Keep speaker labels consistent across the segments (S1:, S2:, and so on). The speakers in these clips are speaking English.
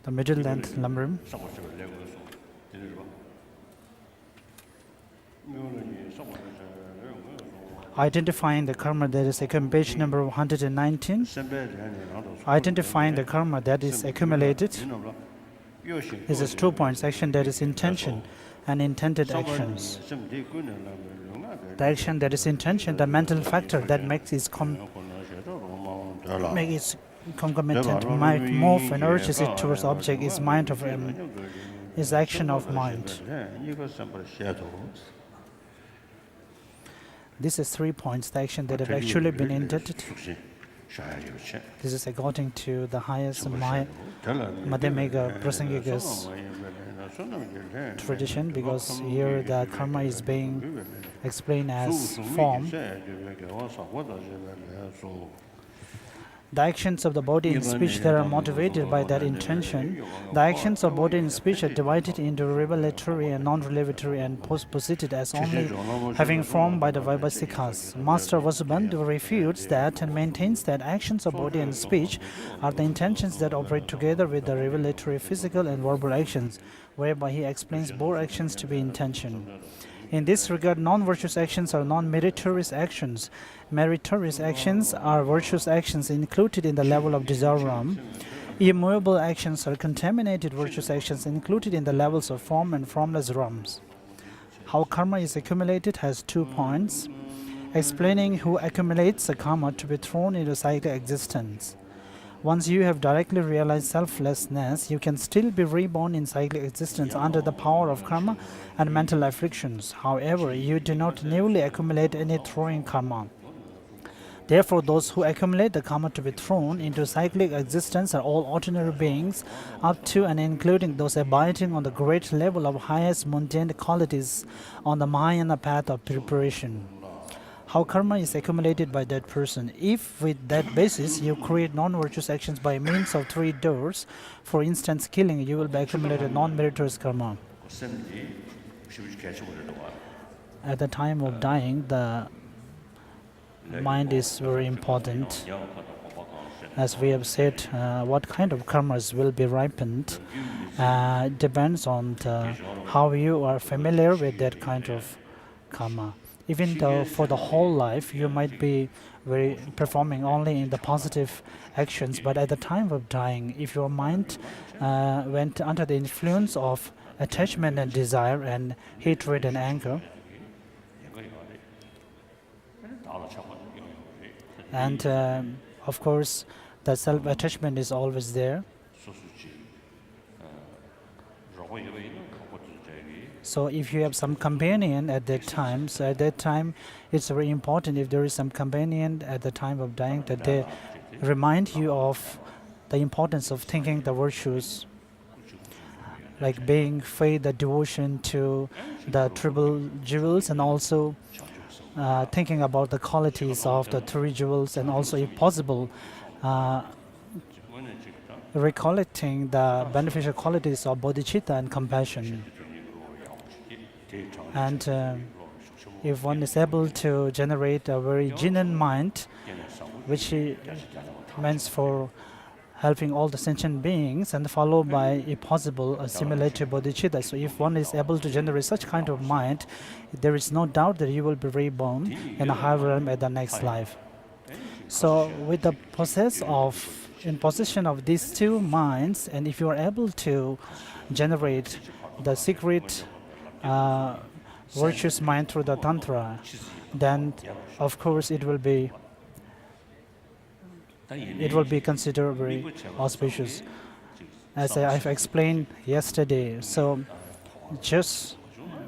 S1: the middle length limb. Identifying the karma, that is accumulation number 119. Identifying the karma that is accumulated. This is 2 points. Action, that is intention and intended actions. The action, that is intention, the mental factor that makes it concomitant, might move and urges it towards object is mind of is action of mind. This is 3 points, the action that have actually been intended. This is according to the highest Madhyamika Prasangika's tradition, because here the karma is being explained as form. The actions of the body and speech that are motivated by that intention. The actions of body and speech are divided into revelatory and non-revelatory and posited as only having form by the Vaibhasikas. Master Vasubandhu refutes that and maintains that actions of body and speech are the intentions that operate together with the revelatory physical and verbal actions, whereby he explains both actions to be intention. In this regard, non-virtuous actions are non-meritorious actions. Meritorious actions are virtuous actions included in the level of desire realm. Immovable actions are contaminated virtuous actions included in the levels of form and formless realms. How karma is accumulated has 2 points, explaining who accumulates the karma to be thrown into cyclic existence. Once you have directly realized selflessness, you can still be reborn in cyclic existence under the power of karma and mental afflictions. However, you do not newly accumulate any throwing karma. Therefore, those who accumulate the karma to be thrown into cyclic existence are all ordinary beings, up to and including those abiding on the great level of highest mundane qualities on the Mahayana path of preparation. How karma is accumulated by that person. If with that basis you create non-virtuous actions by means of 3 doors, for instance killing, you will be accumulated non-meritorious karma. At the time of dying, the mind is very important. As we have said, what kind of karmas will be ripened depends on how you are familiar with that kind of karma. Even though for the whole life you might be performing only in the positive actions, but at the time of dying, if your mind went under the influence of attachment and desire and hatred and anger, and of course the self-attachment is always there. So if you have some companion at that time, so at that time it's very important, if there is some companion at the time of dying, that they remind you of the importance of thinking the virtues, like being faith, the devotion to the triple jewels, and also thinking about the qualities of the 3 jewels, and also if possible recollecting the beneficial qualities of bodhicitta and compassion. And if one is able to generate a very genuine mind, which means for helping all the sentient beings, and followed by, if possible, a simulated bodhicitta. So if one is able to generate such kind of mind, there is no doubt that you will be reborn in a higher realm at the next life. So with the in possession of these 2 minds, and if you are able to generate the secret virtuous mind through the tantra, then of course it will be considered very auspicious, as I've explained yesterday. So just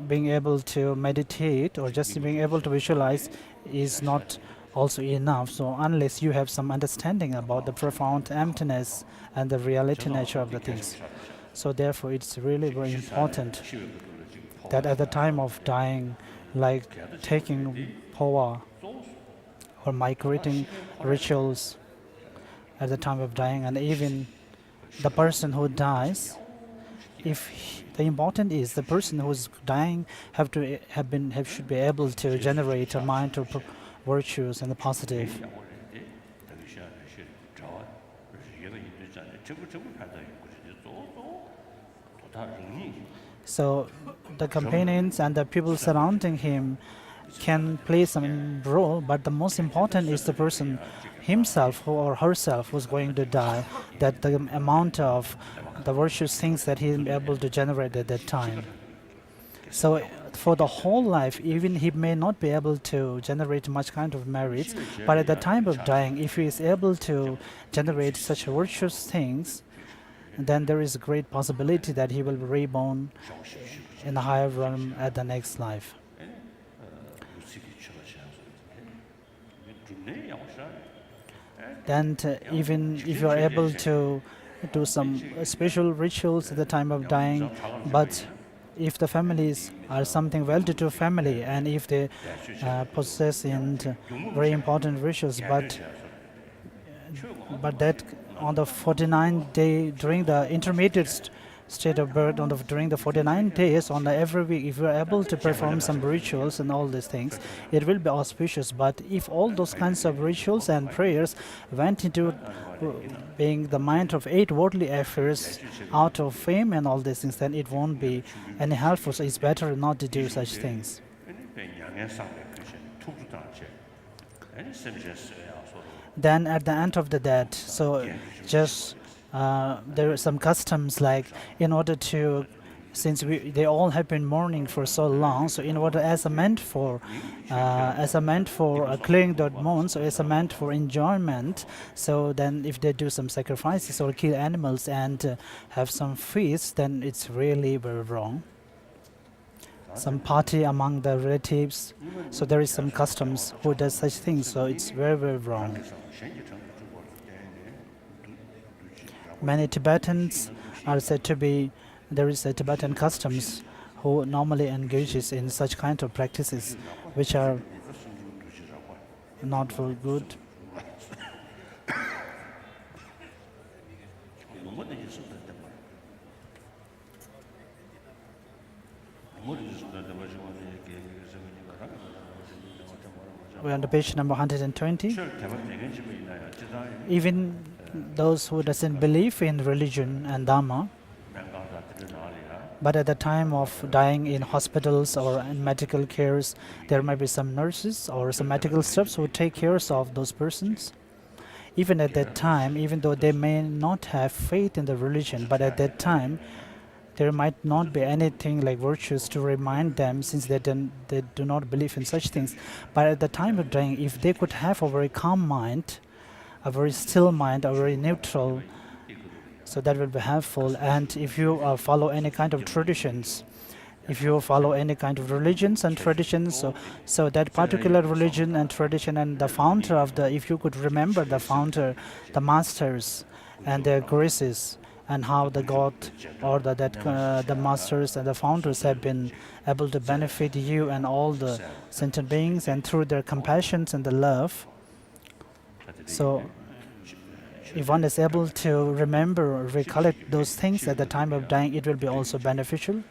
S1: being able to meditate or just being able to visualize is not also enough. So unless you have some understanding about the profound emptiness and the reality nature of the things. So therefore it's really very important that at the time of dying, like taking powa or migrating rituals at the time of dying, and even the person who dies, the important is the person who is dying should be able to generate a mind of virtues and the positive. So the companions and the people surrounding him can play some role, but the most important is the person himself or herself who's going to die, that the amount of the virtuous things that he is able to generate at that time. So for the whole life, even he may not be able to generate much kind of merits, but at the time of dying, if he is able to generate such virtuous things, then there is a great possibility that he will be reborn in the higher realm at the next life. Then even if you are able to do some special rituals at the time of dying, but if the families are something well-to-do family and if they possess in very important rituals, but that on the 49th day during the intermediate state of birth, during the 49 days on every week, if you are able to perform some rituals and all these things, it will be auspicious. But if all those kinds of rituals and prayers went into being the mind of 8 worldly affairs out of fame and all these things, then it won't be any helpful. So it's better not to do such things. Then at the end of the death, so just there are some customs like in order to, since they all have been mourning for so long, so in order as a meant for clearing the mourn, so as a meant for enjoyment, so then if they do some sacrifices or kill animals and have some feasts, then it's really very wrong. Some party among the relatives, so there is some customs who does such things, so it's very, very wrong. Many Tibetans are said to be, there is a Tibetan customs who normally engages in such kind of practices which are not very good. We're on the page number 120. Even those who doesn't believe in religion and Dharma, but at the time of dying in hospitals or in medical cares, there might be some nurses or some medical staffs who take care of those persons. Even at that time, even though they may not have faith in the religion, but at that time, there might not be anything like virtues to remind them, since they do not believe in such things. But at the time of dying, if they could have a very calm mind, a very still mind, a very neutral, so that will be helpful. And if you follow any kind of traditions, if you follow any kind of religions and traditions, so that particular religion and tradition and the founder of the, if you could remember the founder, the masters and their graces, and how the God or the masters and the founders have been able to benefit you and all the sentient beings, and through their compassion and the love. So if one is able to remember or recollect those things at the time of dying, it will be also beneficial.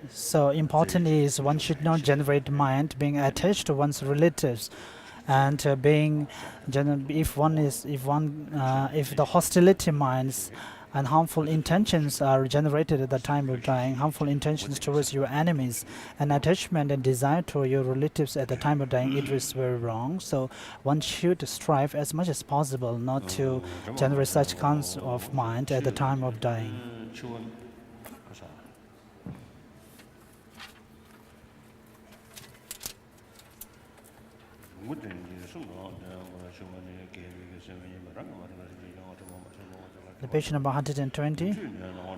S1: So important is one should not generate mind being attached to one's relatives, and if the hostility minds and harmful intentions are generated at the time of dying, harmful intentions towards your enemies, and attachment and desire to your relatives at the time of dying, it is very wrong. So one should strive as much as possible not to generate such kinds of mind at the time of dying. The page number 120.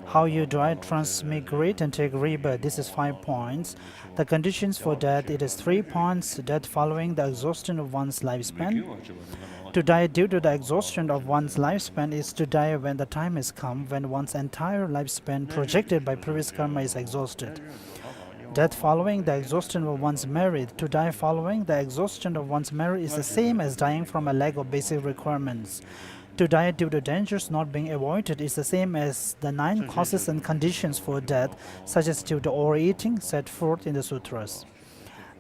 S1: How you die, transmigrate, and take rebirth. This is 5 points. The conditions for death, it is 3 points. Death following the exhaustion of one's lifespan. To die due to the exhaustion of one's lifespan is to die when the time has come, when one's entire lifespan projected by previous karma is exhausted. Death following the exhaustion of one's merit. To die following the exhaustion of one's merit is the same as dying from a lack of basic requirements. To die due to dangers not being avoided is the same as the 9 causes and conditions for death, such as due to overeating, set forth in the sutras.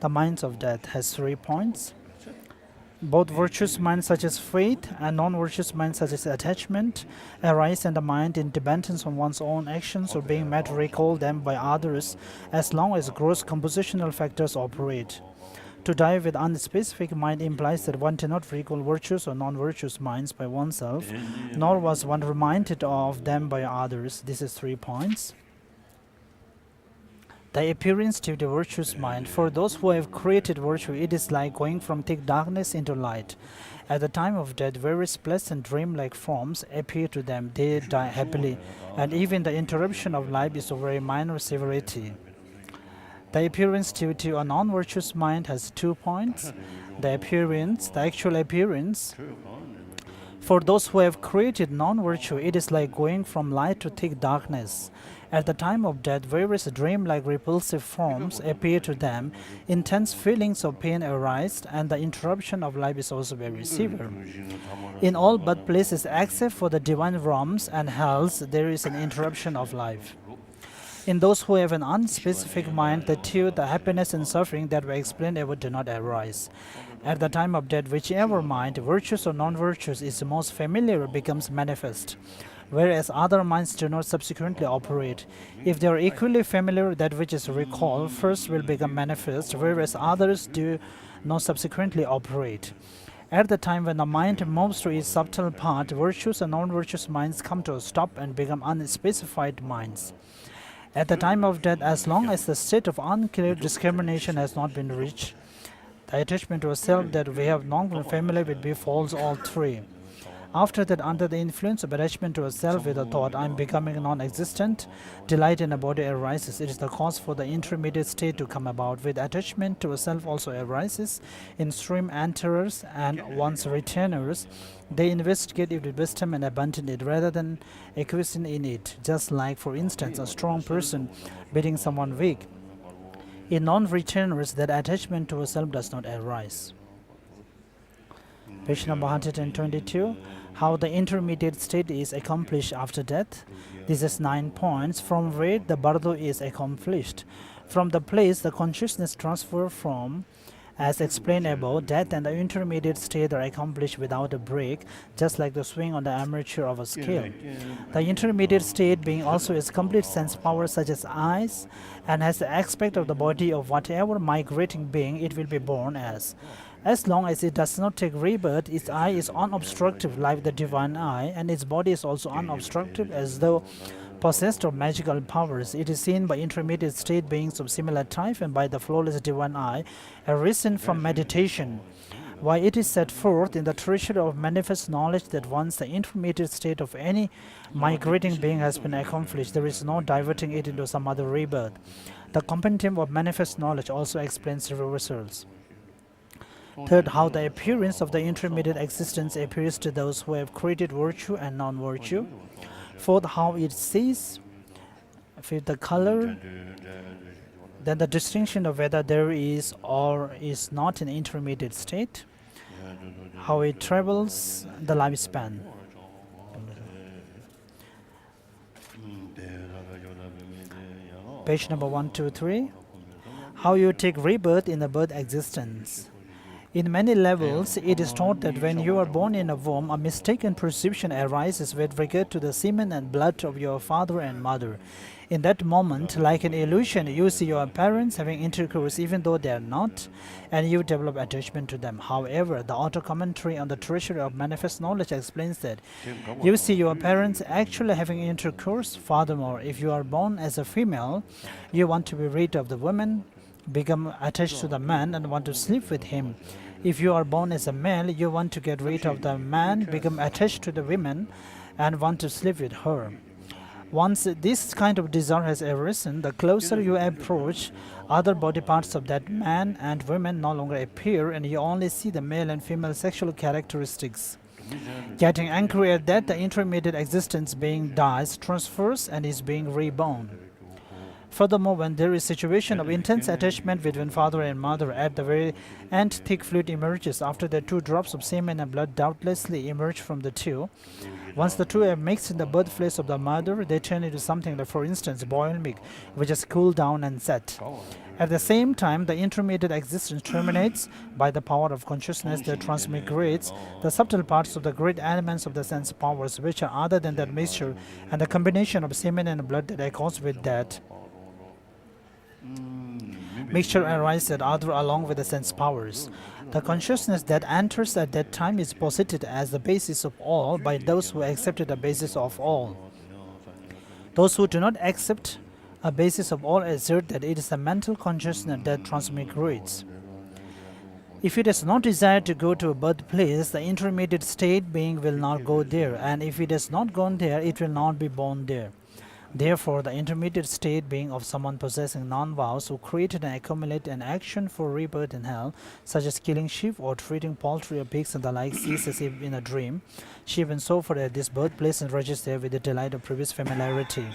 S1: The minds of death has 3 points. Both virtuous minds such as faith and non-virtuous minds such as attachment arise in the mind in dependence on one's own actions or being made to recall them by others as long as gross compositional factors operate. To die with unspecific mind implies that one cannot recall virtuous or non-virtuous minds by oneself, nor was one reminded of them by others. This is 3 points. The appearance to the virtuous mind. For those who have created virtue, it is like going from thick darkness into light. At the time of death, various pleasant dream-like forms appear to them. They die happily, and even the interruption of life is of very minor severity. The appearance to a non-virtuous mind has 2 points. The actual appearance. For those who have created non-virtue, it is like going from light to thick darkness. At the time of death, various dream-like repulsive forms appear to them. Intense feelings of pain arise, and the interruption of life is also very severe. In all but places except for the divine realms and hells, there is an interruption of life. In those who have an unspecific mind, the happiness and suffering that were explained above do not arise. At the time of death, whichever mind, virtuous or non-virtuous, is most familiar becomes manifest, whereas other minds do not subsequently operate. If they are equally familiar, that which is recalled first will become manifest, whereas others do not subsequently operate. At the time when the mind moves to its subtle part, virtuous and non-virtuous minds come to a stop and become unspecified minds. At the time of death, as long as the state of unclear discrimination has not been reached, the attachment to a self that we have not been familiar with befalls all three. After that, under the influence of attachment to a self with the thought, I am becoming non-existent, delight in a body arises. It is the cause for the intermediate state to come about. With attachment to a self also arises in stream enterers and one's retainers. They investigate it with wisdom and abandon it rather than acquiescing in it, just like, for instance, a strong person beating someone weak. In non-retainers, that attachment to a self does not arise. Page number 122. How the intermediate state is accomplished after death. This is 9 points. From where the Bardo is accomplished. From the place the consciousness transfer from, as explained above, death and the intermediate state are accomplished without a break, just like the swing on the armature of a scale. The intermediate state being also its complete sense power such as eyes, and has the aspect of the body of whatever migrating being it will be born as. As long as it does not take rebirth, its eye is unobstructive like the divine eye, and its body is also unobstructive as though possessed of magical powers. It is seen by intermediate state beings of similar type and by the flawless divine eye, arisen from meditation. Why it is set forth in the treasury of manifest knowledge that once the intermediate state of any migrating being has been accomplished, there is no diverting it into some other rebirth. The compendium of manifest knowledge also explains the reversals. Third, how the appearance of the intermediate existence appears to those who have created virtue and non-virtue. Fourth, how it sees. Fifth, the color. Then the distinction of whether there is or is not an intermediate state. How it travels, the lifespan. Page number 123. How you take rebirth in the birth existence. In many levels, it is taught that when you are born in a womb, a mistaken perception arises with regard to the semen and blood of your father and mother. In that moment, like an illusion, you see your parents having intercourse even though they are not, and you develop attachment to them. However, the auto commentary on the treasury of manifest knowledge explains that you see your parents actually having intercourse. Furthermore, if you are born as a female, you want to be rid of the woman, become attached to the man and want to sleep with him. If you are born as a male, you want to get rid of the man, become attached to the woman and want to sleep with her. Once this kind of desire has arisen, the closer you approach, other body parts of that man and woman no longer appear, and you only see the male and female sexual characteristics. Getting angry at that, the intermediate existence being dies, transfers, and is being reborn. Furthermore, when there is situation of intense attachment between father and mother, at the very end thick fluid emerges. After that, 2 drops of semen and blood doubtlessly emerge from the two. Once the two are mixed in the birthplace of the mother, they turn into something like, for instance, boiled milk, which has cooled down and set. At the same time, the intermediate existence terminates. By the power of consciousness that transmigrates the subtle parts of the great elements of the sense powers, which are other than that mixture, and the combination of semen and blood that accords with that mixture arises at other along with the sense powers. The consciousness that enters at that time is posited as the basis of all by those who accept it a basis of all. Those who do not accept a basis of all assert that it is a mental consciousness that transmigrates. If it does not desire to go to a birthplace, the intermediate state being will not go there, and if it has not gone there, it will not be born there. Therefore, the intermediate state being of someone possessing non-vows who created and accumulate an action for rebirth in hell, such as killing sheep or treating poultry or pigs and the like, sees as if in a dream, sheep and so forth at this birthplace and registers there with the delight of previous familiarity.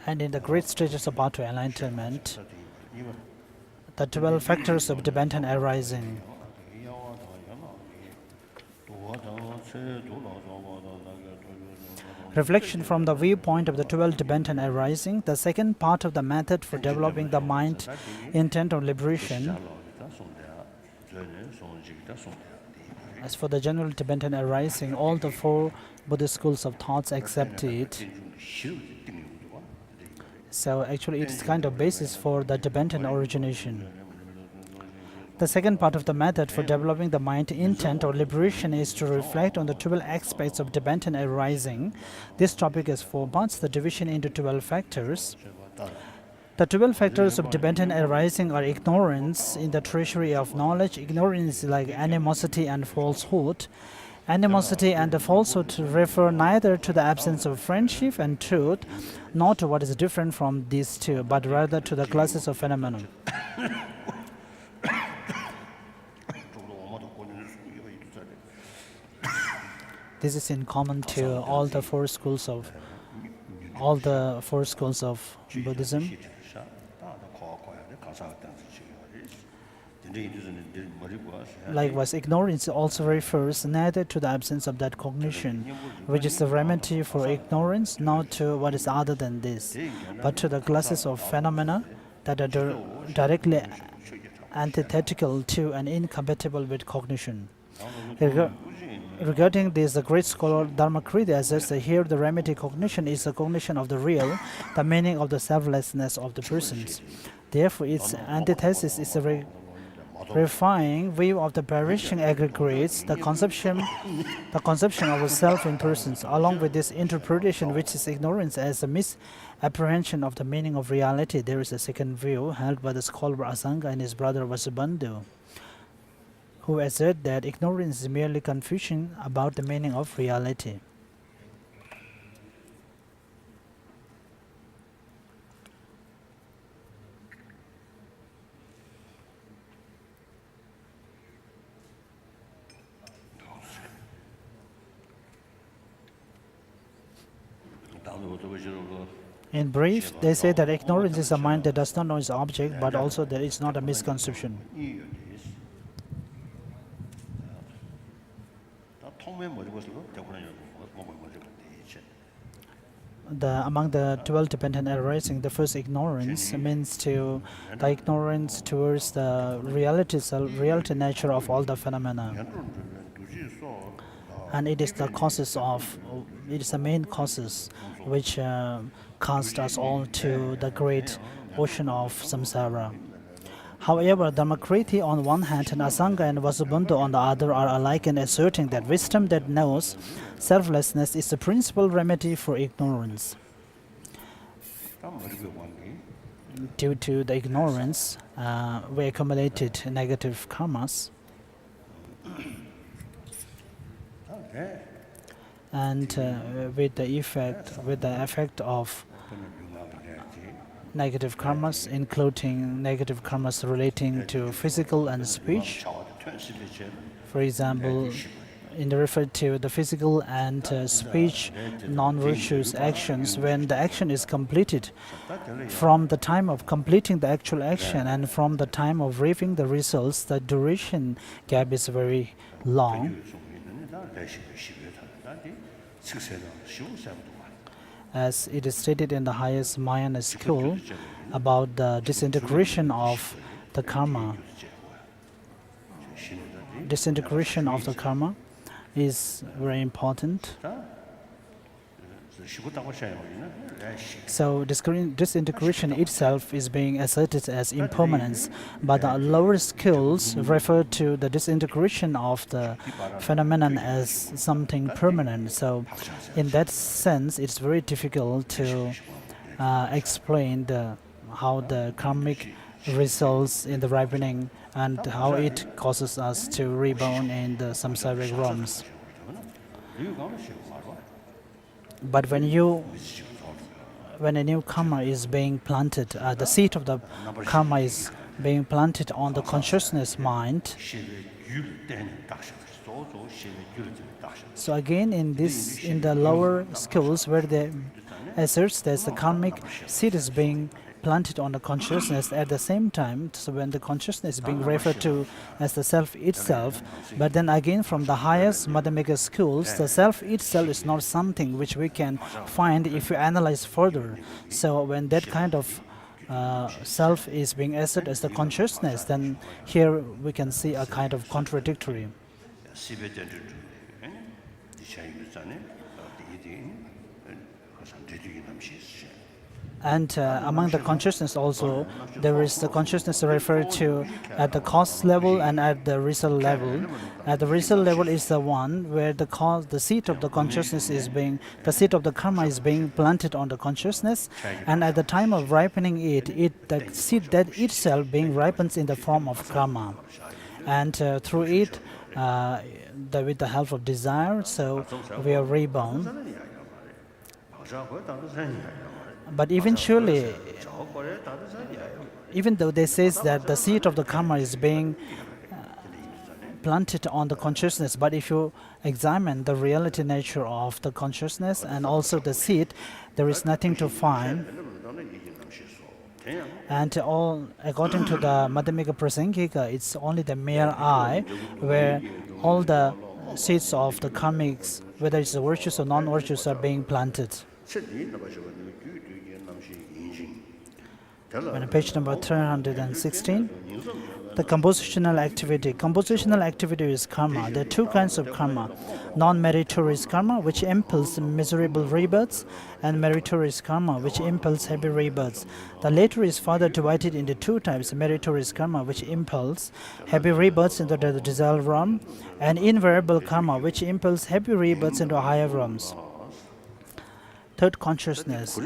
S1: And in the great stages of Bardo enlightenment, the 12 factors of dependent arising. Reflection from the viewpoint of the 12 dependent arising, the second part of the method for developing the mind intent on liberation. As for the general dependent arising, all the 4 Buddhist schools of thoughts accept it. So actually it's kind of basis for the dependent origination. The second part of the method for developing the mind intent or liberation is to reflect on the 12 aspects of dependent arising. This topic has 4 parts, the division into 12 factors. The 12 factors of dependent arising are ignorance in the treasury of knowledge. Ignorance is like animosity and falsehood. Animosity and the falsehood refer neither to the absence of friendship and truth, nor to what is different from these two, but rather to the classes of phenomena. This is in common to all the 4 schools of Buddhism. Likewise, ignorance also refers neither to the absence of that cognition, which is the remedy for ignorance, nor to what is other than this, but to the classes of phenomena that are directly antithetical to and incompatible with cognition. Regarding this, the great scholar Dharmakriti asserts that here the remedy cognition is the cognition of the real, the meaning of the selflessness of the persons. Therefore, its antithesis is a refined view of the perishing aggregates, the conception of a self in persons. Along with this interpretation, which is ignorance as a misapprehension of the meaning of reality, there is a second view held by the scholar Asanga and his brother Vasubandhu, who assert that ignorance is merely confusion about the meaning of reality. In brief, they say that ignorance is a mind that does not know its object, but also that it's not a misconception. Among the 12 dependent arising, the first ignorance means the ignorance towards the reality nature of all the phenomena. And it is the main causes which cast us all to the great ocean of samsara. However, Dharmakriti on one hand and Asanga and Vasubandhu on the other are alike in asserting that wisdom that knows selflessness is the principal remedy for ignorance. Due to the ignorance, we accumulated negative karmas. And with the effect of negative karmas, including negative karmas relating to physical and speech, For example, in the referred to the physical and speech non-virtuous actions, when the action is completed, from the time of completing the actual action and from the time of reaping the results, the duration gap is very long. As it is stated in the highest Mahayana school about the disintegration of the karma. Disintegration of the karma is very important. So disintegration itself is being asserted as impermanence, but the lower skills refer to the disintegration of the phenomenon as something permanent. So in that sense, it's very difficult to explain how the karmic results in the ripening and how it causes us to reborn in the samsaric realms. But when a new karma is being planted, the seed of the karma is being planted on the consciousness mind. So again, in the lower schools where they asserts that the karmic seed is being planted on the consciousness at the same time, so when the consciousness is being referred to as the self itself, but then again from the highest Madhyamika schools, the self itself is not something which we can find if we analyze further. So when that kind of self is being asserted as the consciousness, then here we can see a kind of contradictory. And among the consciousness also, there is the consciousness referred to at the cause level and at the result level. At the result level is the one where the seed of the consciousness is being, the seed of the karma is being planted on the consciousness, and at the time of ripening the seed that itself being ripens in the form of karma, and through it, with the help of desire, so we are reborn. But eventually, even though they say that the seed of the karma is being planted on the consciousness, but if you examine the reality nature of the consciousness and also the seed, there is nothing to find. And according to the Madhyamika Prasangika, it's only the mere eye where all the seeds of the karmics, whether it's the virtues or non-virtues, are being planted. On page number 316, the compositional activity. Compositional activity is karma. There are two kinds of karma. Non-meritorious karma, which impels miserable rebirths, and meritorious karma, which impels happy rebirths. The latter is further divided into two types: meritorious karma, which impels happy rebirths into the desired realm, and invariable karma, which impels happy rebirths into higher realms. Third, consciousness.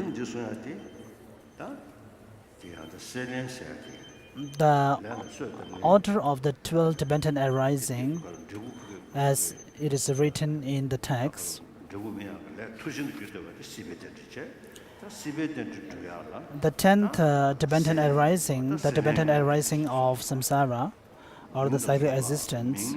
S1: The order of the 12 Tibetan arising, as it is written in the text, the 10th Tibetan arising, the Tibetan arising of samsara, or the cycle existence,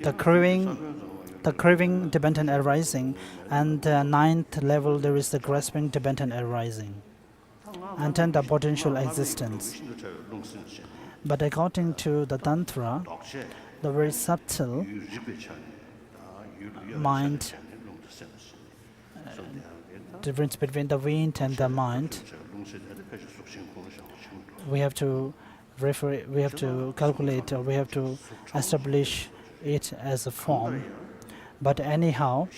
S1: the craving Tibetan arising, and the 9th level there is the grasping Tibetan arising, and then the potential existence. But according to the Tantra, the very subtle mind, difference between the wind and the mind, we have to calculate, or we have to establish it as a form. But anyhow,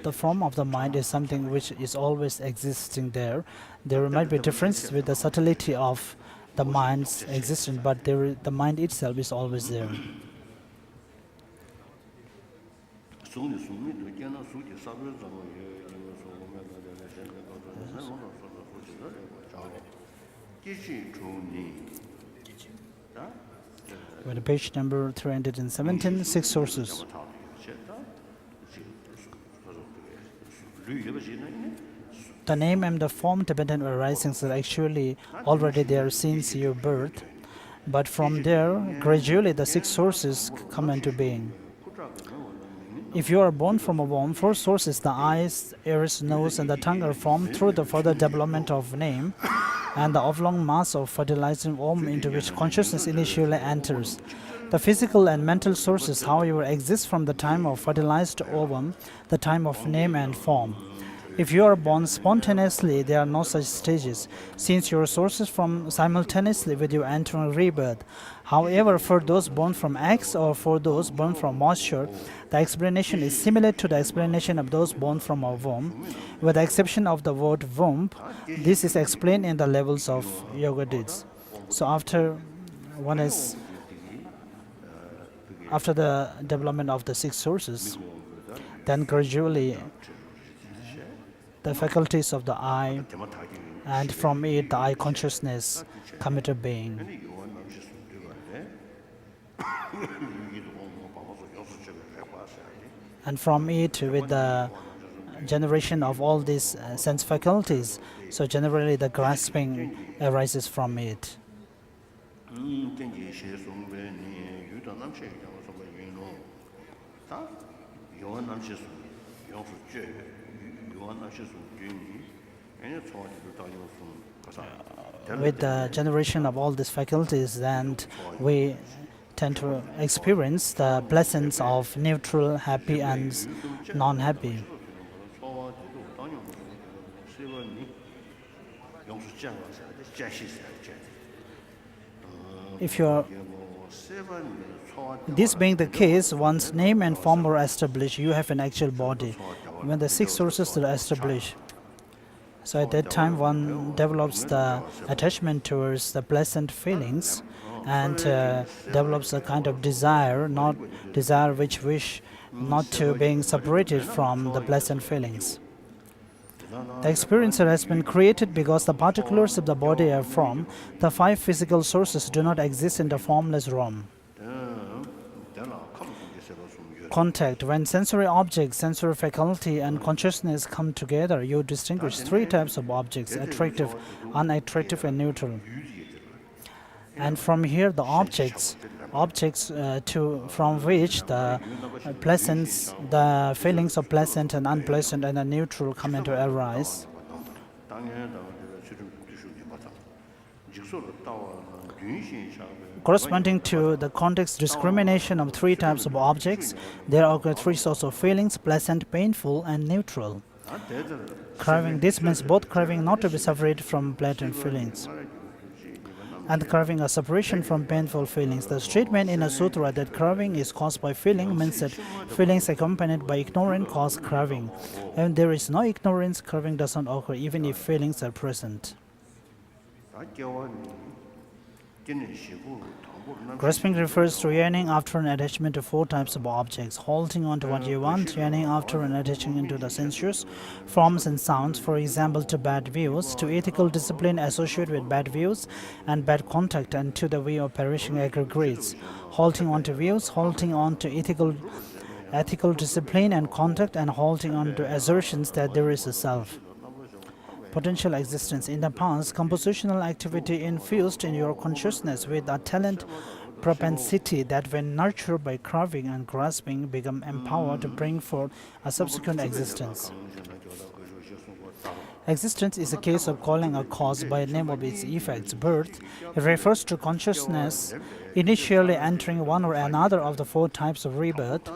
S1: the form of the mind is something which is always existing there. There might be difference with the subtlety of the mind's existence, but the mind itself is always there. With page number 317, 6 sources. The name and the form dependent arisings are actually already there since your birth, but from there, gradually the 6 sources come into being. If you are born from a womb, 4 sources, the eyes, ears, nose, and the tongue are formed through the further development of name and the oblong mass of fertilizing womb into which consciousness initially enters. The physical and mental sources, however, exist from the time of fertilized ovum, the time of name and form. If you are born spontaneously, there are no such stages, since your sources form simultaneously with your entering rebirth. However, for those born from eggs or for those born from moisture, the explanation is similar to the explanation of those born from a womb. With the exception of the word womb, this is explained in the levels of yoga deeds. So after the development of the 6 sources, then gradually the faculties of the eye, and from it the eye consciousness come into being. And from it, with the generation of all these sense faculties, so generally the grasping arises from it. With the generation of all these faculties, then we tend to experience the blessings of neutral, happy, and non-happy. This being the case, once name and form are established, you have an actual body. When the 6 sources are established, so at that time one develops the attachment towards the pleasant feelings and develops a kind of desire, not desire which wish not to being separated from the pleasant feelings. The experiencer has been created because the particulars of the body are formed. The 5 physical sources do not exist in the formless realm. Contact. When sensory objects, sensory faculty, and consciousness come together, you distinguish 3 types of objects: attractive, unattractive, and neutral. And from here, the objects from which the the feelings of pleasant and unpleasant and the neutral come into arise. Corresponding to the context discrimination of 3 types of objects, there are 3 sorts of feelings: pleasant, painful, and neutral. Craving. This means both craving not to be separated from pleasant feelings and craving a separation from painful feelings. The statement in a sutra that craving is caused by feeling means that feelings accompanied by ignorance cause craving. And there is no ignorance, craving does not occur even if feelings are present. Grasping refers to yearning after an attachment to 4 types of objects: holding on to what you want, yearning after and attaching into the sensuous forms and sounds, for example, to bad views, to ethical discipline associated with bad views and bad contact, and to the way of perishing aggregates. Holding on to views, holding on to ethical discipline and contact, and holding on to assertions that there is a self. Potential existence. In the past, compositional activity infused in your consciousness with a talent propensity that, when nurtured by craving and grasping, become empowered to bring forth a subsequent existence. Existence is a case of calling a cause by the name of its effects. Birth, it refers to consciousness initially entering one or another of the 4 types of rebirth.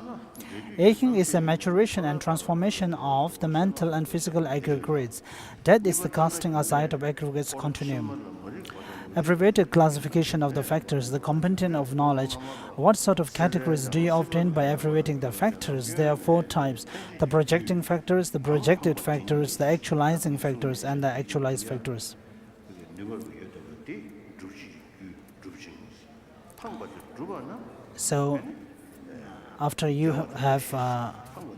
S1: Aging is a maturation and transformation of the mental and physical aggregates. Death is the casting aside of aggregates continuum. Abbreviated classification of the factors, the component of knowledge. What sort of categories do you obtain by abbreviating the factors? There are 4 types: the projecting factors, the projected factors, the actualizing factors, and the actualized factors. So, after you have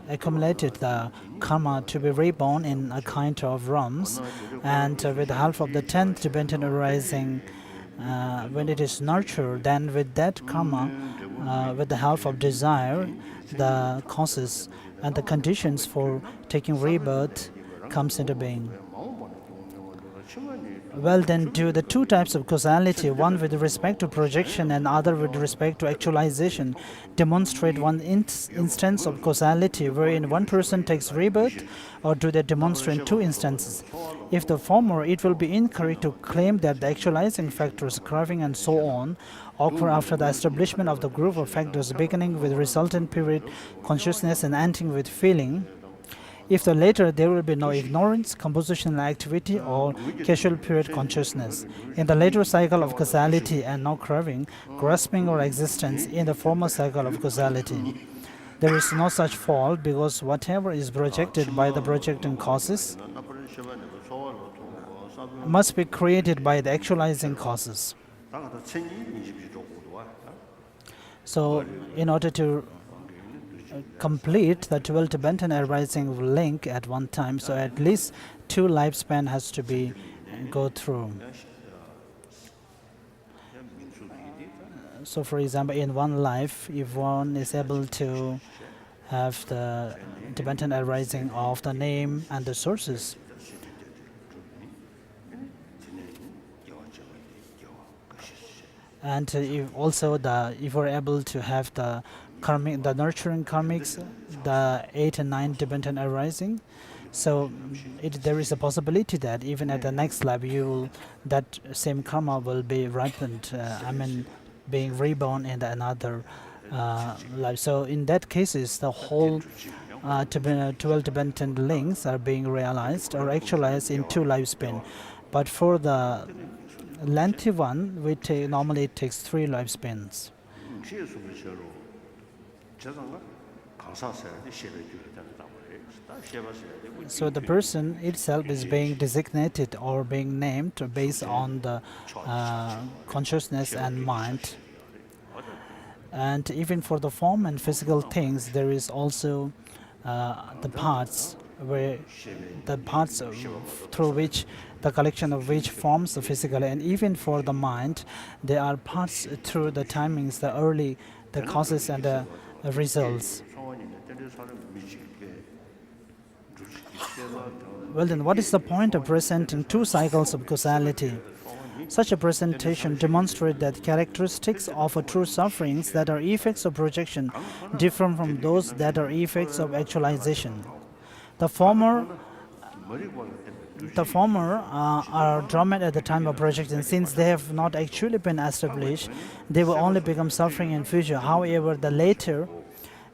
S1: accumulated the karma to be reborn in a kind of realms, and with the help of the 10th dependent arising when it is nurtured, then with that karma, with the help of desire, the causes and the conditions for taking rebirth comes into being. Well, then, do the two types of causality, one with respect to projection and other with respect to actualization, demonstrate one instance of causality wherein one person takes rebirth, or do they demonstrate two instances? If the former, it will be incorrect to claim that the actualizing factors, craving and so on, occur after the establishment of the group of factors beginning with resultant period consciousness and ending with feeling. If the latter, there will be no ignorance, compositional activity, or casual period consciousness. In the later cycle of causality and no craving, grasping or existence in the former cycle of causality. There is no such fault because whatever is projected by the projecting causes must be created by the actualizing causes. So, in order to complete the 12 Tibetan arising link at one time, so at least 2 lifespan has to be go through. So for example, in one life, if one is able to have the Tibetan arising of the name and the sources, and if also if we're able to have the karmic, the nurturing karmics, the 8 and 9 Tibetan arising, so there is a possibility that even at the next life, that same karma will be ripened. Being reborn in another life. So in that cases, the whole 12 Tibetan links are being realized or actualized in 2 lifespan. But for the lengthy one, normally it takes 3 lifespans. So the person itself is being designated or being named based on the consciousness and mind. And even for the form and physical things, there is also the parts through which the collection of which forms the physical. And even for the mind, there are parts through the timings, the causes and the results. Well then, what is the point of presenting 2 cycles of causality? Such a presentation demonstrates that characteristics of a true sufferings that are effects of projection differ from those that are effects of actualization. The former are dormant at the time of projection. Since they have not actually been established, they will only become suffering in future. However, the later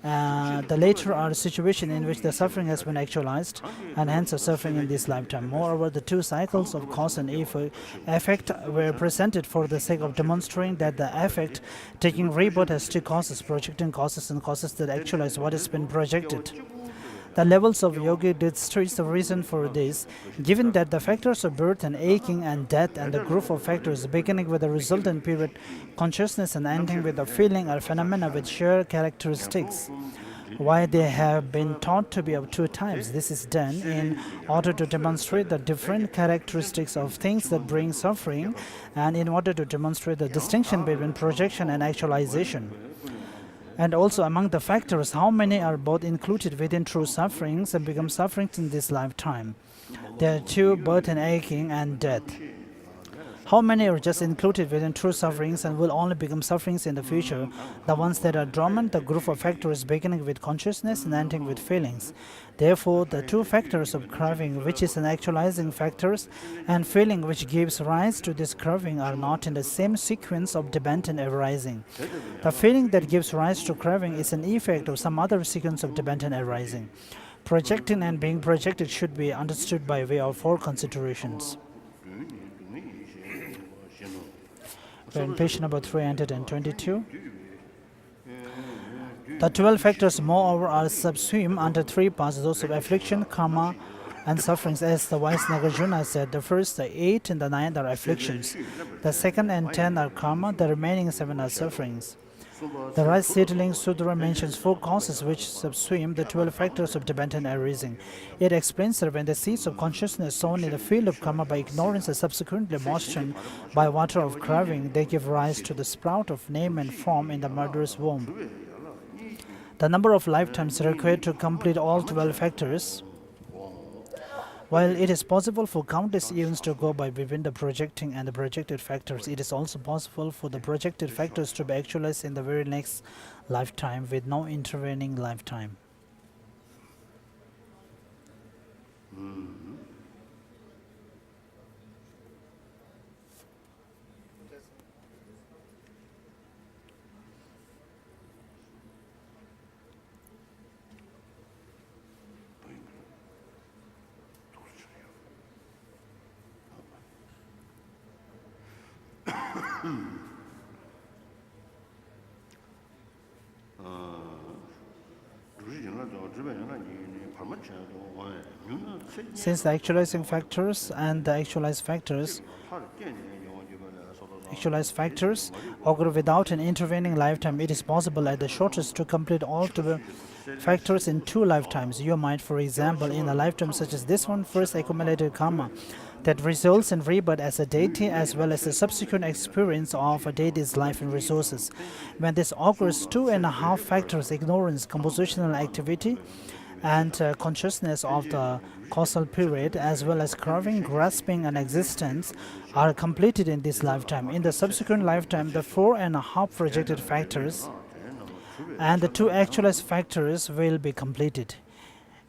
S1: are a situation in which the suffering has been actualized, and hence a suffering in this lifetime. Moreover, the 2 cycles of cause and effect were presented for the sake of demonstrating that the effect taking rebirth has 2 causes, projecting causes and causes that actualize what has been projected. The levels of yogic demonstrates the reason for this, given that the factors of birth and aching and death and the group of factors beginning with the resultant period consciousness and ending with the feeling are phenomena with shared characteristics. Why they have been taught to be of 2 types. This is done in order to demonstrate the different characteristics of things that bring suffering, and in order to demonstrate the distinction between projection and actualization. And also among the factors, how many are both included within true sufferings and become sufferings in this lifetime? There are 2, birth and aching and death. How many are just included within true sufferings and will only become sufferings in the future? The ones that are dormant, the group of factors beginning with consciousness and ending with feelings. Therefore, the 2 factors of craving, which is an actualizing factors, and feeling which gives rise to this craving are not in the same sequence of Tibetan arising. The feeling that gives rise to craving is an effect of some other sequence of Tibetan arising. Projecting and being projected should be understood by way of 4 considerations. We're in page number 322. The 12 factors, moreover, are subsumed under 3 parts, those of affliction, karma, and sufferings. As the wise Nagarjuna said, the first, the 8, and the 9 are afflictions. The second and 10 are karma, the remaining 7 are sufferings. The Rice Seedling Sutra mentions 4 causes which subsume the 12 factors of dependent arising. It explains that when the seeds of consciousness sown in the field of karma by ignorance are subsequently moistened by water of craving, they give rise to the sprout of name and form in the mother's womb. The number of lifetimes required to complete all 12 factors. While it is possible for countless eons to go by between the projecting and the projected factors, it is also possible for the projected factors to be actualized in the very next lifetime with no intervening lifetime. Since the actualizing factors and the actualized factors occur without an intervening lifetime, it is possible at the shortest to complete all 12 factors in 2 lifetimes. You might, for example, in a lifetime such as this one, first accumulated karma that results in rebirth as a deity, as well as the subsequent experience of a deity's life and resources. When this occurs, 2.5 factors, ignorance, compositional activity, and consciousness of the causal period, as well as craving, grasping, and existence, are completed in this lifetime. In the subsequent lifetime, the 4.5 projected factors and the 2 actualized factors will be completed.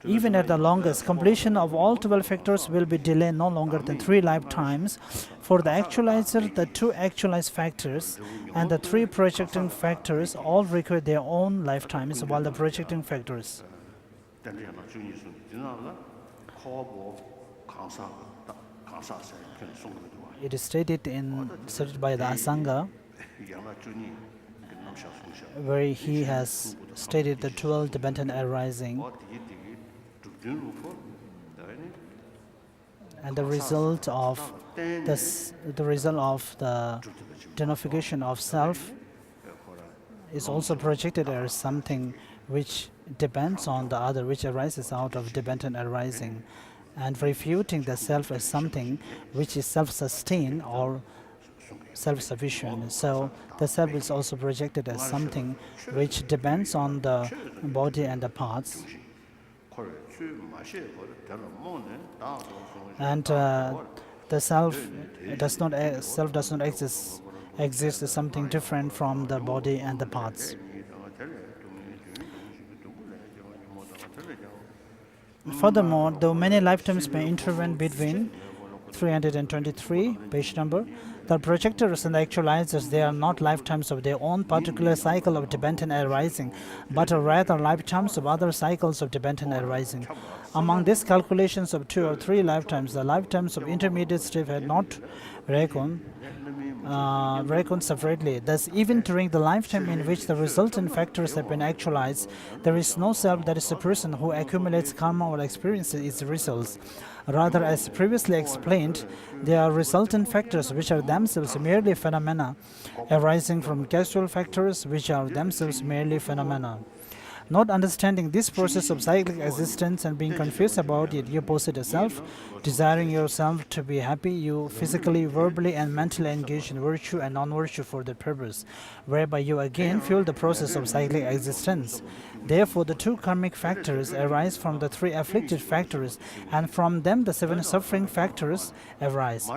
S1: Even at the longest, completion of all 12 factors will be delayed no longer than 3 lifetimes. For the actualizer, the 2 actualized factors and the 3 projecting factors all require their own lifetimes, while the projecting factors. It is stated by the Asanga, where he has stated the 12 dependent arising, and the result of the denification of self is also projected as something which depends on the other, which arises out of dependent arising, and refuting the self as something which is self-sustained or self-sufficient. So the self is also projected as something which depends on the body and the parts. And the self does not exist as something different from the body and the parts. Furthermore, though many lifetimes may intervene between 323, page number, the projectors and the actualizers, they are not lifetimes of their own particular cycle of dependent arising, but are rather lifetimes of other cycles of dependent arising. Among these calculations of 2 or 3 lifetimes, the lifetimes of intermediate state had not reckoned separately. Thus, even during the lifetime in which the resultant factors have been actualized, there is no self, that is the person who accumulates karma or experiences its results. Rather, as previously explained, they are resultant factors which are themselves merely phenomena, arising from causal factors which are themselves merely phenomena. Not understanding this process of cyclic existence and being confused about it, you possess a self. Desiring yourself to be happy, you physically, verbally, and mentally engage in virtue and non-virtue for that purpose, whereby you again fuel the process of cyclic existence. Therefore, the 2 karmic factors arise from the 3 afflicted factors, and from them the 7 suffering factors arise.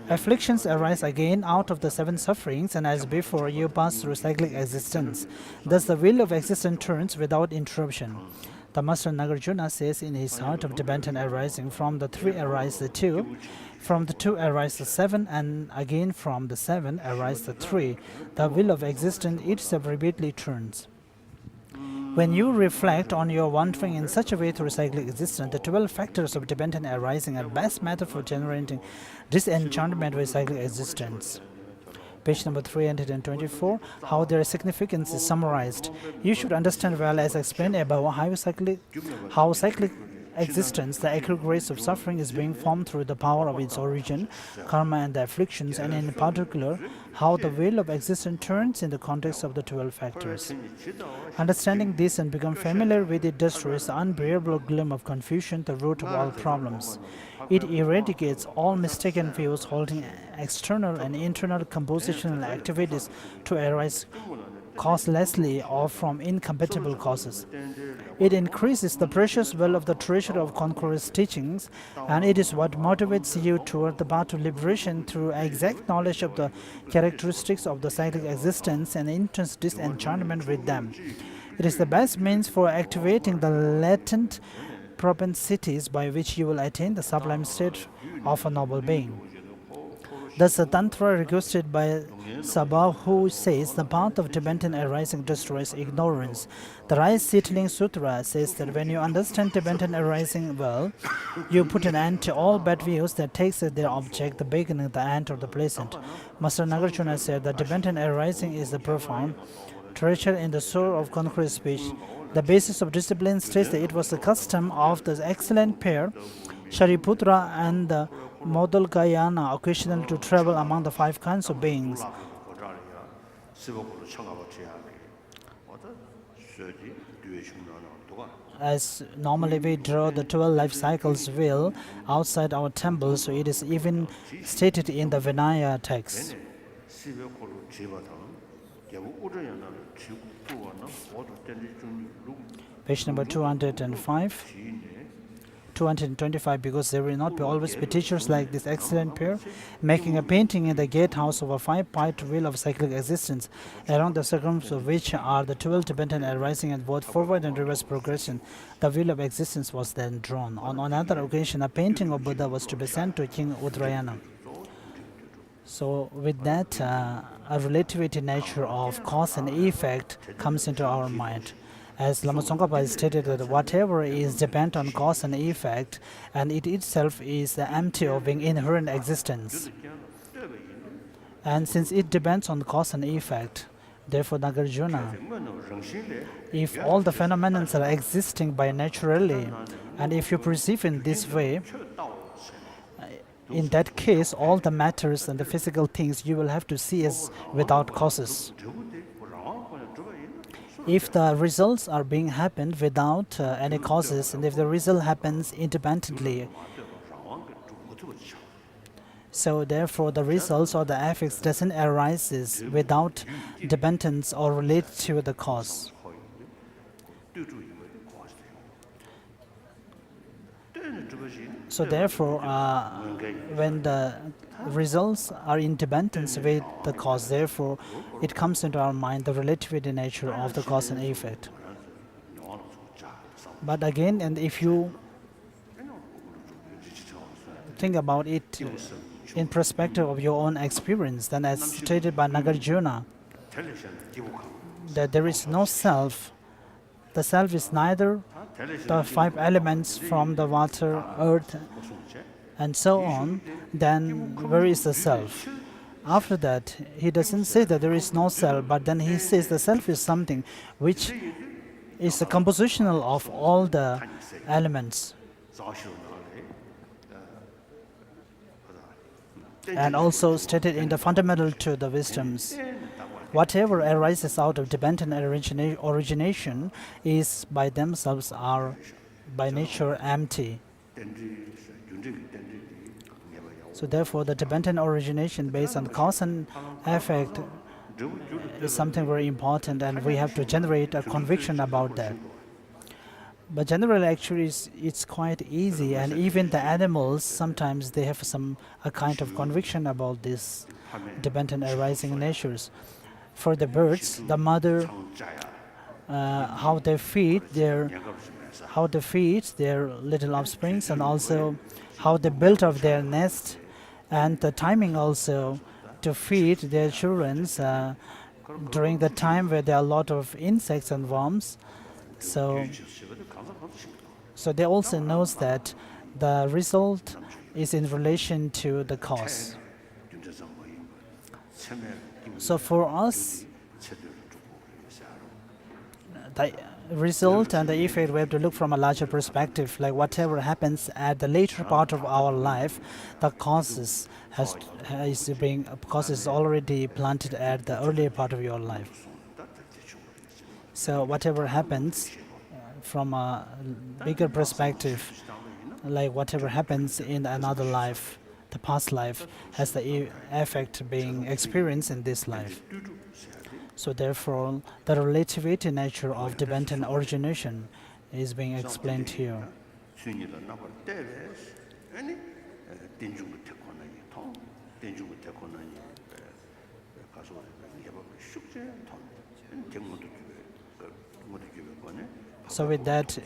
S1: Afflictions arise again out of the 7 sufferings, and as before, you pass through cyclic existence. Thus, the wheel of existence turns without interruption. The Master Nagarjuna says in his Heart of Dependent Arising, from the 3 arise the 2, from the 2 arise the 7, and again from the 7 arise the 3. The wheel of existence itself repeatedly turns. When you reflect on your wandering in such a way through cyclic existence, the 12 factors of dependent arising are best method for generating disenchantment with cyclic existence. Page number 324, how their significance is summarized. You should understand well, as explained above, how cyclic existence, the aggregates of suffering is being formed through the power of its origin, karma and the afflictions, and in particular, how the wheel of existence turns in the context of the 12 factors. Understanding this and become familiar with it destroys the unbearable gloom of confusion, the root of all problems. It eradicates all mistaken views holding external and internal compositional activities to arise causelessly or from incompatible causes. It increases the precious well of the treasure of Conqueror's teachings, and it is what motivates you toward the path to liberation through exact knowledge of the characteristics of the cyclic existence and intense disenchantment with them. It is the best means for activating the latent propensities by which you will attain the sublime state of a noble being. Thus, the Tantra requested by Sabha, who says the path of Tibetan arising destroys ignorance. The Rice Settling Sutra says that when you understand Tibetan arising well, you put an end to all bad views that takes as their object the beginning, the end, or the pleasant. Master Nagarjuna said that Tibetan arising is the profound treasure in the soul of concrete speech. The basis of discipline states that it was the custom of the excellent pair, Shariputra and the Mahayana, occasionally to travel among the 5 kinds of beings. As normally we draw the 12 life cycles wheel outside our temple, so it is even stated in the Vinaya text. Page number 205. 225, because there will not be always be teachers like this excellent pair, making a painting in the gatehouse of a 5-part wheel of cyclic existence, around the circumference of which are the 12 Tibetan arising and both forward and reverse progression. The wheel of existence was then drawn. On another occasion, a painting of Buddha was to be sent to King Udrayana. So with that, a relativity nature of cause and effect comes into our mind. As Lama Tsongkhapa stated that whatever is dependent on cause and effect, and it itself is empty of being inherent existence. And since it depends on cause and effect, therefore Nagarjuna, if all the phenomena are existing by naturally, and if you perceive in this way, in that case, all the matters and the physical things you will have to see as without causes. If the results are being happened without any causes, and if the result happens independently, so therefore the results or the effects doesn't arise without dependence or relate to the cause. So therefore, when the results are in dependence with the cause, therefore it comes into our mind the relativity nature of the cause and effect. But again, and if you think about it in perspective of your own experience, then as stated by Nagarjuna, that there is no self. The self is neither the 5 elements from the water, earth, and so on, then where is the self? After that, he doesn't say that there is no self, but then he says the self is something which is the compositional of all the elements. And also stated in the fundamental to the wisdoms, whatever arises out of dependent origination is by themselves are by nature empty. So therefore the dependent origination based on cause and effect is something very important, and we have to generate a conviction about that. But generally actually it's quite easy, and even the animals sometimes they have a kind of conviction about this dependent arising natures. For the birds, the mother, how they feed their little offsprings, and also how they build up their nest, and the timing also to feed their children during the time where there are a lot of insects and worms. So they also knows that the result is in relation to the cause. So for us, result and the effect, we have to look from a larger perspective. Like whatever happens at the later part of our life, the causes is already planted at the earlier part of your life. So whatever happens from a bigger perspective, like whatever happens in another life, the past life, has the effect being experienced in this life. So therefore, the relativity nature of dependent origination is being explained here. So with that,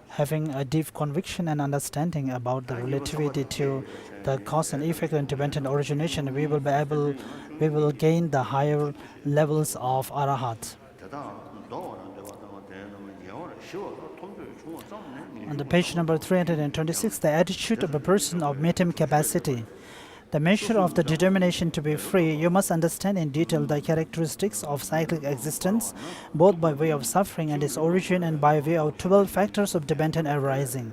S1: having a deep conviction and understanding about the relativity to the cause and effect and dependent origination, we will gain the higher levels of arahat. On the page number 326, the attitude of a person of medium capacity. The measure of the determination to be free, you must understand in detail the characteristics of cyclic existence, both by way of suffering and its origin and by way of 12 factors of dependent arising.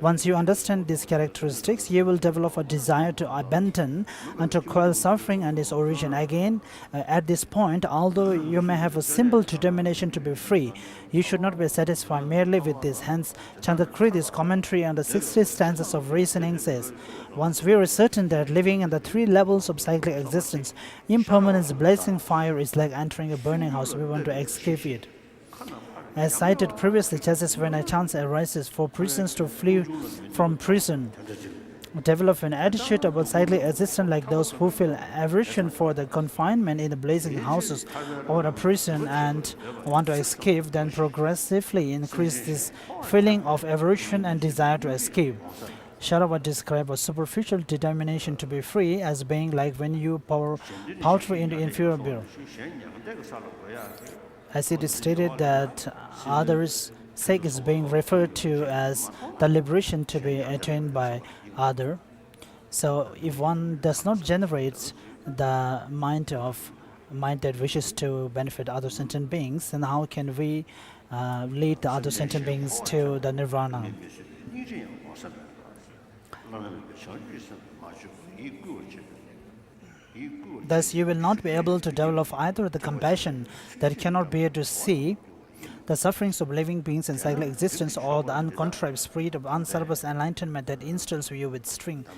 S1: Once you understand these characteristics, you will develop a desire to abandon and to quell suffering and its origin. Again, at this point, although you may have a simple determination to be free, you should not be satisfied merely with this. Hence, Chandrakrit's commentary on the 60 stanzas of reasoning says, once we are certain that living in the 3 levels of cyclic existence, impermanence, blazing fire is like entering a burning house. We want to escape it. As cited previously, just as when a chance arises for prisoners to flee from prison, develop an attitude about cyclic existence like those who feel aversion for the confinement in the blazing houses or a prison and want to escape, then progressively increase this feeling of aversion and desire to escape. Sharava described a superficial determination to be free as being like when you pour poultry into inferior beer. As it is stated that others' sake is being referred to as the liberation to be attained by other. So if one does not generate the mind that wishes to benefit other sentient beings, then how can we lead the other sentient beings to the nirvana? Thus, you will not be able to develop either the compassion that cannot bear to see the sufferings of living beings in cyclic existence or the uncontrived spirit of unsurpassed enlightenment that instills you with strength.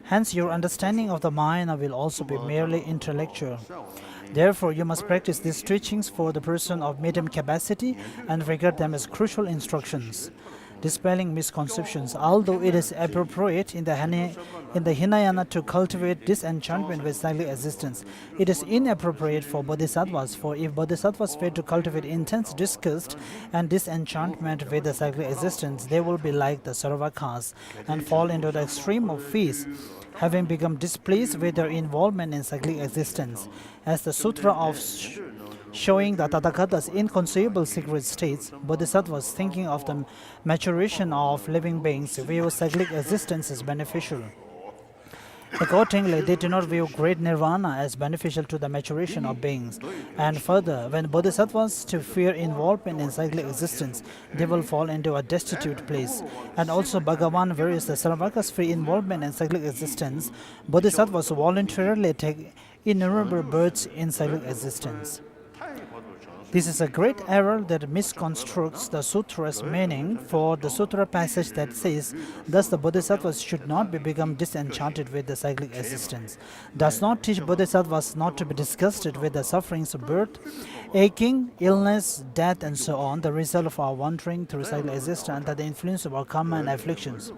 S1: Hence, your understanding of the Mahayana will also be merely intellectual. Therefore, you must practice these teachings for the person of medium capacity and regard them as crucial instructions. Dispelling misconceptions. Although it is appropriate in the Hinayana to cultivate disenchantment with cyclic existence, it is inappropriate for bodhisattvas, for if bodhisattvas fail to cultivate intense disgust and disenchantment with the cyclic existence, they will be like the Sarvakas and fall into the extreme of feast, having become displeased with their involvement in cyclic existence. As the Sutra of showing the Tathagata's inconceivable secret states, bodhisattvas thinking of the maturation of living beings view cyclic existence as beneficial. Accordingly, they do not view great nirvana as beneficial to the maturation of beings. And further, when bodhisattvas to fear involvement in cyclic existence, they will fall into a destitute place. And also Bhagavan varies the Sarvakas free involvement in cyclic existence. Bodhisattvas voluntarily take innumerable births in cyclic existence. This is a great error that misconstrues the sutra's meaning, for the sutra passage that says, thus the bodhisattvas should not become disenchanted with the cyclic existence, does not teach bodhisattvas not to be disgusted with the sufferings of birth, aching, illness, death, and so on, the result of our wandering through cyclic existence under the influence of our karma and afflictions.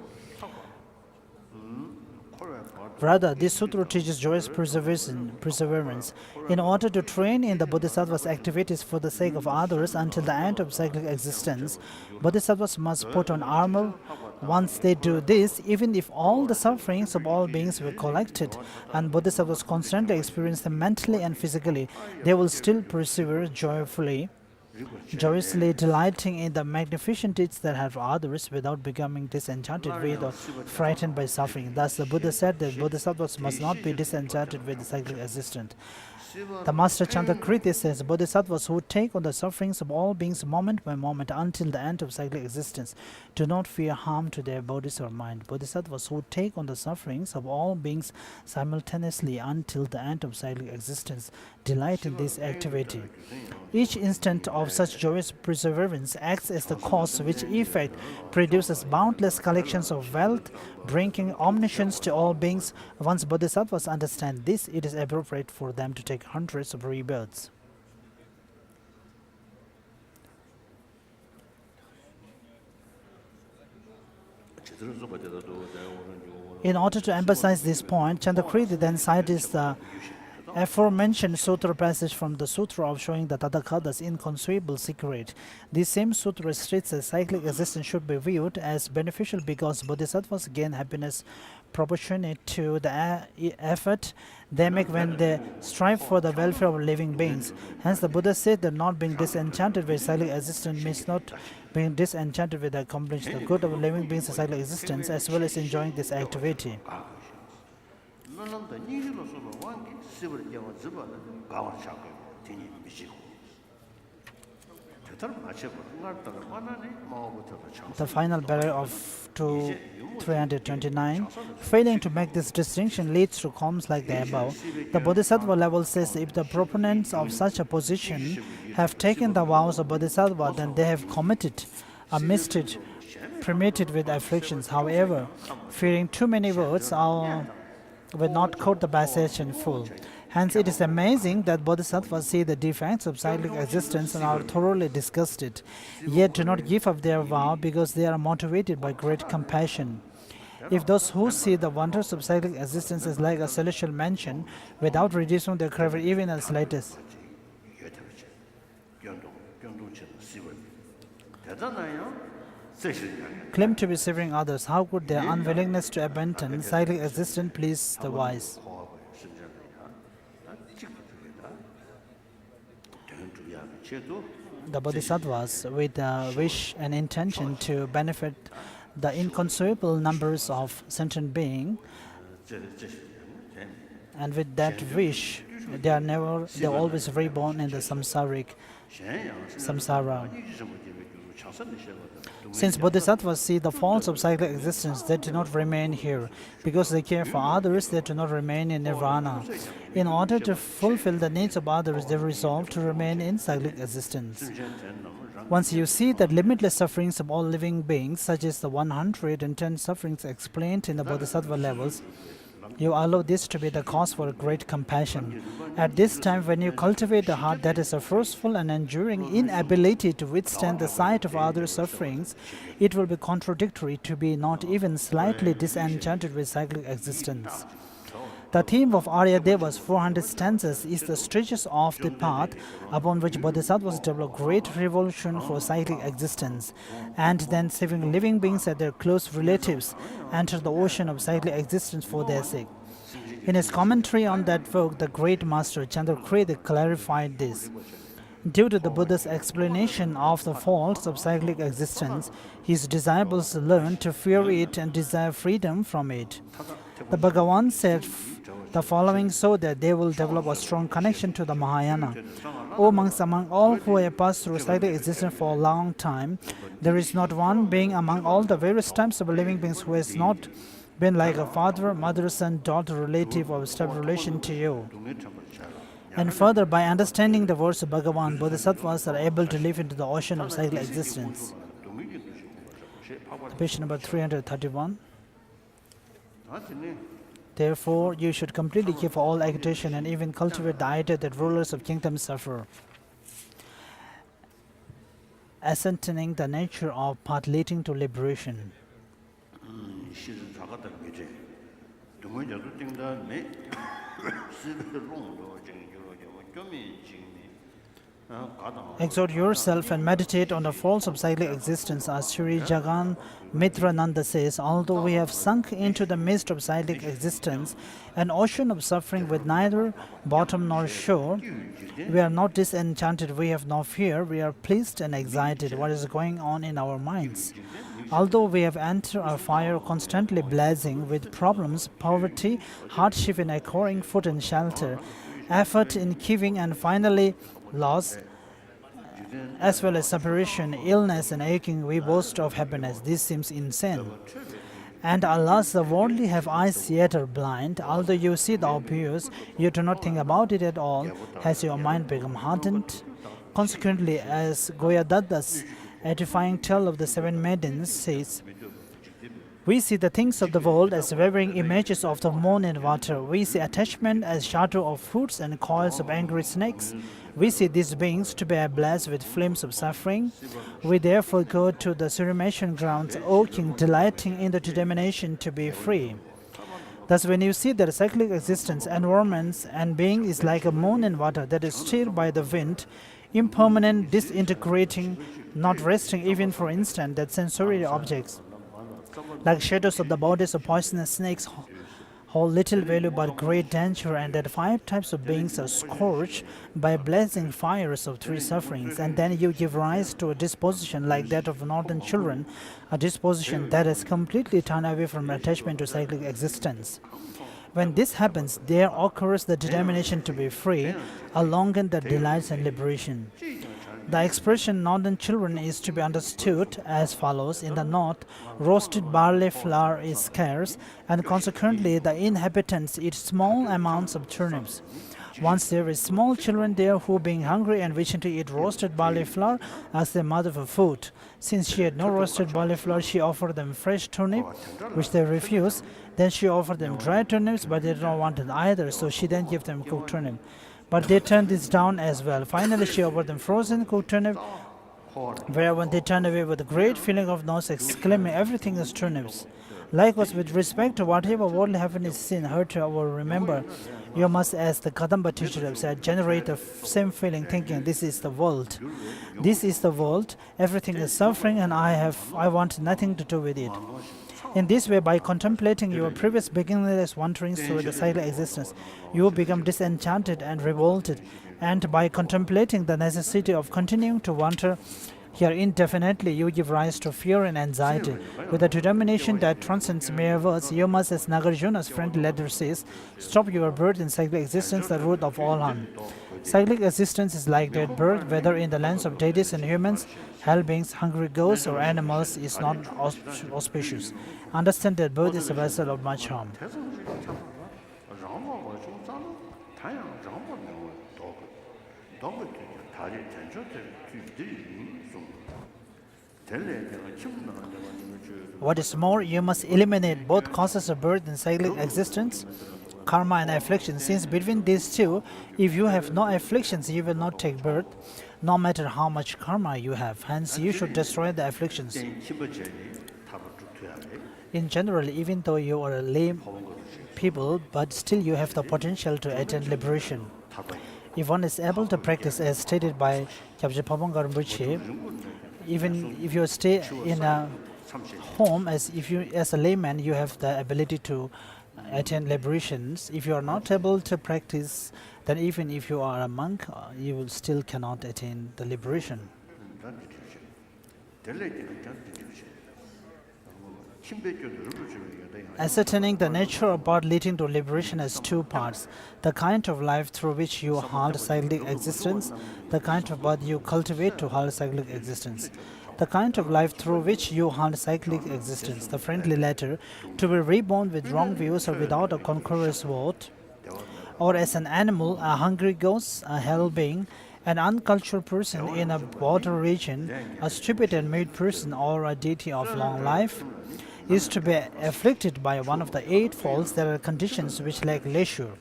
S1: Rather, this sutra teaches joyous perseverance. In order to train in the bodhisattva's activities for the sake of others until the end of cyclic existence, bodhisattvas must put on armor. Once they do this, even if all the sufferings of all beings were collected and bodhisattvas constantly experience them mentally and physically, they will still persevere joyfully. joyously delighting in the magnificent deeds that help others without becoming disenchanted with or frightened by suffering. Thus, the Buddha said that bodhisattvas must not be disenchanted with the cyclic existence. The Master Chandrakriti says, Bodhisattvas who take on the sufferings of all beings moment by moment until the end of cyclic existence do not fear harm to their bodies or mind. Bodhisattvas who take on the sufferings of all beings simultaneously until the end of cyclic existence delight in this activity. Each instant of such joyous perseverance acts as the cause which effect produces boundless collections of wealth, bringing omniscience to all beings. Once bodhisattvas understand this, it is appropriate for them to take hundreds of rebirths. In order to emphasize this point, Chandrakriti then cites the aforementioned sutra passage from the Sutra of Showing the Tathagata's Inconceivable Secret. This same sutra states that cyclic existence should be viewed as beneficial because bodhisattvas gain happiness proportionate to the effort they make when they strive for the welfare of living beings. Hence, the Buddha said that not being disenchanted with cyclic existence means not being disenchanted with accomplishing the good of living beings in cyclic existence as well as enjoying this activity. The final barrier of 329, failing to make this distinction leads to comments like the above. The Bodhisattva level says if the proponents of such a position have taken the vows of Bodhisattva, then they have committed a misdeed permitted with afflictions. However, fearing too many words, I will not quote the passage in full. Hence, it is amazing that bodhisattvas see the defects of cyclic existence and are thoroughly disgusted, yet do not give up their vow because they are motivated by great compassion. If those who see the wonders of cyclic existence as like a celestial mansion, without reducing their craving even the slightest, claim to be serving others, how could their unwillingness to abandon cyclic existence please the wise? The bodhisattvas, with the wish and intention to benefit the inconceivable numbers of sentient beings, and with that wish, they are always reborn in the samsara. Since bodhisattvas see the faults of cyclic existence, they do not remain here. Because they care for others, they do not remain in nirvana. In order to fulfill the needs of others, they resolve to remain in cyclic existence. Once you see the limitless sufferings of all living beings, such as the 110 sufferings explained in the bodhisattva levels, you allow this to be the cause for great compassion. At this time, when you cultivate a heart that is a forceful and enduring inability to withstand the sight of others' sufferings, it will be contradictory to be not even slightly disenchanted with cyclic existence. The theme of Aryadeva's 400 stanzas is the stages of the path upon which bodhisattvas develop great revulsion for cyclic existence, and then saving living beings and their close relatives enter the ocean of cyclic existence for their sake. In his commentary on that work, the great master Chandrakriti clarified this. Due to the Buddha's explanation of the faults of cyclic existence, his disciples learned to fear it and desire freedom from it. The Bhagavan said the following so that they will develop a strong connection to the Mahayana. O monks, among all who have passed through cyclic existence for a long time, there is not one being among all the various types of living beings who has not been like a father, mother, son, daughter, relative, or step relation to you. And further, by understanding the words of Bhagavan, bodhisattvas are able to live into the ocean of cyclic existence. Page number 331. Therefore, you should completely give all agitation and even cultivate the idea that rulers of kingdoms suffer, ascertaining the nature of path leading to liberation. Exhort yourself and meditate on the faults of cyclic existence. As Sri Jagan Mitrananda says, although we have sunk into the midst of cyclic existence, an ocean of suffering with neither bottom nor shore, we are not disenchanted, we have no fear, we are pleased and excited. What is going on in our minds? Although we have entered a fire constantly blazing with problems, poverty, hardship in acquiring food and shelter, effort in giving, and finally loss, as well as separation, illness, and aching, we boast of happiness. This seems insane. And alas, the worldly have eyes yet are blind. Although you see the obvious, you do not think about it at all. Has your mind become hardened? Consequently, as Goyadatta's edifying tale of the seven maidens says, we see the things of the world as wavering images of the moon and water. We see attachment as shadow of fruits and coils of angry snakes. We see these beings to be ablaze with flames of suffering. We therefore go to the ceremonial grounds, O King, delighting in the determination to be free. Thus, when you see that cyclic existence, environments, and being is like a moon and water that is stirred by the wind, impermanent, disintegrating, not resting even for an instant, that sensory objects, like shadows of the bodies of poisonous snakes, hold little value but great danger, and that five types of beings are scorched by blazing fires of three sufferings, and then you give rise to a disposition like that of northern children, a disposition that is completely turned away from attachment to cyclic existence. When this happens, there occurs the determination to be free, a longing that delights in liberation. The expression northern children is to be understood as follows. In the north, roasted barley flour is scarce, and consequently the inhabitants eat small amounts of turnips. Once there is small children there who, being hungry and wishing to eat roasted barley flour, asked their mother for food. Since she had no roasted barley flour, she offered them fresh turnip, which they refused. Then she offered them dry turnips, but they did not want it either, so she then gave them cooked turnip. But they turned this down as well. Finally, she offered them frozen cooked turnip, whereupon they turned away with a great feeling of loss, exclaiming, "Everything is turnips." Likewise, with respect to whatever worldly happiness is seen, heard, or remember, you must, as the Kadamba teacher have said, generate the same feeling, thinking, "This is the world. This is the world. Everything is suffering, and I want nothing to do with it." In this way, by contemplating your previous beginningless wanderings through the cyclic existence, you become disenchanted and revolted, and by contemplating the necessity of continuing to wander here indefinitely, you give rise to fear and anxiety. With a determination that transcends mere words, you must, as Nagarjuna's friend letter says, stop your birth in cyclic existence, the root of all harm. Cyclic existence is like that birth, whether in the lands of deities and humans, hell beings, hungry ghosts, or animals, is not auspicious. Understand that birth is a vessel of much harm. What is more, you must eliminate both causes of birth and cyclic existence, karma and affliction, since between these two, if you have no afflictions, you will not take birth, no matter how much karma you have. Hence, you should destroy the afflictions. In general, even though you are a lame people, but still you have the potential to attain liberation. If one is able to practice as stated by Kyabje Papangar Rinpoche, even if you stay in a home, as a layman, you have the ability to attain liberations. If you are not able to practice, then even if you are a monk, you will still cannot attain the liberation. Ascertaining the nature of path leading to liberation has two parts: the kind of life through which you hold cyclic existence, the kind of path you cultivate to hold cyclic existence. The kind of life through which you hold cyclic existence, the friendly letter, to be reborn with wrong views or without a conqueror's vote, or as an animal, a hungry ghost, a hell being, an uncultured person in a border region, a stupid and mute person, or a deity of long life, is to be afflicted by one of the 8 faults. There are conditions which lack leisure.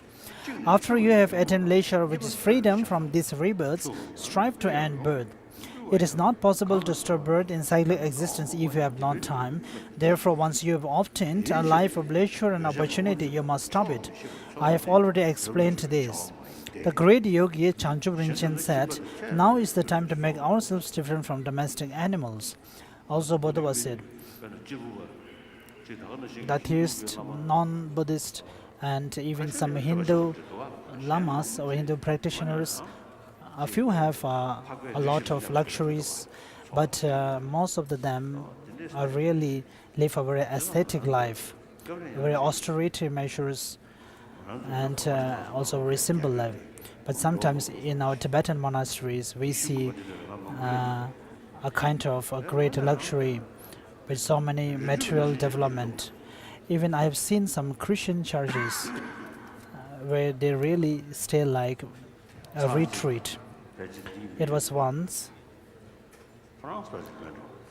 S1: After you have attained leisure, which is freedom from these rebirths, strive to end birth. It is not possible to store birth in cyclic existence if you have not time. Therefore, once you have obtained a life of leisure and opportunity, you must stop it. I have already explained this. The great yogi Chanchu Rinchen said, "Now is the time to make ourselves different from domestic animals." Also, Bodhisattva said, the theist, non-Buddhist, and even some Hindu lamas or Hindu practitioners, a few have a lot of luxuries, but most of them are really live a very aesthetic life, very austerity measures, and also very simple life. But sometimes in our Tibetan monasteries, we see a kind of a great luxury with so many material development. Even I have seen some Christian churches where they really stay like a retreat. It was once,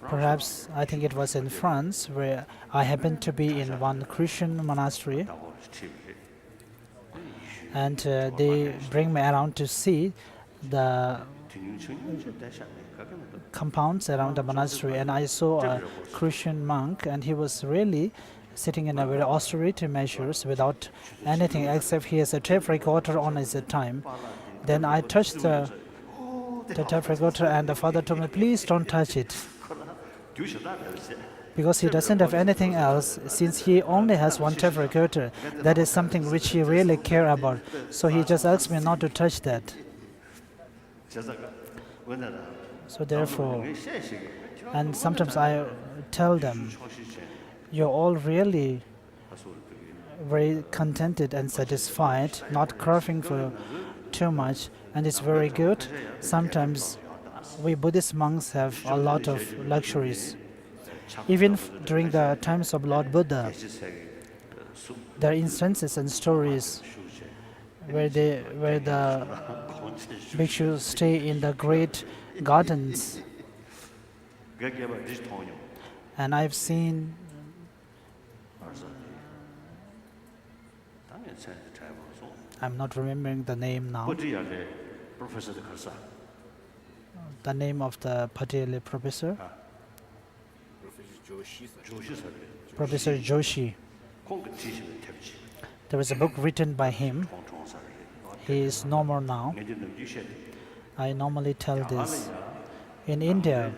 S1: perhaps I think it was in France, where I happened to be in one Christian monastery, and they bring me around to see the compounds around the monastery, and I saw a Christian monk, and he was really sitting in a very austerity measures without anything except he has a tape recorder on his time. Then I touched the tape recorder, and the father told me, "Please don't touch it," because he doesn't have anything else. Since he only has one tape recorder, that is something which he really cares about. So he just asked me not to touch that. So therefore, and sometimes I tell them, you're all really very contented and satisfied, not craving for too much, and it's very good. Sometimes we Buddhist monks have a lot of luxuries. Even during the times of Lord Buddha, there are instances and stories where the bhikshus stay in the great gardens, and I've seen I'm not remembering the name now. The name of the particular professor? Professor Joshi. There was a book written by him. He is no more now. I normally tell this. In India,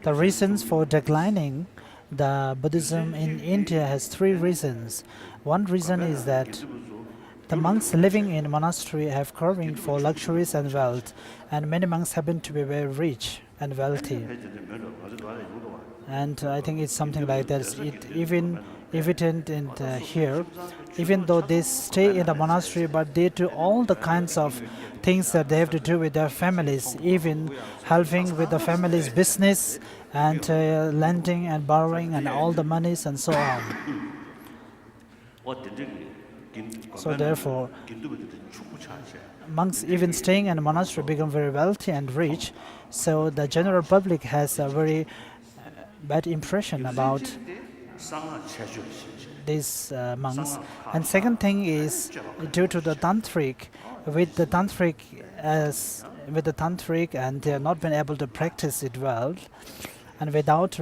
S1: the reasons for declining the Buddhism in India has three reasons. One reason is that the monks living in monastery have craving for luxuries and wealth, and many monks happen to be very rich and wealthy. And I think it's something like that. It even evident in here, even though they stay in the monastery, but they do all the kinds of things that they have to do with their families, even helping with the family's business and lending and borrowing and all the monies and so on. So therefore, monks even staying in a monastery become very wealthy and rich, so the general public has a very bad impression about these monks. And second thing is due to the tantric, with the tantric and they have not been able to practice it well, and without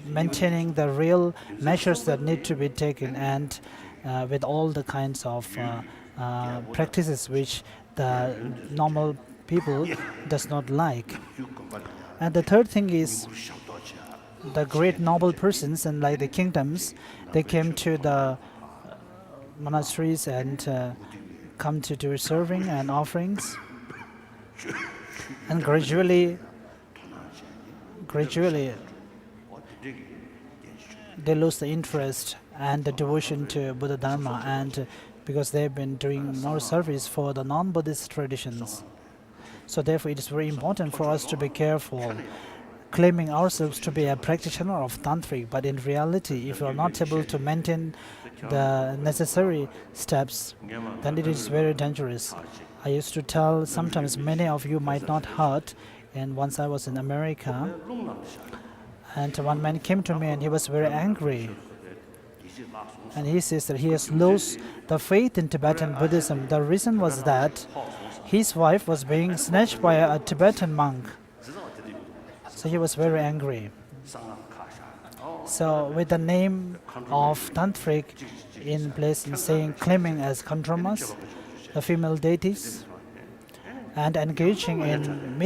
S1: maintaining the real measures that need to be taken, and with all the kinds of practices which the normal people does not like. And the third thing is the great noble persons and like the kingdoms, they came to the monasteries and come to do serving and offerings, and gradually they lose the interest and the devotion to Buddha Dharma, and because they've been doing more service for the non-Buddhist traditions. So therefore it is very important for us to be careful claiming ourselves to be a practitioner of tantric, but in reality, if we are not able to maintain the necessary steps, then it is very dangerous. I used to tell, sometimes many of you might not heard, and once I was in America, and one man came to me and he was very angry. And he says that he has lost the faith in Tibetan Buddhism. The reason was that his wife was being snatched by a Tibetan monk. So he was very angry. So with the name of Tantric in place, in saying, claiming as Kandramas, the female deities, and engaging in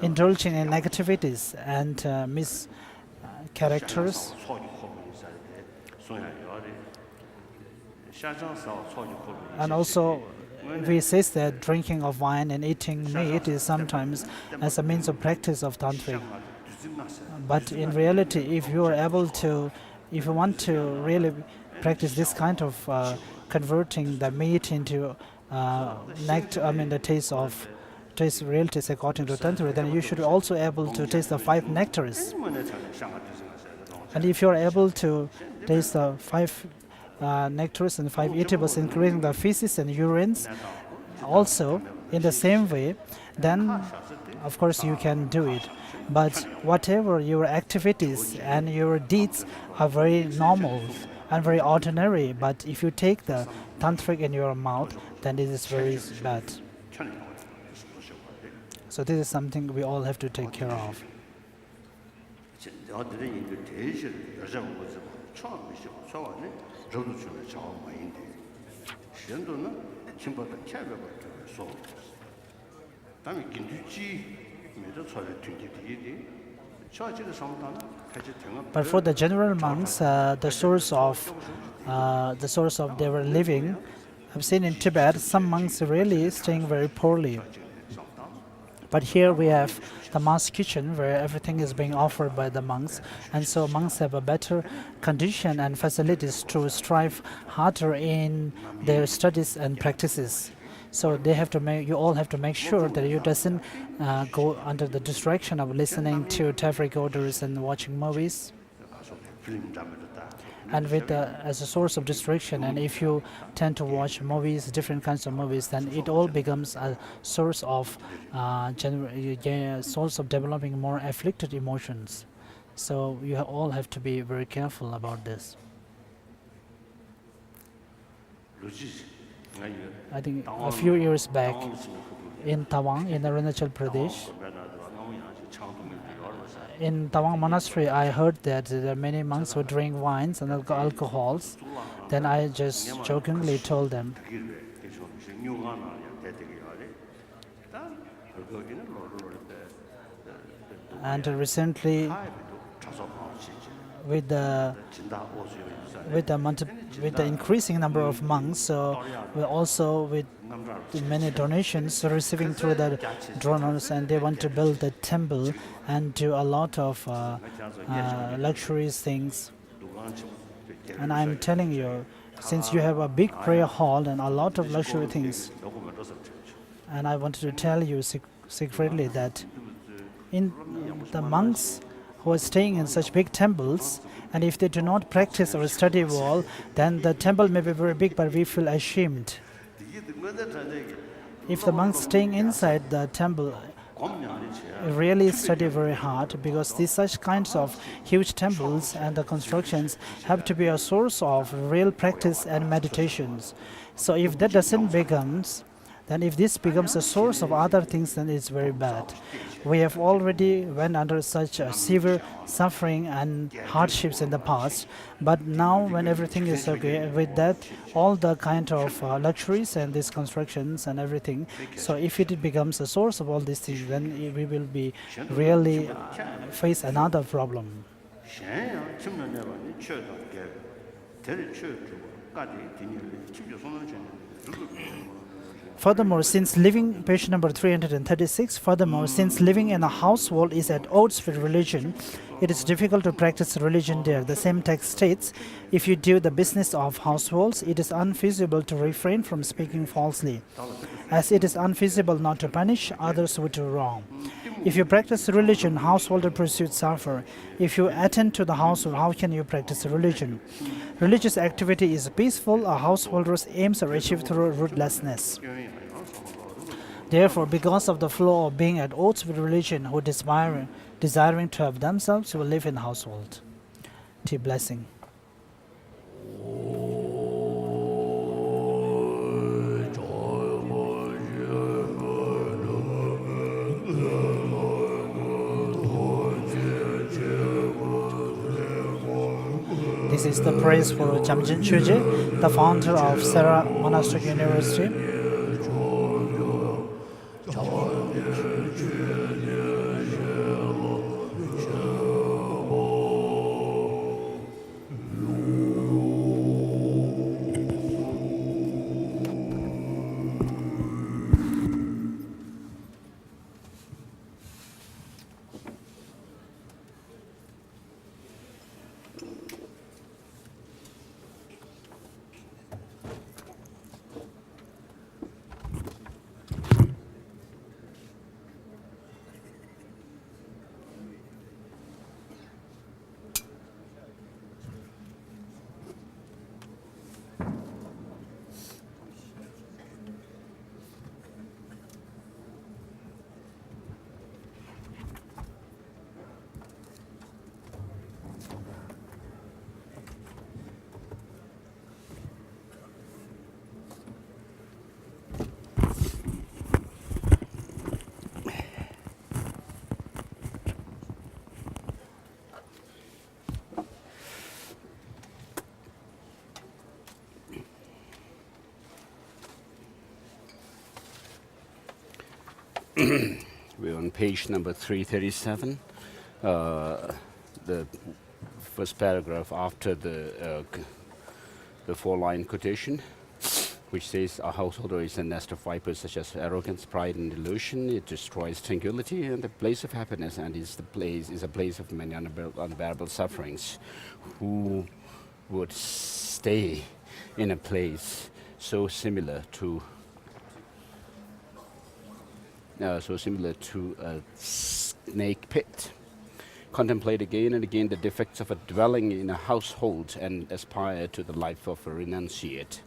S1: indulging in negativities and mischaracters. And also, we say that drinking of wine and eating meat is sometimes as a means of practice of tantric. But in reality, if you want to really practice this kind of converting the meat into the taste real taste according to tantric, then you should also able to taste the 5 nectaries. And if you are able to taste the 5 nectaries and 5 eatables, including the feces and urines, also in the same way, then of course you can do it. But whatever your activities and your deeds are very normal and very ordinary, but if you take the tantric in your mouth, then it is very bad. So this is something we all have to take care of. But for the general monks, the source of their living, I've seen in Tibet, some monks really staying very poorly. But here we have the mass kitchen where everything is being offered by the monks, and so monks have a better condition and facilities to strive harder in their studies and practices. So you all have to make sure that you doesn't go under the distraction of listening to tape recorders and watching movies. And with as a source of distraction, and if you tend to watch movies, different kinds of movies, then it all becomes a source of developing more afflicted emotions. So you all have to be very careful about this. I think a few years back in Tawang, in Arunachal Pradesh, in Tawang Monastery, I heard that there are many monks who drink wines and alcohols. Then I just jokingly told them, and recently, with the increasing number of monks, so we also with many donations receiving through the donors, and they want to build a temple and do a lot of luxurious things. And I'm telling you, since you have a big prayer hall and a lot of luxury things, and I wanted to tell you secretly that in the monks who are staying in such big temples, and if they do not practice or study well, then the temple may be very big, but we feel ashamed. If the monks staying inside the temple really study very hard, because these such kinds of huge temples and the constructions have to be a source of real practice and meditations. So if that doesn't becomes, then if this becomes a source of other things, then it's very bad. We have already went under such severe suffering and hardships in the past, but now when everything is okay, with that, all the kind of luxuries and these constructions and everything, so if it becomes a source of all these things, then we will be really face another problem. Furthermore, since living, page number 336, furthermore, since living in a household is at odds with religion, it is difficult to practice religion there. The same text states, if you do the business of households, it is unfeasible to refrain from speaking falsely, as it is unfeasible not to punish others who do wrong. If you practice religion, householder pursuits suffer. If you attend to the household, how can you practice religion? Religious activity is peaceful. A householder's aims are achieved through rootlessness. Therefore, because of the flaw of being at odds with religion, who desiring to have themselves will live in household. Tea blessing. This is the praise for Jamjin Chöje, the founder of Sera Monastic University.
S2: We're on page number 337, the first paragraph after the four-line quotation, which says, "A householder is a nest of vipers such as arrogance, pride, and delusion. It destroys tranquility and the place of happiness, and is a place of many unbearable sufferings. Who would stay in a place so similar to a snake pit? Contemplate again and again the defects of a dwelling in a household and aspire to the life of a renunciate."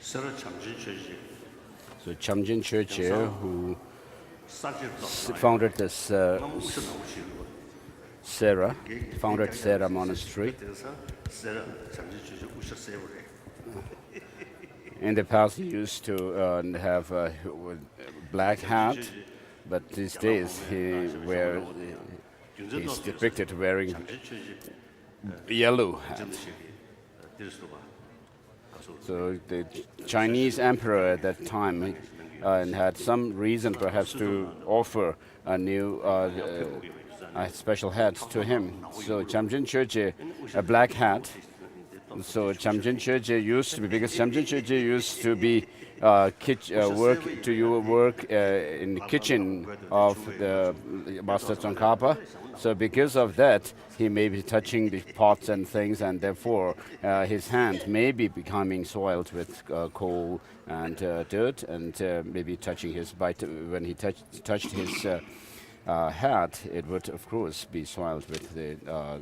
S2: So Jamjin Chöje, who founded this founded Sera Monastery. In the past, he used to have a black hat, but these days he's depicted wearing yellow hat. So the Chinese emperor at that time had some reason perhaps to offer a new a special hat to him. So Jamjin Chöje, a black hat. So Jamjin Chöje used to be, because Jamjin Chöje used to be work in the kitchen of the Master Tsongkhapa. So because of that, he may be touching the pots and things, and therefore his hand may be becoming soiled with coal and dirt, and maybe touching his when he touched his hat, it would of course be soiled with the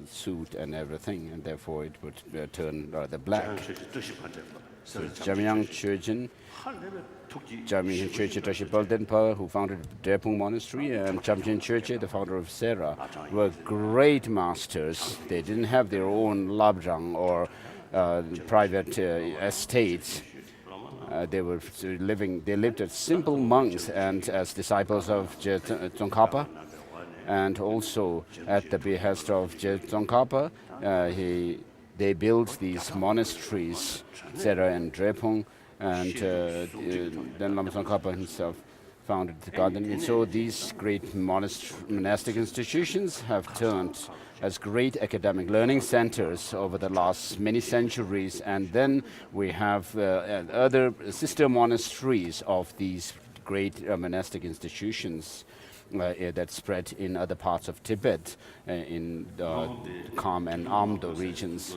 S2: soot and everything, and therefore it would turn rather black. So Jamyang Chöjin, Jamyang Chöje Trashipal Denpa, who founded Drepung Monastery, and Jamjin Chöje, the founder of Sera, were great masters. They didn't have their own labjang or private estates. They lived as simple monks and as disciples of Je Tsongkhapa, and also at the behest of Je Tsongkhapa, they built these monasteries, Sera and Drepung, and then Lama Tsongkhapa himself founded the garden. And so these great monastic institutions have turned as great academic learning centers over the last many centuries. And then we have other sister monasteries of these great monastic institutions that spread in other parts of Tibet, in the Kham and Amdo regions.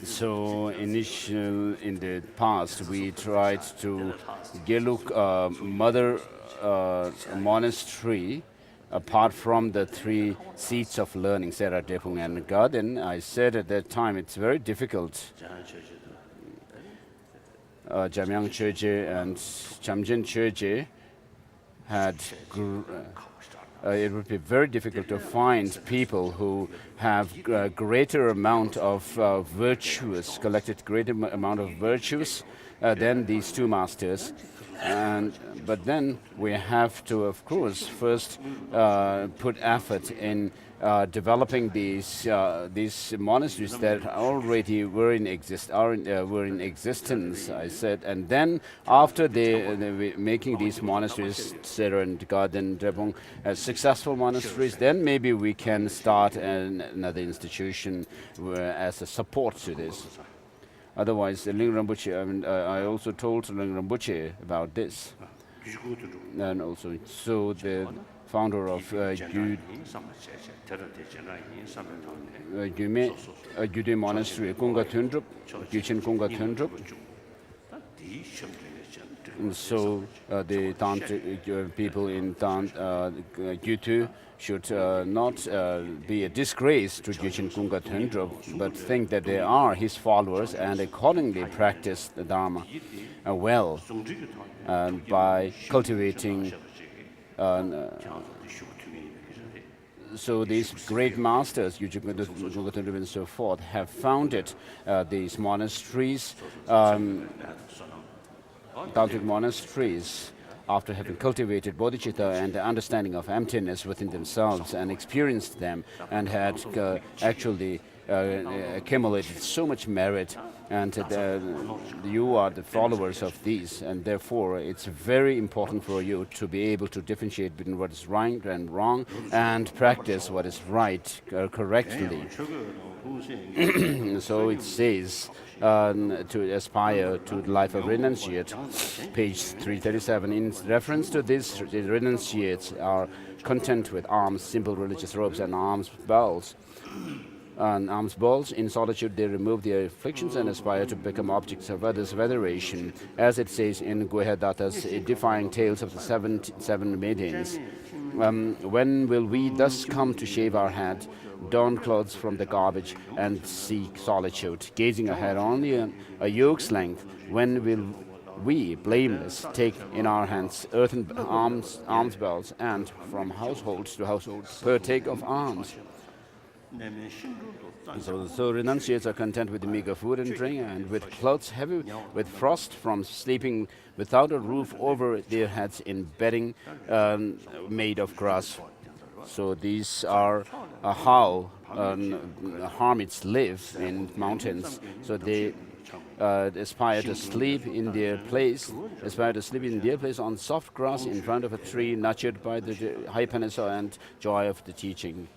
S2: So in the past, we tried to Geluk mother monastery, apart from the three seats of learning, Sera, Drepung, and Garden. I said at that time it's very difficult. Jamyang Chöje and Jamjin Chöje had it would be very difficult to find people who have greater amount of virtues, collected greater amount of virtues than these two masters. But then we have to, of course, first put effort in developing these monasteries that already were in existence. I said, and then after they making these monasteries, Sera and Garden, Drebong, as successful monasteries, then maybe we can start another institution as a support to this. Otherwise, Ling Rinpoche, I also told Ling Rinpoche about this. And also, so the founder of Gyude Monastery, Kunga Tundrup, Gyuchen Kunga Tundrup. And so the Tantric people in Gyutu should not be a disgrace to Gyuchen Kunga Tundrup, but think that they are his followers and accordingly practice the Dharma well by cultivating. So these great masters, Gyuchen Kunga Tundrup and so forth, have founded these monasteries, Tantric monasteries, after having cultivated bodhicitta and the understanding of emptiness within themselves and experienced them, and had actually accumulated so much merit, and you are the followers of these, and therefore it's very important for you to be able to differentiate between what is right and wrong and practice what is right correctly. So it says to aspire to the life of renunciate, page 337. In reference to this, the renunciates are content with alms, simple religious robes, and alms bowls. In solitude they remove their afflictions and aspire to become objects of others' veneration, as it says in Guhadatta's edifying tales of the seven maidens. When will we thus come to shave our head, don clothes from the garbage, and seek solitude, gazing ahead only a yoke's length? When will we, blameless, take in our hands earthen alms bells, and from households to households partake of alms? So renunciates are content with meager food and drink, and with clothes heavy with frost from sleeping without a roof over their heads in bedding made of grass. So these are how hermits live in mountains. So they aspire to sleep in their place, on soft grass in front of a tree, nurtured by the high peninsula and joy of the teaching.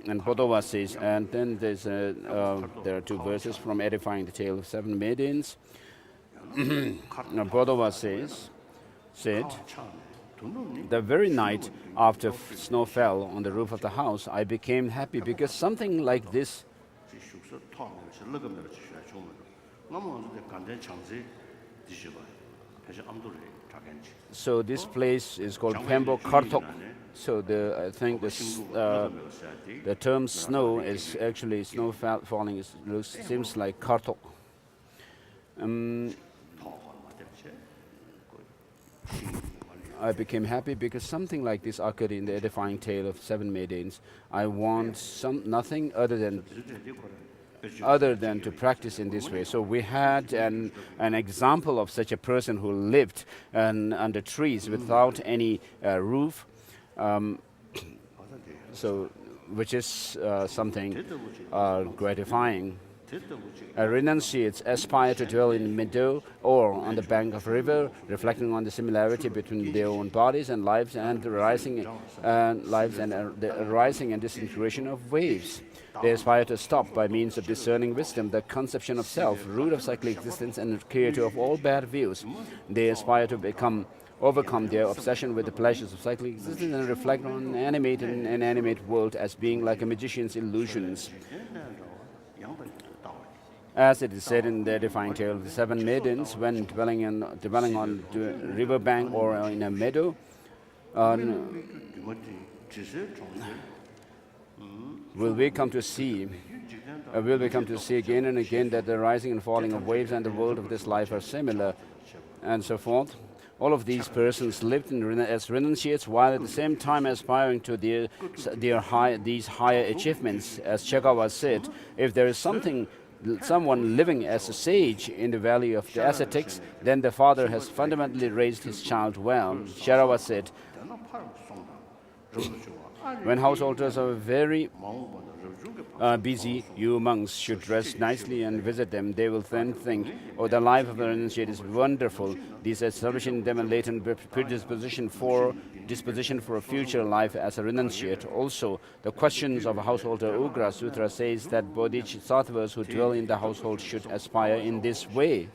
S2: And Bodhova says, and then there are two verses from Edifying the Tale of Seven Maidens. Bodhova said, the very night after snow fell on the roof of the house, I became happy because something like this. So this place is called Pembo Kartok. So I think the term snow is actually snow falling. Seems like Kartok. I became happy because something like this occurred in the edifying tale of seven maidens. I want nothing other than to practice in this way. So we had an example of such a person who lived under trees without any roof. So, which is something gratifying. Renunciates aspire to dwell in the meadow or on the bank of a river, reflecting on the similarity between their own bodies and lives, and the rising and disintegration of waves. They aspire to stop, by means of discerning wisdom, the conception of self, root of cyclic existence, and creator of all bad views. They aspire to overcome their obsession with the pleasures of cyclic existence and reflect on an inanimate world as being like a magician's illusions. As it is said in the edifying tale of the seven maidens, when dwelling on the riverbank or in a meadow, will we come to see again and again that the rising and falling of waves and the world of this life are similar, and so forth. All of these persons lived as renunciates while at the same time aspiring to these higher achievements. As Chagawa said, if there is someone living as a sage in the valley of the ascetics, then the father has fundamentally raised his child well. Sharawa said, when householders are very busy, you monks should dress nicely and visit them. They will then think, oh, the life of a renunciate is wonderful. This establishing them a latent predisposition for a future life as a renunciate. Also, the questions of householder Ugra Sutra says that bodhisattvas who dwell in the household should aspire in this way.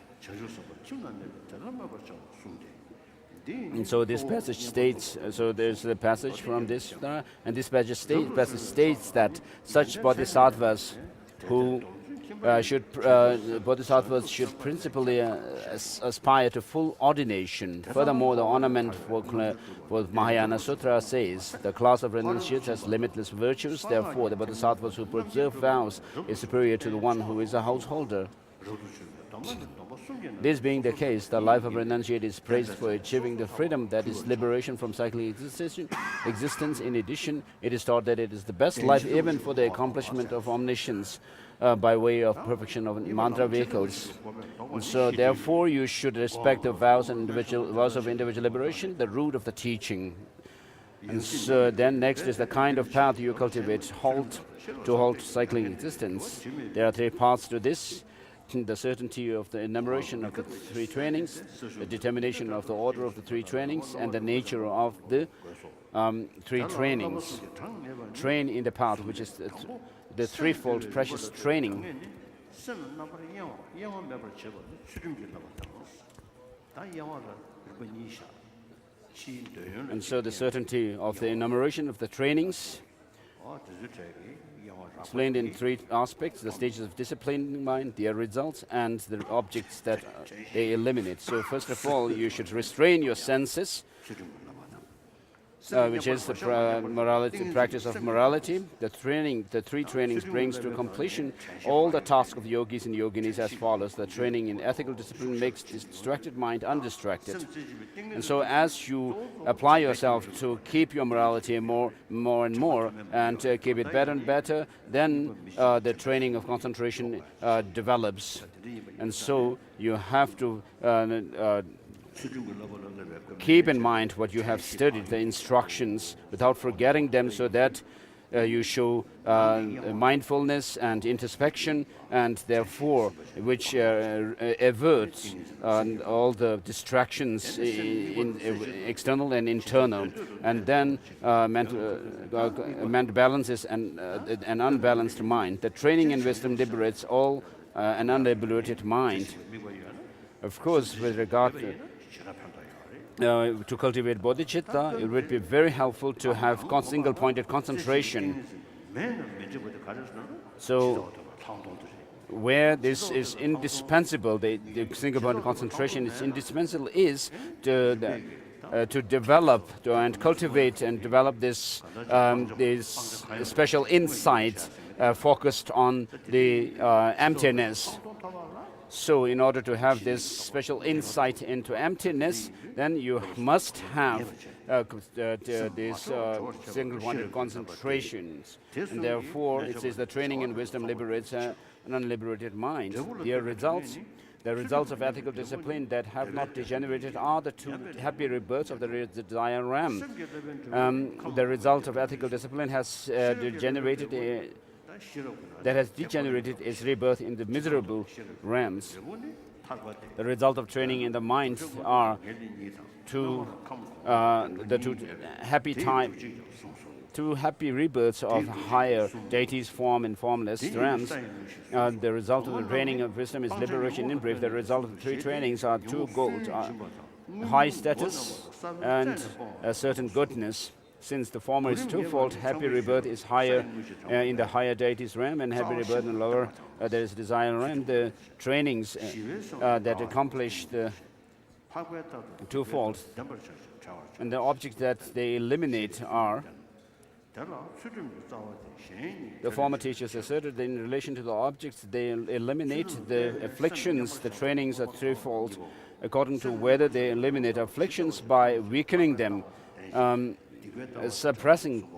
S2: And so this passage states, so there's a passage from this, and this passage states that such bodhisattvas who bodhisattvas should principally aspire to full ordination. Furthermore, the ornament for Mahayana Sutra says, the class of renunciates has limitless virtues, therefore the bodhisattvas who preserve vows is superior to the one who is a householder. This being the case, the life of renunciate is praised for achieving the freedom that is liberation from cyclic existence. In addition, it is taught that it is the best life even for the accomplishment of omniscience by way of perfection of mantra vehicles. And so therefore you should respect the vows of individual liberation, the root of the teaching. And so then next is the kind of path you cultivate to halt cycling existence. There are three parts to this: the certainty of the enumeration of the three trainings, the determination of the order of the three trainings, and the nature of the three trainings. Train in the path, which is the threefold precious training. And so the certainty of the enumeration of the trainings explained in three aspects: the stages of disciplining mind, their results, and the objects that they eliminate. So first of all, you should restrain your senses, which is the practice of morality. The three trainings brings to completion all the tasks of yogis and yoginis as follows. The training in ethical discipline makes distracted mind undistracted. And so as you apply yourself to keep your morality more and more, and keep it better and better, then the training of concentration develops. And so you have to keep in mind what you have studied, the instructions, without forgetting them, so that you show mindfulness and introspection, and therefore which averts all the distractions in external and internal, and then mental balances and an unbalanced mind. The training in wisdom liberates all an unliberated mind. Of course, with regard to cultivate bodhicitta, it would be very helpful to have single-pointed concentration. So, where this is indispensable, the single-pointed concentration is indispensable, is to develop and cultivate and develop this special insight focused on the emptiness. So in order to have this special insight into emptiness, then you must have these single-pointed concentrations. And therefore, it says the training in wisdom liberates an unliberated mind. The results of ethical discipline that have not degenerated are the two happy rebirths of the desired realm. The result of ethical discipline has degenerated is rebirth in the miserable realms. The result of training in the mind are two happy rebirths of higher deities, form and formless realms. The result of the training of wisdom is liberation in brief. The result of the three trainings are two goals: high status and a certain goodness. Since the former is twofold, happy rebirth is higher in the higher deities realm, and happy rebirth in the lower, there is desire realm. The trainings that accomplish the twofold, and the objects that they eliminate are, the former teachers asserted that in relation to the objects they eliminate the afflictions. The trainings are threefold. according to whether they eliminate afflictions by weakening them, suppressing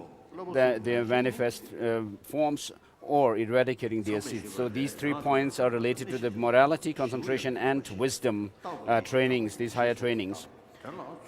S2: their manifest forms, or eradicating their seeds. So these 3 points are related to the morality, concentration, and wisdom trainings, these higher trainings.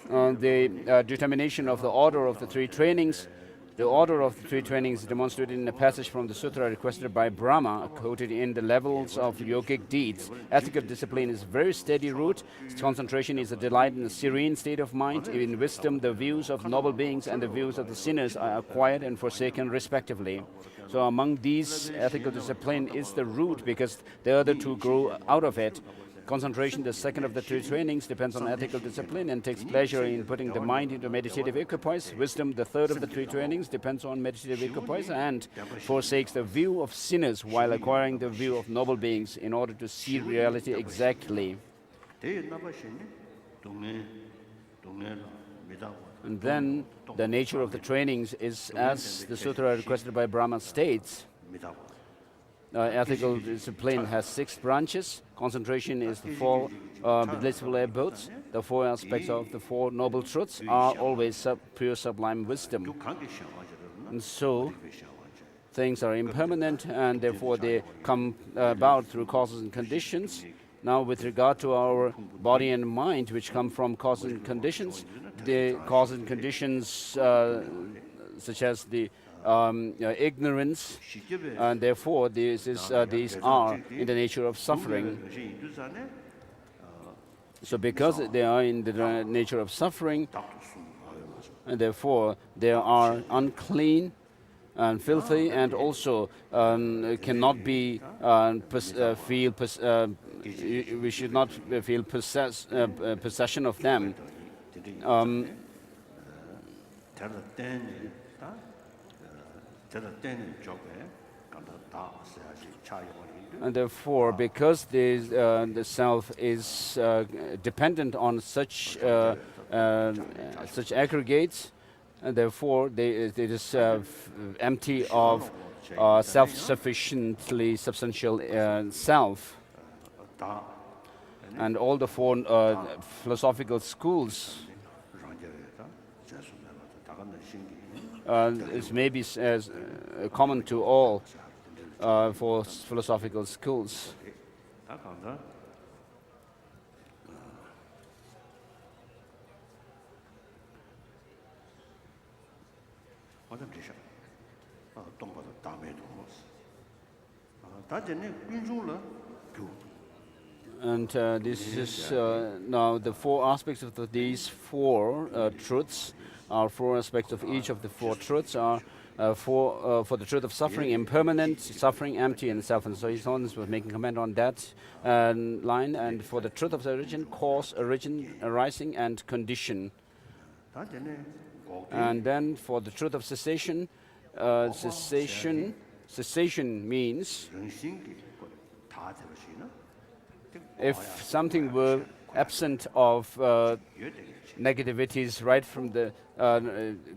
S2: The determination of the order of the 3 trainings. The order of the 3 trainings is demonstrated in a passage from the sutra requested by Brahma, quoted in the levels of yogic deeds. Ethical discipline is a very steady root. Concentration is a delight in a serene state of mind. In wisdom, the views of noble beings and the views of the sinners are acquired and forsaken respectively. So among these, ethical discipline is the root because the other 2 grow out of it. Concentration, the second of the 3 trainings, depends on ethical discipline and takes pleasure in putting the mind into meditative equipoise. Wisdom, the third of the 3 trainings, depends on meditative equipoise and forsakes the view of sinners while acquiring the view of noble beings in order to see reality exactly. And then the nature of the trainings is, as the sutra requested by Brahma states, ethical discipline has 6 branches. Concentration is the 4 blissful abodes. The 4 aspects of the 4 noble truths are always pure sublime wisdom. And so things are impermanent and therefore they come about through causes and conditions. Now with regard to our body and mind, which come from causes and conditions, the causes and conditions such as the ignorance, and therefore these are in the nature of suffering. So because they are in the nature of suffering, and therefore they are unclean and filthy, and also cannot be we should not feel possession of them. And therefore, because the self is dependent on such aggregates, and therefore it is empty of self-sufficiently substantial self. And all the 4 philosophical schools is maybe as common to all 4 philosophical schools. And this is now the 4 aspects of these 4 truths. Are 4 aspects of each of the 4 truths are for the truth of suffering, impermanent, suffering, empty, and self. And so his Holiness was making comment on that line. And for the truth of the origin, cause, origin, arising, and condition. And then for the truth of cessation, cessation means if something were absent of negativities right from the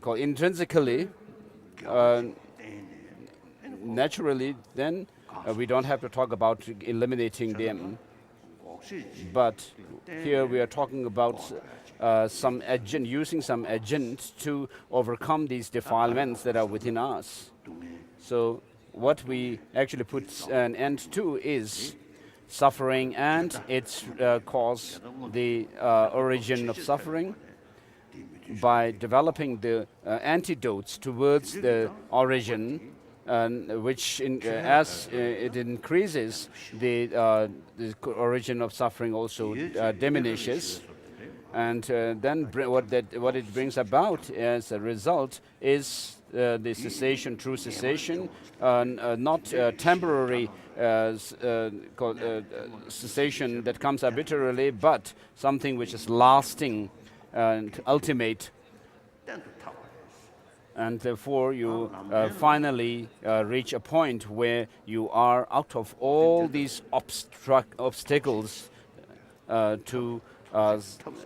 S2: called intrinsically, naturally, then we don't have to talk about eliminating them. But here we are talking about some agent, using some agent to overcome these defilements that are within us. So what we actually put an end to is suffering and its cause, the origin of suffering, by developing the antidotes towards the origin, which as it increases, the origin of suffering also diminishes. And then what it brings about as a result is the cessation, true cessation, not temporary cessation that comes arbitrarily, but something which is lasting and ultimate. And therefore you finally reach a point where you are out of all these obstacles to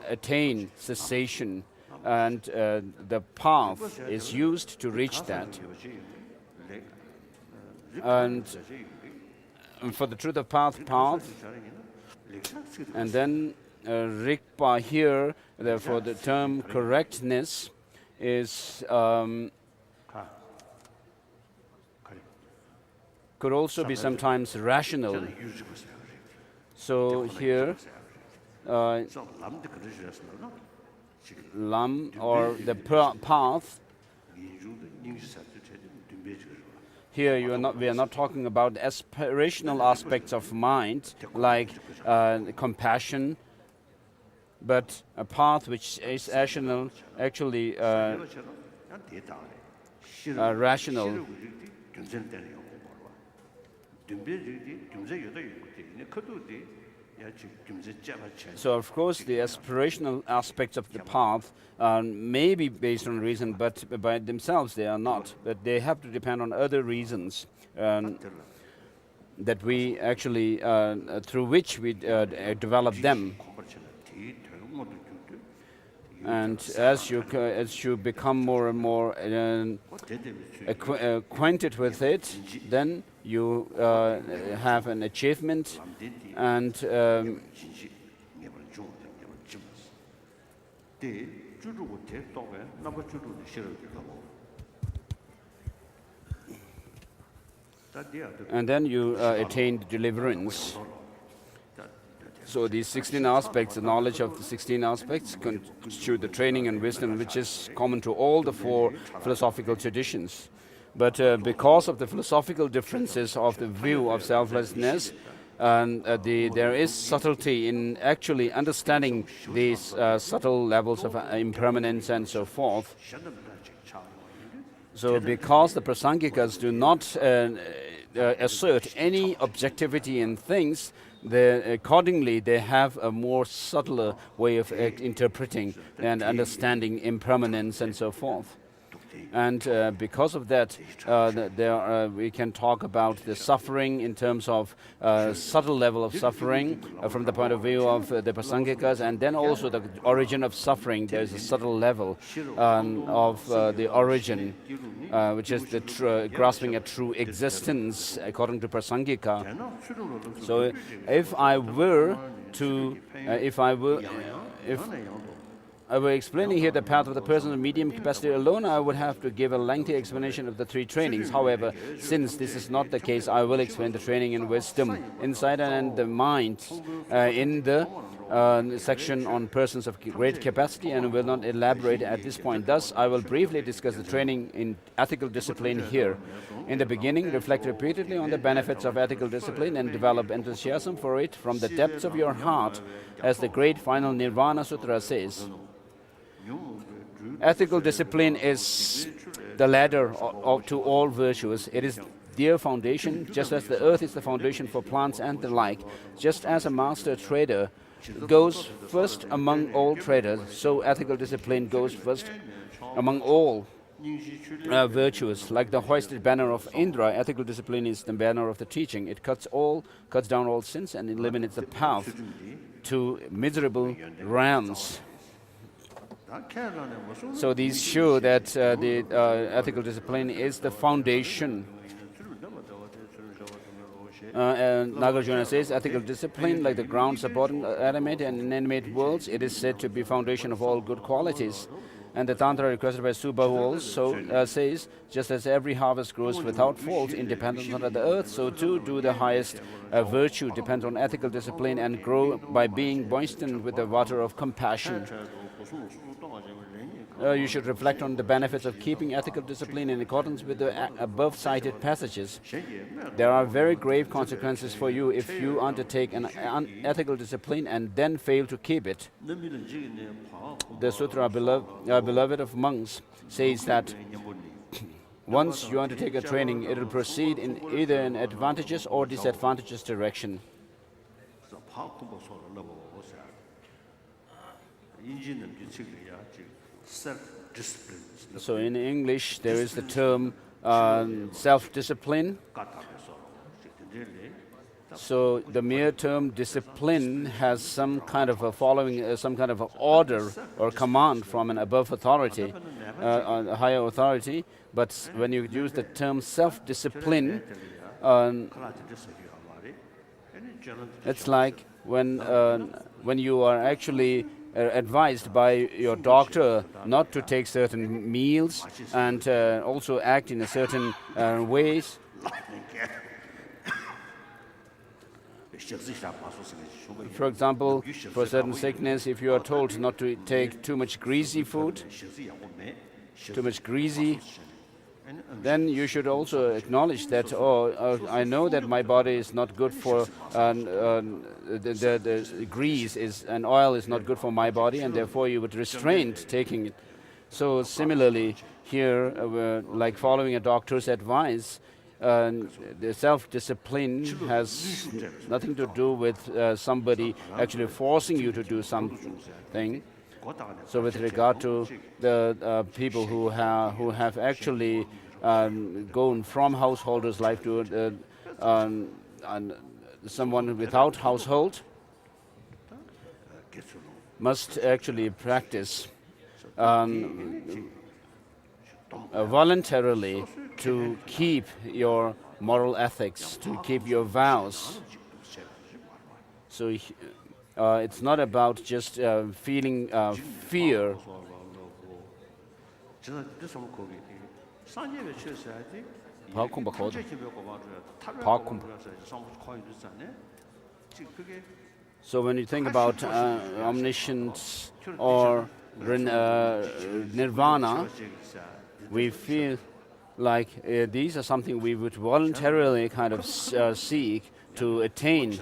S2: attain cessation, and the path is used to reach that. And for the truth of path, and then Rigpa here, therefore the term correctness is could also be sometimes rational. So here, Lam, or the path, here we are not talking about aspirational aspects of mind, like compassion, but a path which is actually rational. So of course the aspirational aspects of the path may be based on reason, but by themselves they are not. But they have to depend on other reasons that we actually, through which we develop them. And as you become more and more acquainted with it, then you have an achievement, and then you attain deliverance. So these 16 aspects, the knowledge of the 16 aspects, constitute the training and wisdom which is common to all the 4 philosophical traditions. But because of the philosophical differences of the view of selflessness, there is subtlety in actually understanding these subtle levels of impermanence and so forth. So because the Prasangikas do not assert any objectivity in things, accordingly they have a more subtler way of interpreting and understanding impermanence and so forth. And because of that, we can talk about the suffering in terms of subtle level of suffering from the point of view of the Prasangikas, and then also the origin of suffering. There is a subtle level of the origin, which is the grasping at true existence according to Prasangika. So if I were explaining here the path of the person of medium capacity alone, I would have to give a lengthy explanation of the 3 trainings. However, since this is not the case, I will explain the training in wisdom, insight and the mind in the section on persons of great capacity, and will not elaborate at this point. Thus, I will briefly discuss the training in ethical discipline here. In the beginning, reflect repeatedly on the benefits of ethical discipline and develop enthusiasm for it from the depths of your heart, as the great final Nirvana Sutra says. Ethical discipline is the ladder to all virtues. It is their foundation, just as the earth is the foundation for plants and the like. Just as a master trader goes first among all traders, so ethical discipline goes first among all virtues. Like the hoisted banner of Indra, ethical discipline is the banner of the teaching. It cuts down all sins and eliminates the path to miserable realms. So these show that the ethical discipline is the foundation. Nagarjuna says, ethical discipline, like the ground supporting animate and inanimate worlds, it is said to be foundation of all good qualities. And the Tantra requested by Subahu also says, just as every harvest grows without fault, independent of the earth, so too do the highest virtue depend on ethical discipline and grow by being moistened with the water of compassion. You should reflect on the benefits of keeping ethical discipline in accordance with the above-cited passages. There are very grave consequences for you if you undertake an unethical discipline and then fail to keep it. The Sutra, beloved of monks, says that once you undertake a training, it will proceed in either an advantageous or disadvantageous direction. So in English, there is the term self-discipline. So the mere term discipline has some kind of a following, some kind of a order or command from an above authority, a higher authority. But when you use the term self-discipline, it's like when you are actually advised by your doctor not to take certain meals and also act in a certain ways. For example, for a certain sickness, if you are told not to take too much greasy food, too much greasy, then you should also acknowledge that, I know that my body is not good for, the grease and oil is not good for my body, and therefore you would restrain taking it. So similarly, here, like following a doctor's advice, the self-discipline has nothing to do with somebody actually forcing you to do something. So with regard to the people who have actually gone from householder's life to someone without household, must actually practice voluntarily to keep your moral ethics, to keep your vows. So it's not about just feeling fear. So when you think about omniscience or nirvana, we feel like these are something we would voluntarily kind of seek to attain,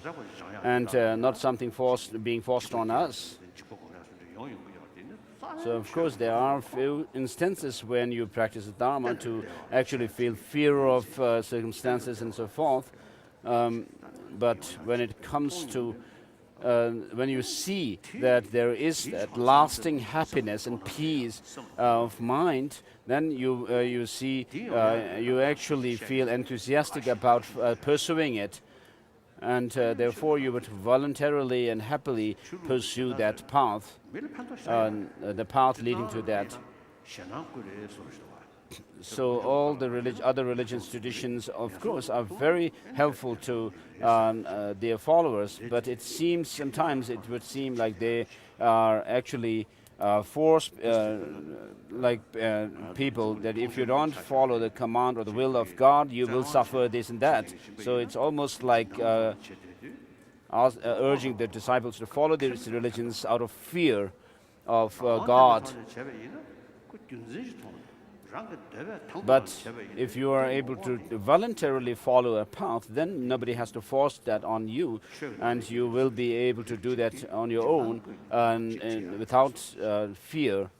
S2: and not something being forced on us. So of course there are few instances when you practice the Dharma to actually feel fear of circumstances and so forth, but when it comes to when you see that there is that lasting happiness and peace of mind, then you see you actually feel enthusiastic about pursuing it, and therefore you would voluntarily and happily pursue that path, the path leading to that. So all the other religious traditions, of course, are very helpful to their followers, but it seems sometimes it would seem like they are actually force people that if you don't follow the command or the will of God, you will suffer this and that. So it's almost like urging the disciples to follow these religions out of fear of God. But if you are able to voluntarily follow a path, then nobody has to force that on you, and you will be able to do that on your own and without fear.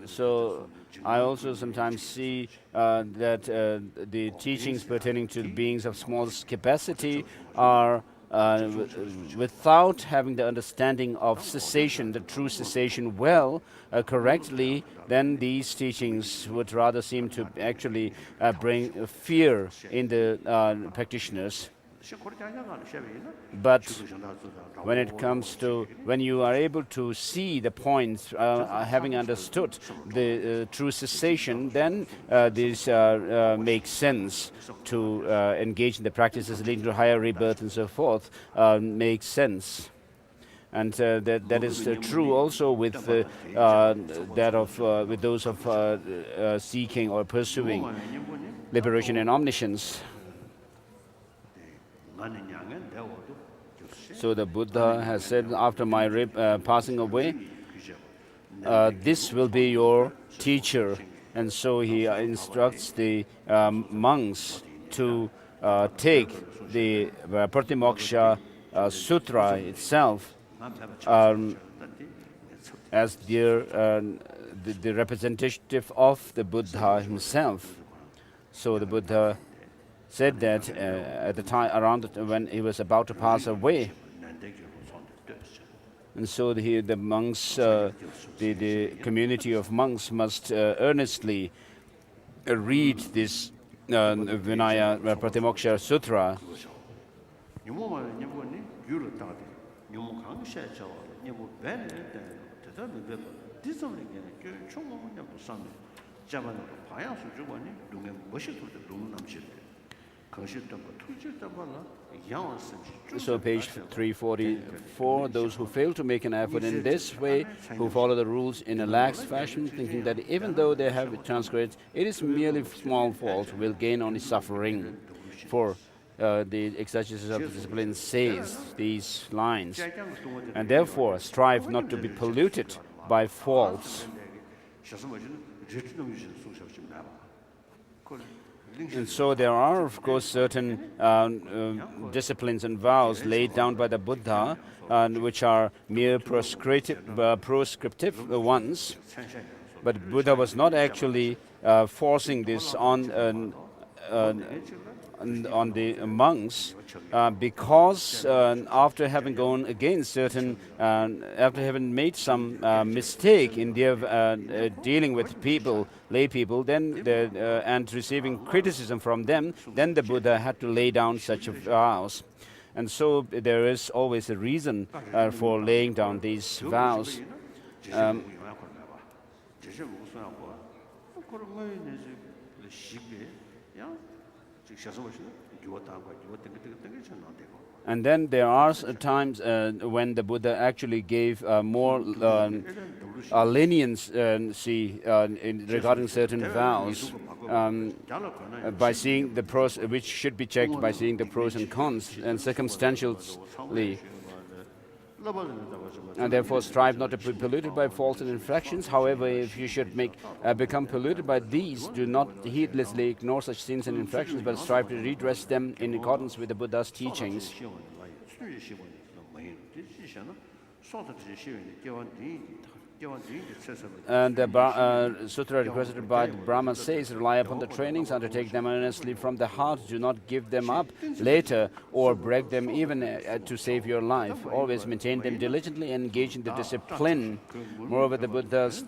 S2: So I also sometimes see that the teachings pertaining to beings of small capacity are without having the understanding of cessation, the true cessation correctly, then these teachings would rather seem to actually bring fear in the practitioners. But when it comes to, when you are able to see the points, having understood the true cessation, then this makes sense to engage in the practices leading to higher rebirth and so forth, makes sense. And that is true also with with those of seeking or pursuing liberation and omniscience. So the Buddha has said, after my passing away, this will be your teacher. And so he instructs the monks to take the Pratimoksha Sutra itself as the representative of the Buddha himself. So the Buddha said that at the time around when he was about to pass away. And so the monks, the community of monks must earnestly read this Vinaya Pratimoksha Sutra. So page 344, those who fail to make an effort in this way, who follow the rules in a lax fashion, thinking that even though they have transgressed, it is merely small fault, will gain only suffering. For the exegesis of the discipline says these lines, and therefore strive not to be polluted by faults. And so there are, of course, certain disciplines and vows laid down by the Buddha, which are mere prescriptive ones. But Buddha was not actually forcing this on the monks, because after having gone against certain, after having made some mistake in their dealing with people, lay people, then and receiving criticism from them, then the Buddha had to lay down such vows. And so there is always a reason for laying down these vows. And then there are times when the Buddha actually gave more leniency regarding certain vows, by seeing the pros, which should be checked by seeing the pros and cons, and circumstantially. And therefore strive not to be polluted by faults and infractions. However, if you should become polluted by these, do not heedlessly ignore such sins and infractions, but strive to redress them in accordance with the Buddha's teachings. And the sutra requested by Brahma says, rely upon the trainings, undertake them earnestly from the heart, do not give them up later or break them even to save your life. Always maintain them diligently and engage in the discipline. Moreover, the Buddha's,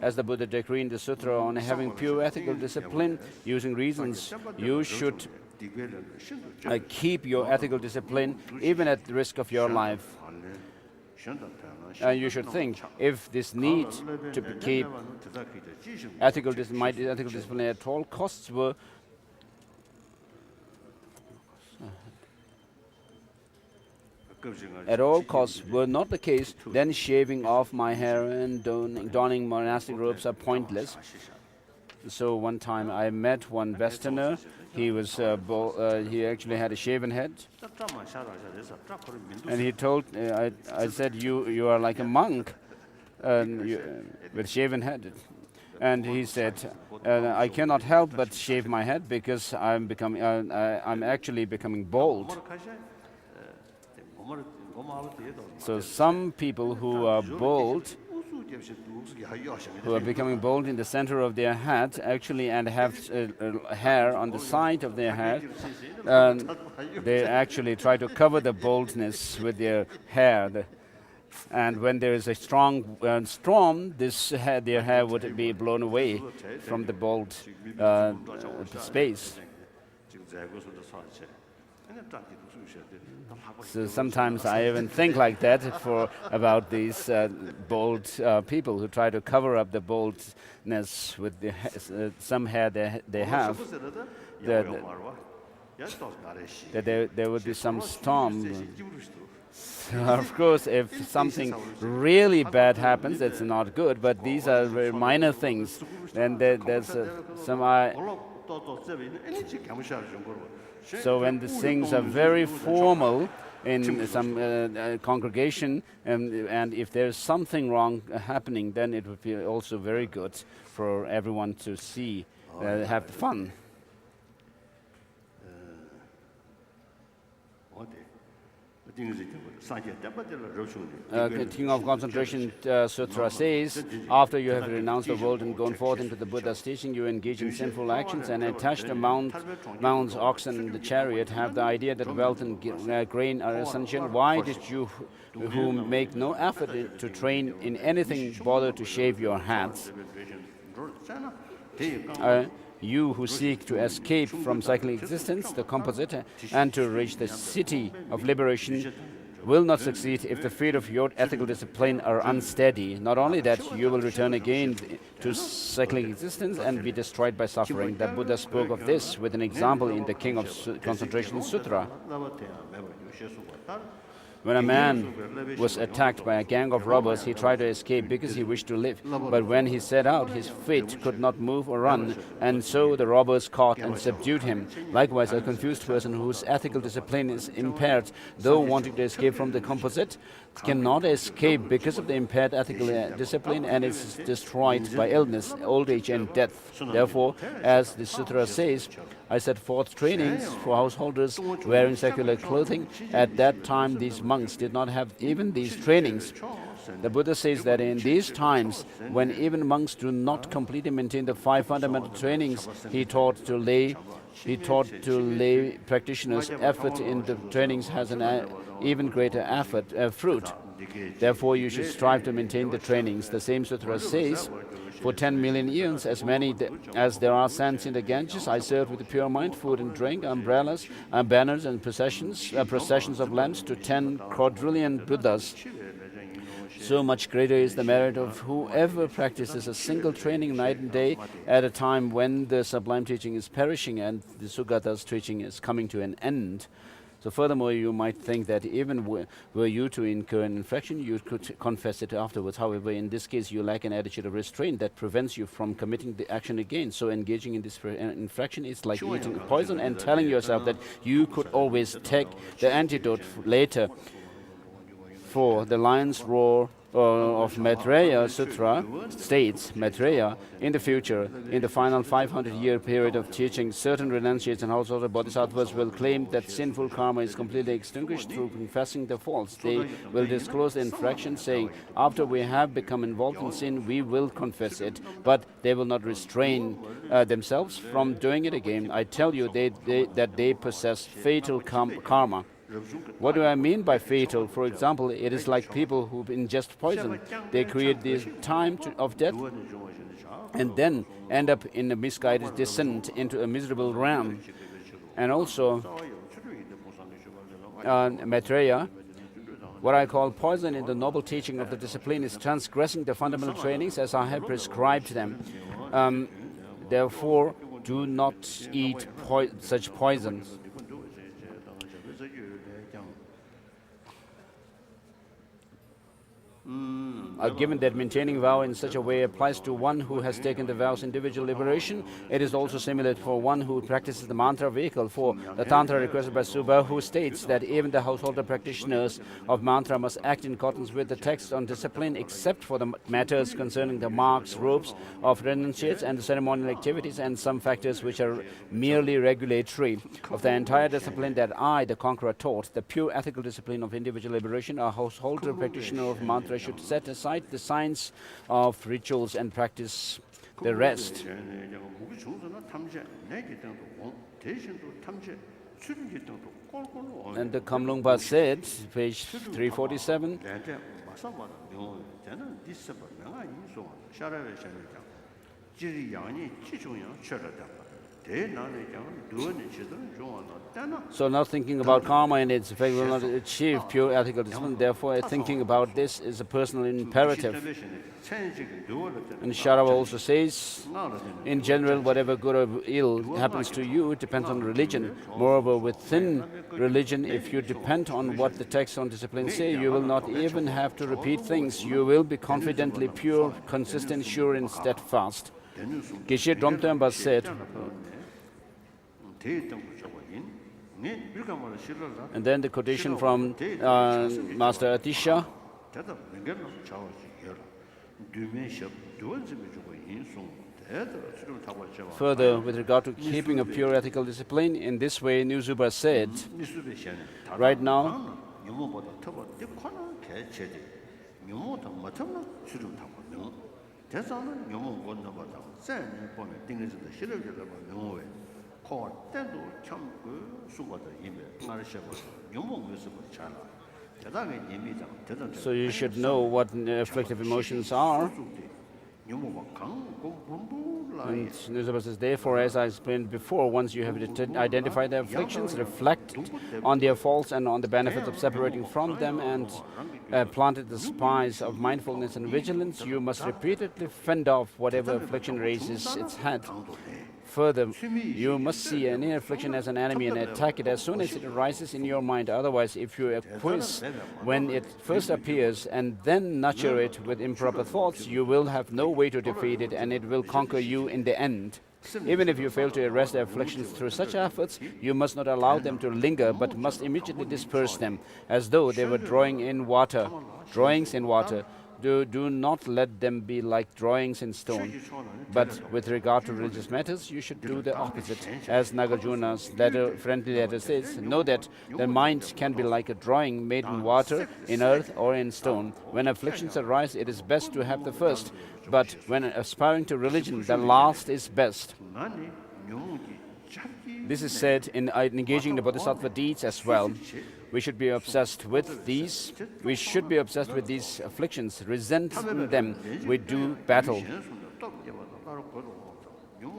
S2: as the Buddha decreed in the sutra on having pure ethical discipline, using reasons, you should keep your ethical discipline even at the risk of your life. You should think, if this need to keep ethical discipline at all costs were not the case, then shaving off my hair and donning monastic robes are pointless. So one time I met one Westerner. He was he actually had a shaven head, and he told I said, you are like a monk with shaven head, and he said, I cannot help but shave my head because I'm actually becoming bald. So some people who are bald, who are becoming bald in the center of their head, actually, and have hair on the side of their head, they actually try to cover the baldness with their hair. And when there is a strong storm, their hair would be blown away from the bald space. So sometimes I even think like that about these bald people who try to cover up the baldness with some hair they have. That there would be some storm. Of course, if something really bad happens, that's not good. But these are very minor things. And there's some. So when the things are very formal in some congregation, and if there's something wrong happening, then it would be also very good for everyone to see, have fun. King of Concentration Sutra says, after you have renounced the world and gone forth into the Buddha's teaching, you engage in sinful actions and attach the mounts, oxen, and the chariot, have the idea that wealth and grain are essential. Why did you, who make no effort to train in anything, bother to shave your heads? You who seek to escape from cyclic existence, the composite, and to reach the city of liberation, will not succeed if the feet of your ethical discipline are unsteady. Not only that, you will return again to cyclic existence and be destroyed by suffering. The Buddha spoke of this with an example in the King of Concentration Sutra. When a man was attacked by a gang of robbers, he tried to escape because he wished to live. But when he set out, his feet could not move or run, and so the robbers caught and subdued him. Likewise, a confused person whose ethical discipline is impaired, though wanting to escape from the composite, cannot escape because of the impaired ethical discipline, and is destroyed by illness, old age, and death. Therefore, as the sutra says, I set forth trainings for householders wearing secular clothing. At that time, these monks did not have even these trainings. The Buddha says that in these times, when even monks do not completely maintain the 5 fundamental trainings, he taught to lay practitioners effort in the trainings has an even greater fruit. Therefore, you should strive to maintain the trainings. The same sutra says, for 10 million years, as many as there are sands in the Ganges, I served with a pure mind, food and drink, umbrellas, banners and processions of lamps to 10 quadrillion Buddhas. So much greater is the merit of whoever practices a single training night and day at a time when the sublime teaching is perishing and the Sugata's teaching is coming to an end. So furthermore, you might think that even were you to incur an infraction, you could confess it afterwards. However, in this case, you lack an attitude of restraint that prevents you from committing the action again. So engaging in this infraction is like eating poison and telling yourself that you could always take the antidote later. For the lion's roar of Maitreya Sutra states, Maitreya, in the future, in the final 500-year period of teaching, certain renunciates and householder bodhisattvas will claim that sinful karma is completely extinguished through confessing their faults. They will disclose the infraction, saying, after we have become involved in sin, we will confess it, but they will not restrain themselves from doing it again. I tell you that they possess fatal karma. What do I mean by fatal? For example, it is like people who ingest poison. They create this time of death and then end up in a misguided descent into a miserable realm. And also, Maitreya, what I call poison in the noble teaching of the discipline is transgressing the fundamental trainings as I have prescribed them. Therefore, do not eat such poisons. Given that maintaining vow in such a way applies to one who has taken the vow's individual liberation, it is also similar for one who practices the mantra vehicle. For the Tantra requested by Suba, who states that even the householder practitioners of mantra must act in accordance with the text on discipline, except for the matters concerning the marks, ropes of renunciates and the ceremonial activities and some factors which are merely regulatory. Of the entire discipline that I, the conqueror, taught, the pure ethical discipline of individual liberation, a householder practitioner of mantra should set aside the science of rituals and practice the rest. And the Kamlungpa said, page 347, so not thinking about karma and its effect will not achieve pure ethical discipline. Therefore, thinking about this is a personal imperative. And Sharava also says, in general, whatever good or ill happens to you, it depends on religion. Moreover, within religion, if you depend on what the texts on discipline say, you will not even have to repeat things. You will be confidently pure, consistent, sure, and steadfast. Geshe Dromtenpa said, and then the quotation from Master Atisha. Further, with regard to keeping a pure ethical discipline, in this way, Nyuzuba said, right now, so you should know what afflictive emotions are. And Nusaba says, therefore, as I explained before, once you have identified the afflictions, reflect on their faults and on the benefits of separating from them, and planted the spice of mindfulness and vigilance, you must repeatedly fend off whatever affliction raises its head. Further, you must see any affliction as an enemy and attack it as soon as it arises in your mind. Otherwise, if you acquiesce when it first appears and then nurture it with improper thoughts, you will have no way to defeat it, and it will conquer you in the end. Even if you fail to arrest the afflictions through such efforts, you must not allow them to linger, but must immediately disperse them, as though they were drawings in water. Do not let them be like drawings in stone. But with regard to religious matters, you should do the opposite. As Nagarjuna's friendly letter says, know that the mind can be like a drawing made in water, in earth, or in stone. When afflictions arise, it is best to have the first. But when aspiring to religion, the last is best. This is said in engaging the Bodhisattva deeds as well. We should be obsessed with these. We should be obsessed with these afflictions, resenting them. We do battle,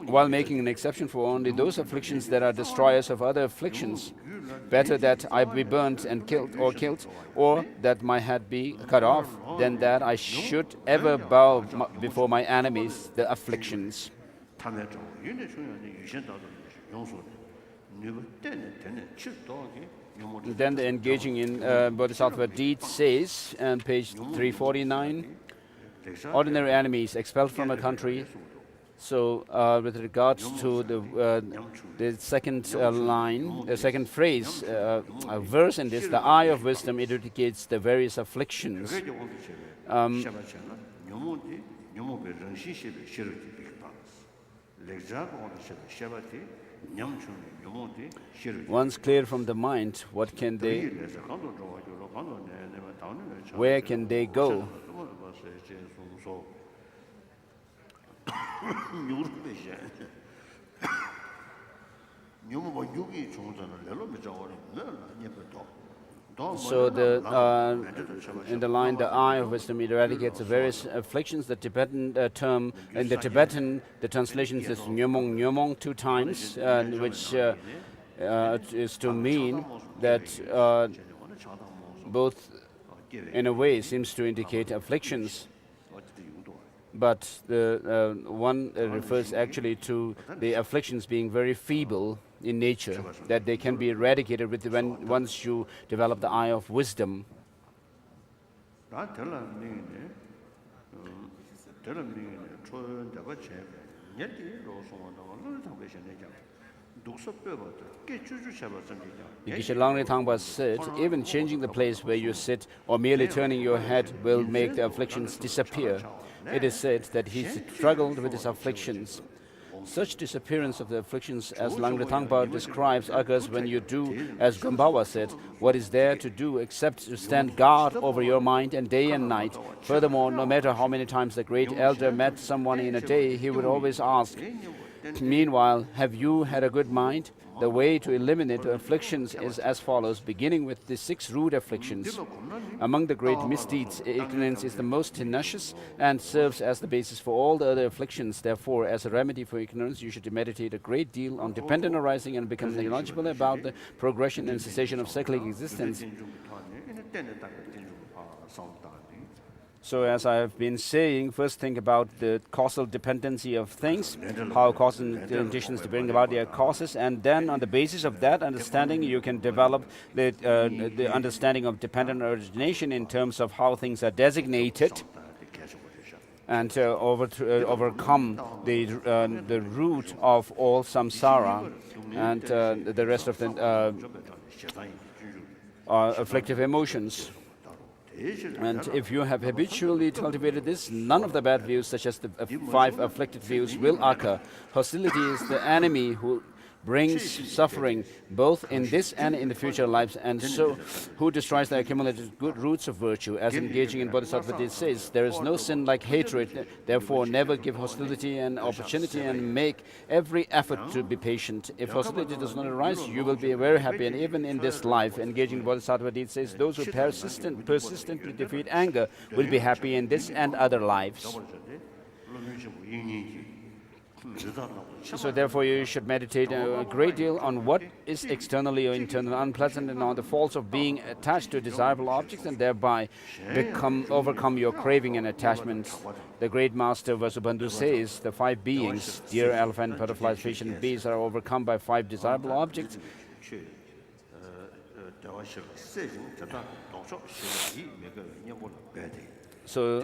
S2: while making an exception for only those afflictions that are destroyers of other afflictions. Better that I be burnt and killed, or that my head be cut off, than that I should ever bow before my enemies, the afflictions. Then the engaging in Bodhisattva deeds says, on page 349, ordinary enemies expelled from a country. So with regards to the second line, the second phrase, a verse in this, the eye of wisdom, it indicates the various afflictions. Once cleared from the mind, what can they, where can they go? So in the line, the eye of wisdom eradicates the various afflictions. The Tibetan term, in the Tibetan, the translation is nyomong, nyomong 2 times, which is to mean that both, in a way, seems to indicate afflictions. But the one refers actually to the afflictions being very feeble in nature, that they can be eradicated with once you develop the eye of wisdom. Geshe Langri Thangpa said, even changing the place where you sit or merely turning your head will make the afflictions disappear. It is said that he struggled with his afflictions. Such disappearance of the afflictions, as Langri Thangpa describes, occurs when you do, as Gombawa said, what is there to do except to stand guard over your mind and day and night. Furthermore, no matter how many times the great elder met someone in a day, he would always ask, meanwhile, have you had a good mind? The way to eliminate afflictions is as follows, beginning with the 6 rude afflictions. Among the great misdeeds, ignorance is the most tenacious and serves as the basis for all the other afflictions. Therefore, as a remedy for ignorance, you should meditate a great deal on dependent arising and become knowledgeable about the progression and cessation of cyclic existence. So as I have been saying, first think about the causal dependency of things, how causal conditions to bring about their causes, and then on the basis of that understanding, you can develop the understanding of dependent origination in terms of how things are designated, and overcome the root of all samsara and the rest of the afflictive emotions. And if you have habitually cultivated this, none of the bad views, such as the 5 afflicted views, will occur. Hostility is the enemy who brings suffering both in this and in the future lives, and so who destroys the accumulated good roots of virtue. As engaging in Bodhisattva deeds says, there is no sin like hatred. Therefore, never give hostility an opportunity and make every effort to be patient. If hostility does not arise, you will be very happy, and even in this life. Engaging in Bodhisattva deeds says, those who persistently defeat anger will be happy in this and other lives. So therefore you should meditate a great deal on what is externally or internally unpleasant and on the faults of being attached to desirable objects and thereby overcome your craving and attachment. The great master Vasubandhu says the 5 beings, deer, elephant, butterflies, fish and bees, are overcome by 5 desirable objects. So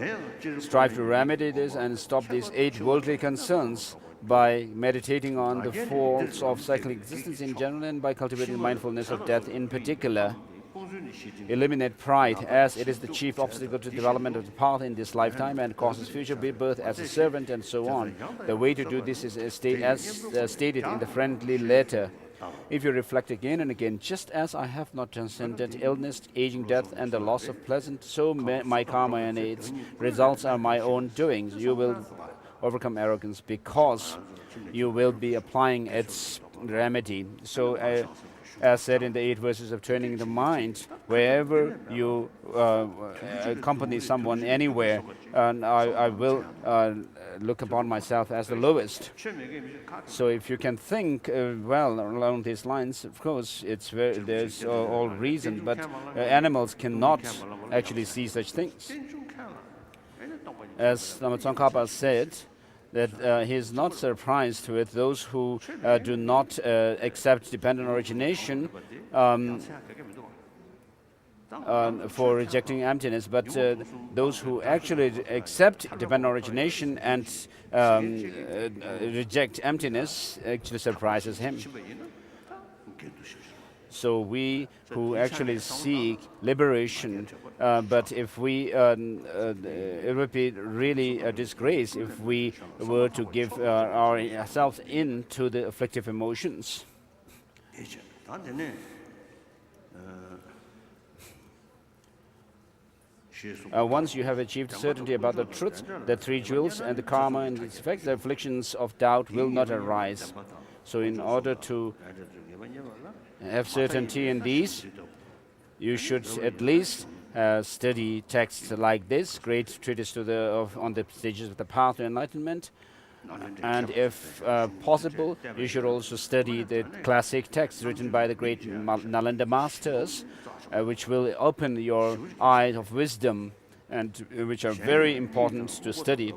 S2: strive to remedy this and stop these 8 worldly concerns by meditating on the faults of cyclic existence in general and by cultivating mindfulness of death in particular. Eliminate pride, as it is the chief obstacle to development of the path in this lifetime and causes future rebirth as a servant and so on. The way to do this is as stated in the friendly letter. If you reflect again and again, just as I have not transcended illness, aging, death, and the loss of pleasant, so my karma and its results are my own doings. You will overcome arrogance because you will be applying its remedy. So, as said in the 8 verses of turning the mind, wherever you accompany someone anywhere, I will look upon myself as the lowest. So if you can think well along these lines, of course, there's all reason, but animals cannot actually see such things. As Lama Tsongkhapa said, that he is not surprised with those who do not accept dependent origination for rejecting emptiness, but those who actually accept dependent origination and reject emptiness actually surprises him. So we who actually seek liberation, but if we, it would be really a disgrace if we were to give ourselves in to the afflictive emotions. Once you have achieved certainty about the truth, the 3 jewels and the karma and its effects, the afflictions of doubt will not arise. So in order to have certainty in these, you should at least study texts like this, great treatise on the stages of the path to enlightenment. And if possible, you should also study the classic texts written by the great Nalanda masters, which will open your eyes of wisdom and which are very important to study.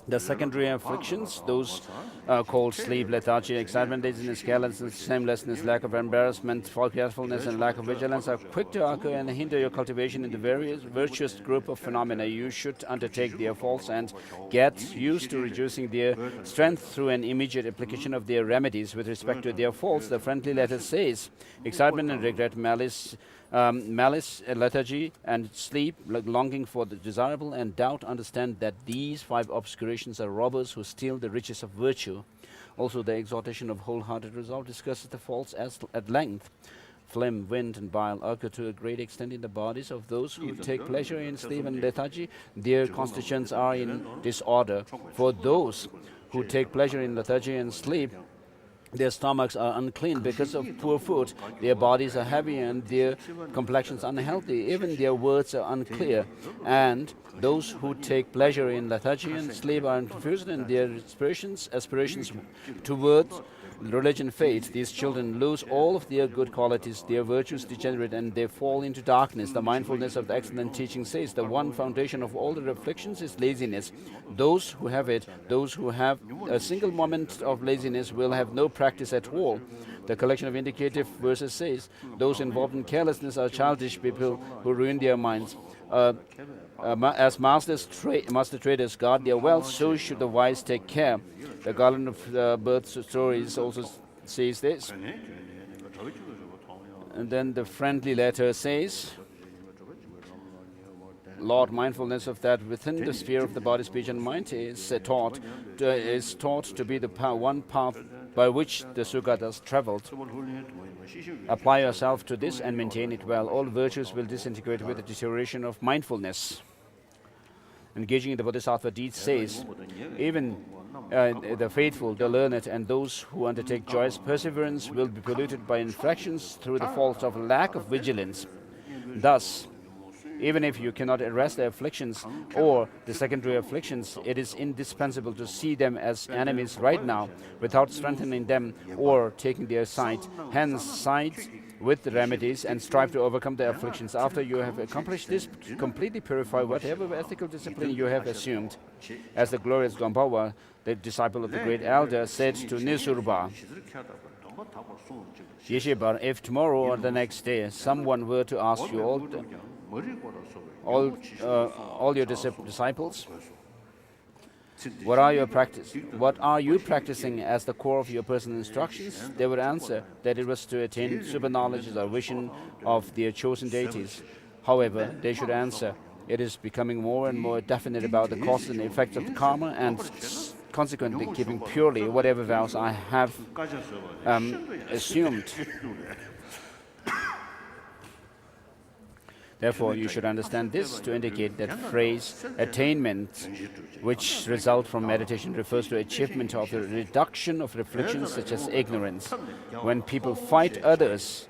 S2: The secondary afflictions, those called sleep, lethargy, excitement, laziness, carelessness, shamelessness, lack of embarrassment, forgetfulness, and lack of vigilance, are quick to occur and hinder your cultivation in the various virtuous group of phenomena. You should undertake their faults and get used to reducing their strength through an immediate application of their remedies. With respect to their faults, the friendly letter says, excitement and regret, malice, lethargy, and sleep, longing for the desirable, and doubt, understand that these 5 obscurations are robbers who steal the riches of virtue. Also, the exhortation of wholehearted resolve discusses the faults at length. Phlegm, wind, and bile occur to a great extent in the bodies of those who take pleasure in sleep and lethargy. Their constitutions are in disorder. For those who take pleasure in lethargy and sleep, their stomachs are unclean because of poor food, their bodies are heavy and their complexions unhealthy, even their words are unclear. And those who take pleasure in lethargy and sleep are confused in their aspirations towards religion, faith. These children lose all of their good qualities, their virtues degenerate, and they fall into darkness. The mindfulness of the excellent teaching says the one foundation of all the afflictions is laziness. Those who have it, those who have a single moment of laziness will have no practice at all. The collection of indicative verses says, those involved in carelessness are childish people who ruin their minds. As master traders guard their wealth, so should the wise take care. The Garland of Birth stories also says this. And then the friendly letter says, Lord, mindfulness of that within the sphere of the body, speech, and mind is taught to be the one path by which the Sugatas traveled. Apply yourself to this and maintain it well. All virtues will disintegrate with the deterioration of mindfulness. Engaging in the Bodhisattva deeds says, even the faithful, the learned, and those who undertake joyous perseverance will be polluted by infractions through the fault of lack of vigilance. Thus, Even if you cannot arrest the afflictions or the secondary afflictions, it is indispensable to see them as enemies right now without strengthening them or taking their side. Hence, side with the remedies and strive to overcome the afflictions. After you have accomplished this, completely purify whatever ethical discipline you have assumed. As the glorious Gombawa, the disciple of the great elder, said to Nisurba, Yeshibar, if tomorrow or the next day someone were to ask you all your disciples, what are you practicing as the core of your personal instructions? They would answer that it was to attain super knowledge or vision of their chosen deities. However, they should answer, it is becoming more and more definite about the causes and effects of the karma, and consequently keeping purely whatever vows I have assumed. Therefore, you should understand this to indicate that phrase attainment, which result from meditation, refers to achievement of the reduction of afflictions such as ignorance. When people fight others,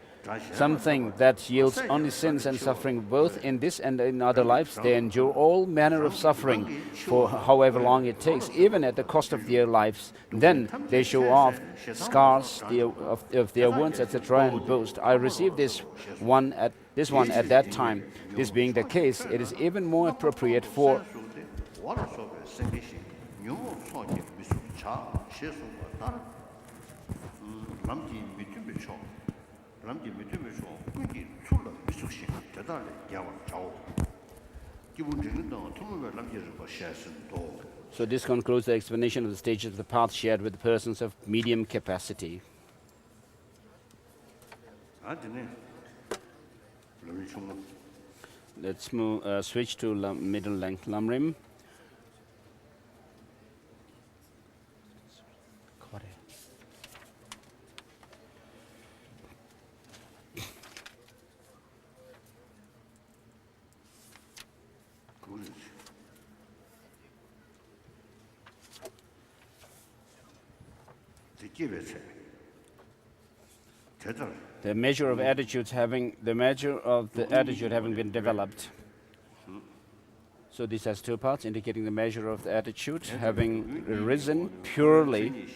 S2: something that yields only sins and suffering both in this and in other lives, they endure all manner of suffering for however long it takes, even at the cost of their lives. Then they show off scars of their wounds, etc., and boast, I received this one at that time. This being the case, it is even more appropriate for So this concludes the explanation of the stages of the path shared with the persons of medium capacity. Let's switch to middle length Lamrim. The measure of the attitude having been developed. So this has two parts, indicating the measure of the attitude having risen purely.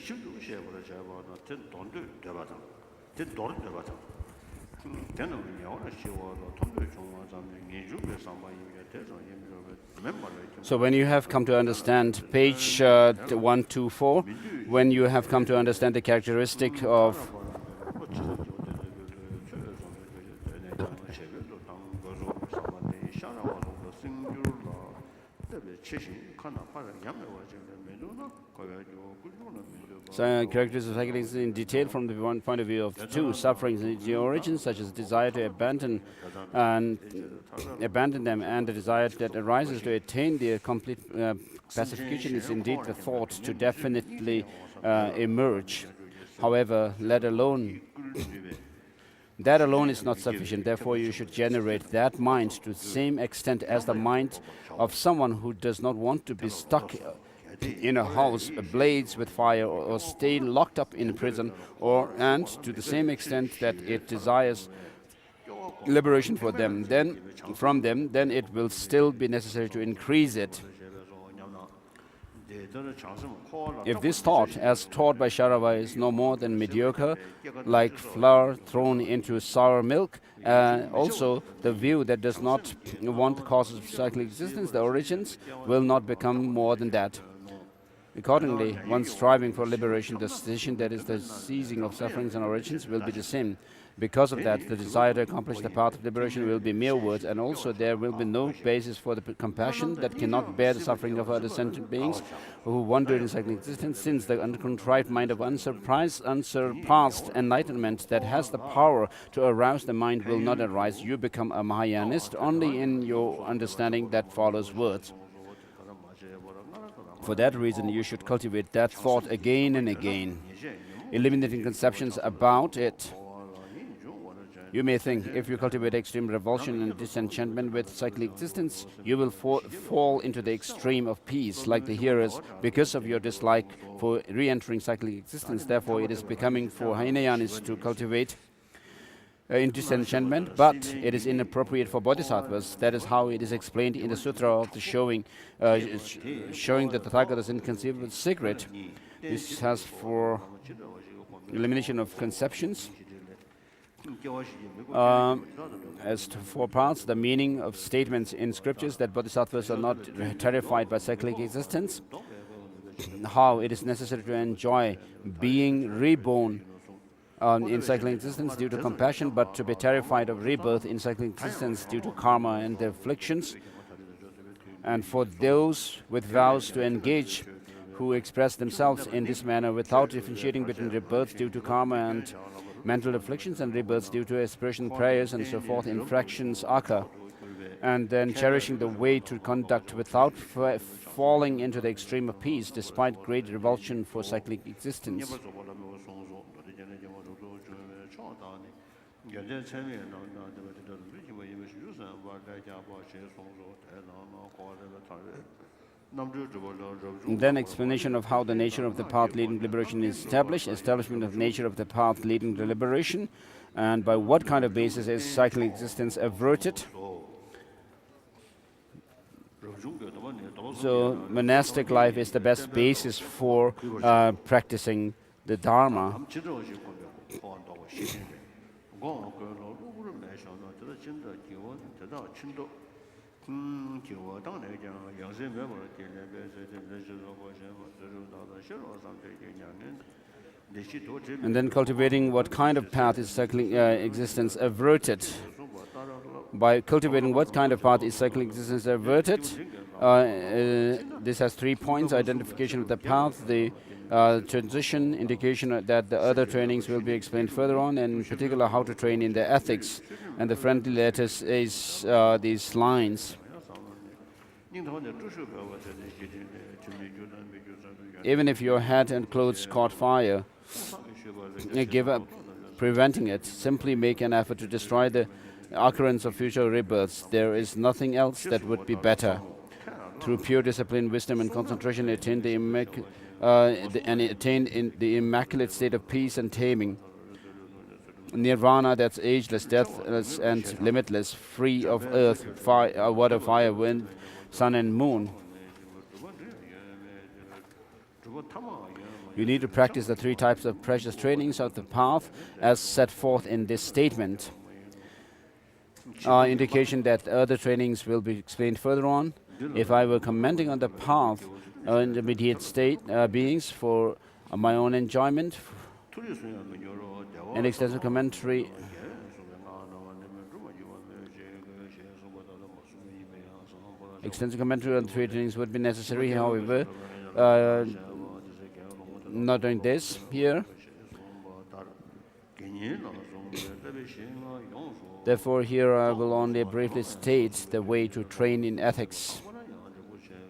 S2: So when you have come to understand page 124, when you have come to understand the characteristic of characteristics of psychedelics in detail from the one point of view of the two sufferings and the origins, such as desire to abandon them, and the desire that arises to attain their complete pacification is indeed the thought to definitely emerge. However, that alone is not sufficient. Therefore, you should generate that mind to the same extent as the mind of someone who does not want to be stuck in a house ablaze with fire, or stay locked up in prison, and to the same extent that it desires liberation for them, then it will still be necessary to increase it. If this thought, as taught by Sharava, is no more than mediocre, like flour thrown into sour milk, also the view that does not want the causes of cyclic existence, the origins, will not become more than that. Accordingly, one striving for liberation, the cessation, that is the ceasing of sufferings and origins, will be the same. Because of that, the desire to accomplish the path of liberation will be mere words, and also there will be no basis for the compassion that cannot bear the suffering of other sentient beings who wander in cyclic existence, since the uncontrite mind of unsurpassed enlightenment that has the power to arouse the mind will not arise. You become a Mahayanist only in your understanding that follows words. For that reason, you should cultivate that thought again and again, eliminating conceptions about it. You may think, if you cultivate extreme revulsion and disenchantment with cyclic existence, you will fall into the extreme of peace, like the hearers, because of your dislike for re-entering cyclic existence. Therefore, it is becoming for Hinayanists to cultivate in disenchantment, but it is inappropriate for bodhisattvas. That is how it is explained in the Sutra of the showing that the Tathagata's inconceivable secret. This has for elimination of conceptions. As to 4 parts, the meaning of statements in scriptures that bodhisattvas are not terrified by cyclic existence, how it is necessary to enjoy being reborn in cyclic existence due to compassion, but to be terrified of rebirth in cyclic existence due to karma and the afflictions, and for those with vows to engage who express themselves in this manner without differentiating between rebirths due to karma and mental afflictions and rebirths due to aspiration, prayers and so forth, infractions occur, and then cherishing the way to conduct without falling into the extreme of peace despite great revulsion for cyclic existence. And then explanation of how the nature of the path leading to liberation is established, establishment of the nature of the path leading to liberation, and by what kind of basis is cyclic existence averted. So monastic life is the best basis for practicing the Dharma. And then cultivating what kind of path is cyclic existence averted. By cultivating what kind of path is cyclic existence averted, this has 3 points: identification of the path, the transition, indication that the other trainings will be explained further on, and in particular how to train in the ethics. And the friendly letters is these lines. Even if your hat and clothes caught fire, give up preventing it. Simply make an effort to destroy the occurrence of future rebirths. There is nothing else that would be better. Through pure discipline, wisdom and concentration, attain in the immaculate state of peace and taming. Nirvana, that's ageless, deathless and limitless, free of earth, fire, water, fire, wind, sun and moon. You need to practice the 3 types of precious trainings of the path as set forth in this statement. Indication that other trainings will be explained further on. If I were commenting on the path, intermediate state beings for my own enjoyment, an extensive commentary on 3 trainings would be necessary. However, not doing this here. Therefore, here I will only briefly state the way to train in ethics.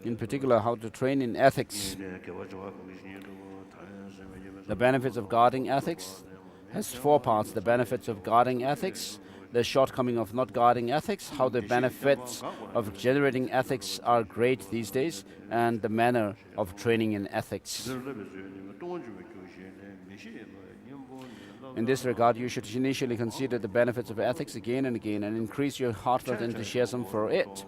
S2: In particular, how to train in ethics. The benefits of guarding ethics has 4 parts. The benefits of guarding ethics, the shortcoming of not guarding ethics, how the benefits of generating ethics are great these days, and the manner of training in ethics. In this regard, you should initially consider the benefits of ethics again and again and increase your heartfelt enthusiasm for it.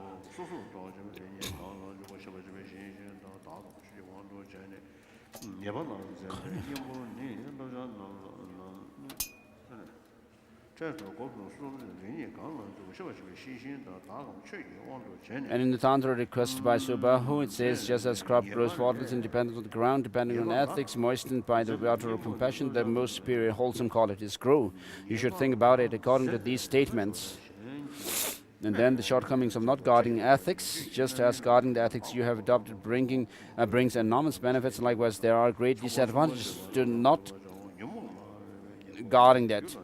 S2: And in the Tantra request by Subahu, it says, just as crop grows faultless independent of the ground, depending on ethics, moistened by the water of compassion, the most superior wholesome qualities grow. You should think about it according to these statements. And then the shortcomings of not guarding ethics, just as guarding the ethics you have adopted brings enormous benefits. Likewise, there are great disadvantages to not guarding that.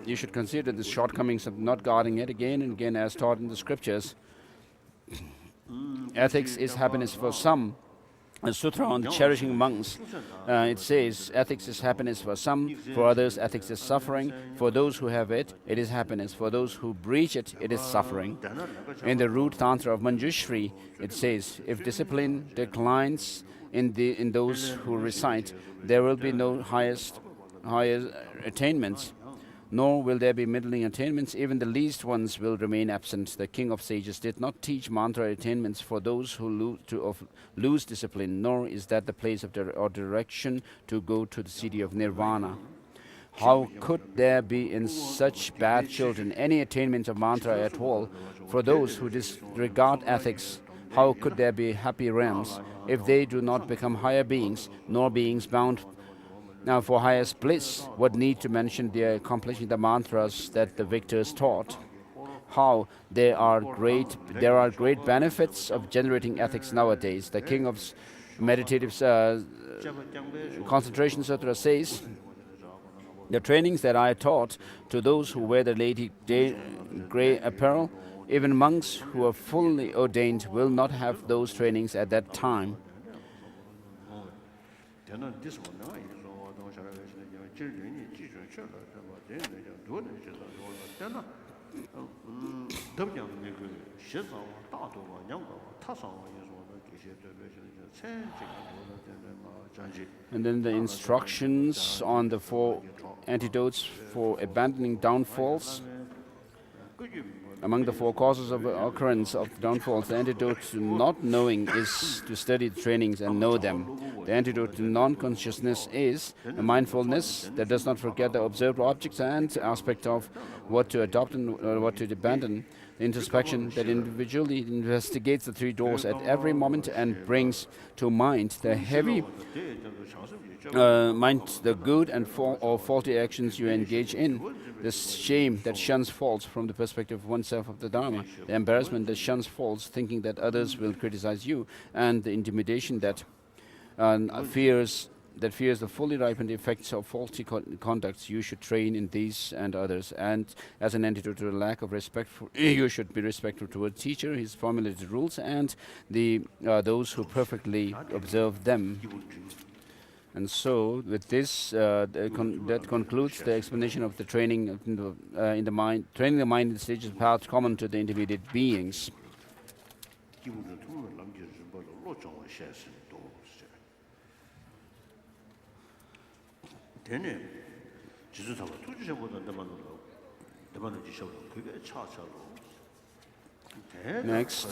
S2: You should consider the shortcomings of not guarding it again and again as taught in the scriptures. Ethics is happiness for some, a sutra on the cherishing monks. It says, ethics is happiness for some, for others ethics is suffering. For those who have it, it is happiness. For those who breach it, it is suffering. In the root tantra of Manjushri, it says, if discipline declines in those who recite, there will be no highest attainments, nor will there be middling attainments. Even the least ones will remain absent. The king of sages did not teach mantra attainments for those who lose discipline, nor is that the place of or direction to go to the city of nirvana. How could there be in such bad children any attainment of mantra at all? For those who disregard ethics, how could there be happy realms if they do not become higher beings, nor beings bound now for highest bliss? What need to mention the accomplishing the mantras that the victors taught? How there are great benefits of generating ethics nowadays. The king of meditative concentration sutra says, the trainings that I taught to those who wear the lady grey apparel, even monks who are fully ordained will not have those trainings at that time. And then the instructions on the 4 antidotes for abandoning downfalls. Among the 4 causes of occurrence of downfalls, the antidote to not knowing is to study the trainings and know them. The antidote to non-consciousness is a mindfulness that does not forget the observed objects and aspect of what to adopt and what to abandon. The introspection that individually investigates the 3 doors at every moment and brings to mind the the good and or faulty actions you engage in. The shame that shuns faults from the perspective of oneself of the Dharma. The embarrassment that shuns faults thinking that others will criticize you. And the intimidation that fears the fully ripened effects of faulty conducts. You should train in these and others. And as an antidote to the lack of respect, you should be respectful toward teacher, his formulated rules, and those who perfectly observe them. And so, with this, that concludes the explanation of the training in the mind, training the mind in the stages of path common to the intermediate beings. Next.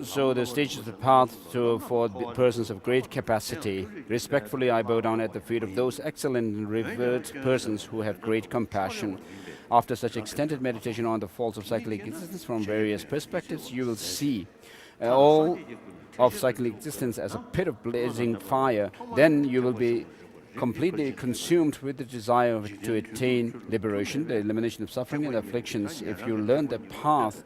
S2: So the stages of the path for persons of great capacity. Respectfully I bow down at the feet of those excellent and revered persons who have great compassion. After such extended meditation on the faults of cyclic existence from various perspectives, you will see all of cyclic existence as a pit of blazing fire. Then you will be completely consumed with the desire to attain liberation, the elimination of suffering and afflictions. If you learn the path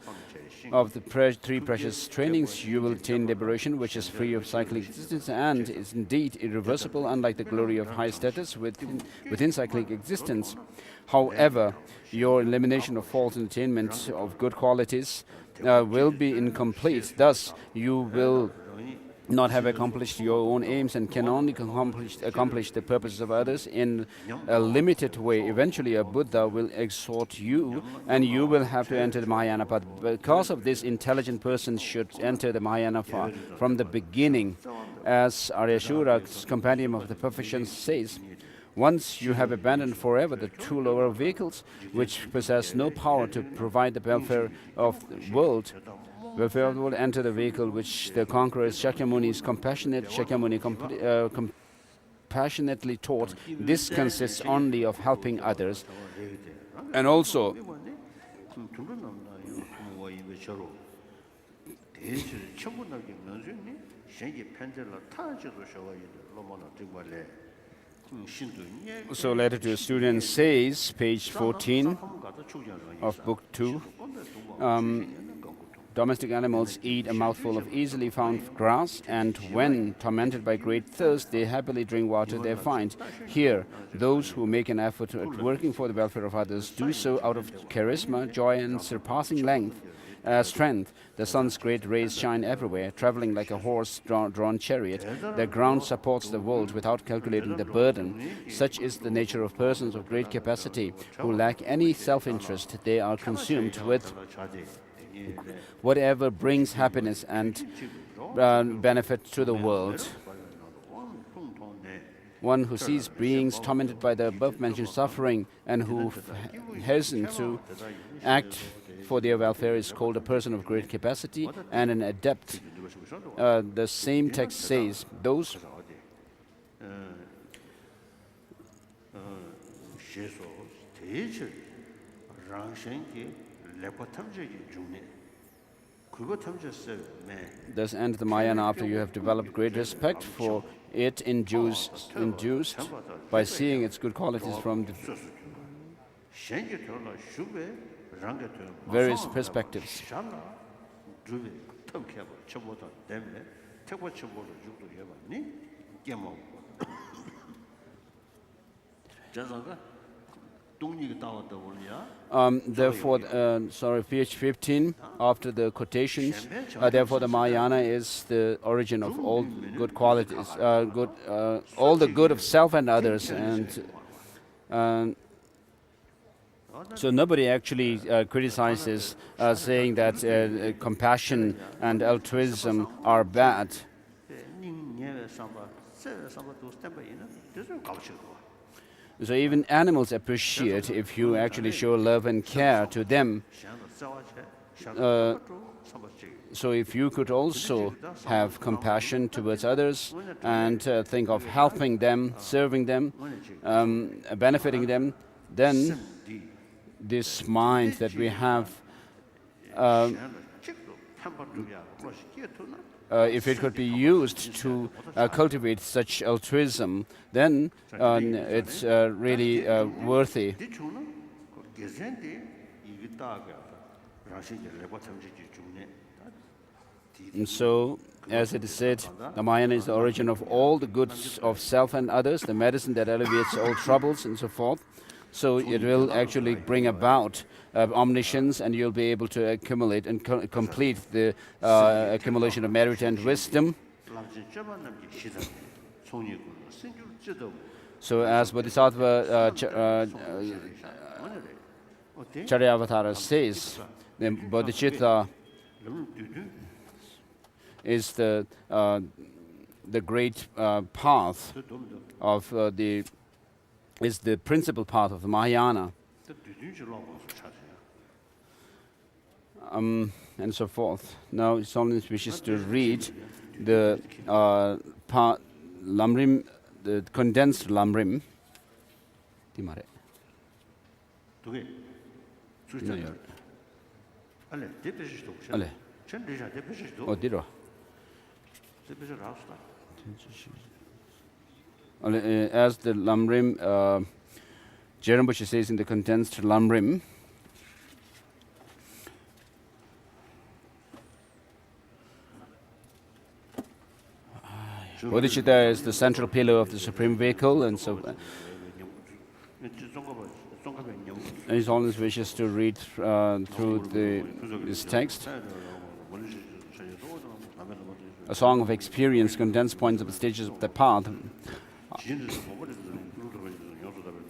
S2: of the 3 precious trainings, you will attain liberation, which is free of cyclic existence and is indeed irreversible, unlike the glory of high status within cyclic existence. However, your elimination of faults and attainment of good qualities will be incomplete. Thus, you will not have accomplished your own aims and can only accomplish the purposes of others in a limited way. Eventually a Buddha will exhort you and you will have to enter the Mahayana path. Because of this, intelligent persons should enter the Mahayana path from the beginning. As Aryashura's Compendium of the Perfections says, once you have abandoned forever the 2 lower vehicles, which possess no power to provide the welfare of the world, will enter the vehicle which the conqueror Shakyamuni's compassionately taught. This consists only of helping others. And also, so letter to a student says, page 14 of book 2, Domestic animals eat a mouthful of easily found grass, and when tormented by great thirst, they happily drink water they find. Here, those who make an effort at working for the welfare of others do so out of charisma, joy, and surpassing strength. The sun's great rays shine everywhere, traveling like a horse-drawn chariot. Their ground supports the world without calculating the burden. Such is the nature of persons of great capacity, who lack any self-interest. They are consumed with whatever brings happiness and benefit to the world. One who sees beings tormented by the above-mentioned suffering and who hastens to act for their welfare is called a person of great capacity and an adept. The same text says, those thus end the Mahayana after you have developed great respect for it, induced by seeing its good qualities from the various perspectives. Therefore, page 15, after the quotations, therefore the Mahayana is the origin of all good qualities, all the good of self and others, and so nobody actually criticizes saying that compassion and altruism are bad. So even animals appreciate if you actually show love and care to them. So if you could also have compassion towards others and think of helping them, serving them, benefiting them, then this mind that we have, if it could be used to cultivate such altruism, then it's really worthy. And so, as it is said, the Mahayana is the origin of all the goods of self and others, the medicine that alleviates all troubles and so forth. So it will actually bring about omniscience, and you'll be able to accumulate and complete the accumulation of merit and wisdom. So as Bodhisattva Charyavatara says, the bodhicitta is the great path of is the principal path of the Mahayana, and so forth. Now, someone wishes to read the lamrim, the condensed lamrim. As the lamrim, Jerambushi says in the condensed lamrim, bodhicitta is the central pillar of the supreme vehicle, and so he always wishes to read through this text. A song of experience, condensed points of the stages of the path.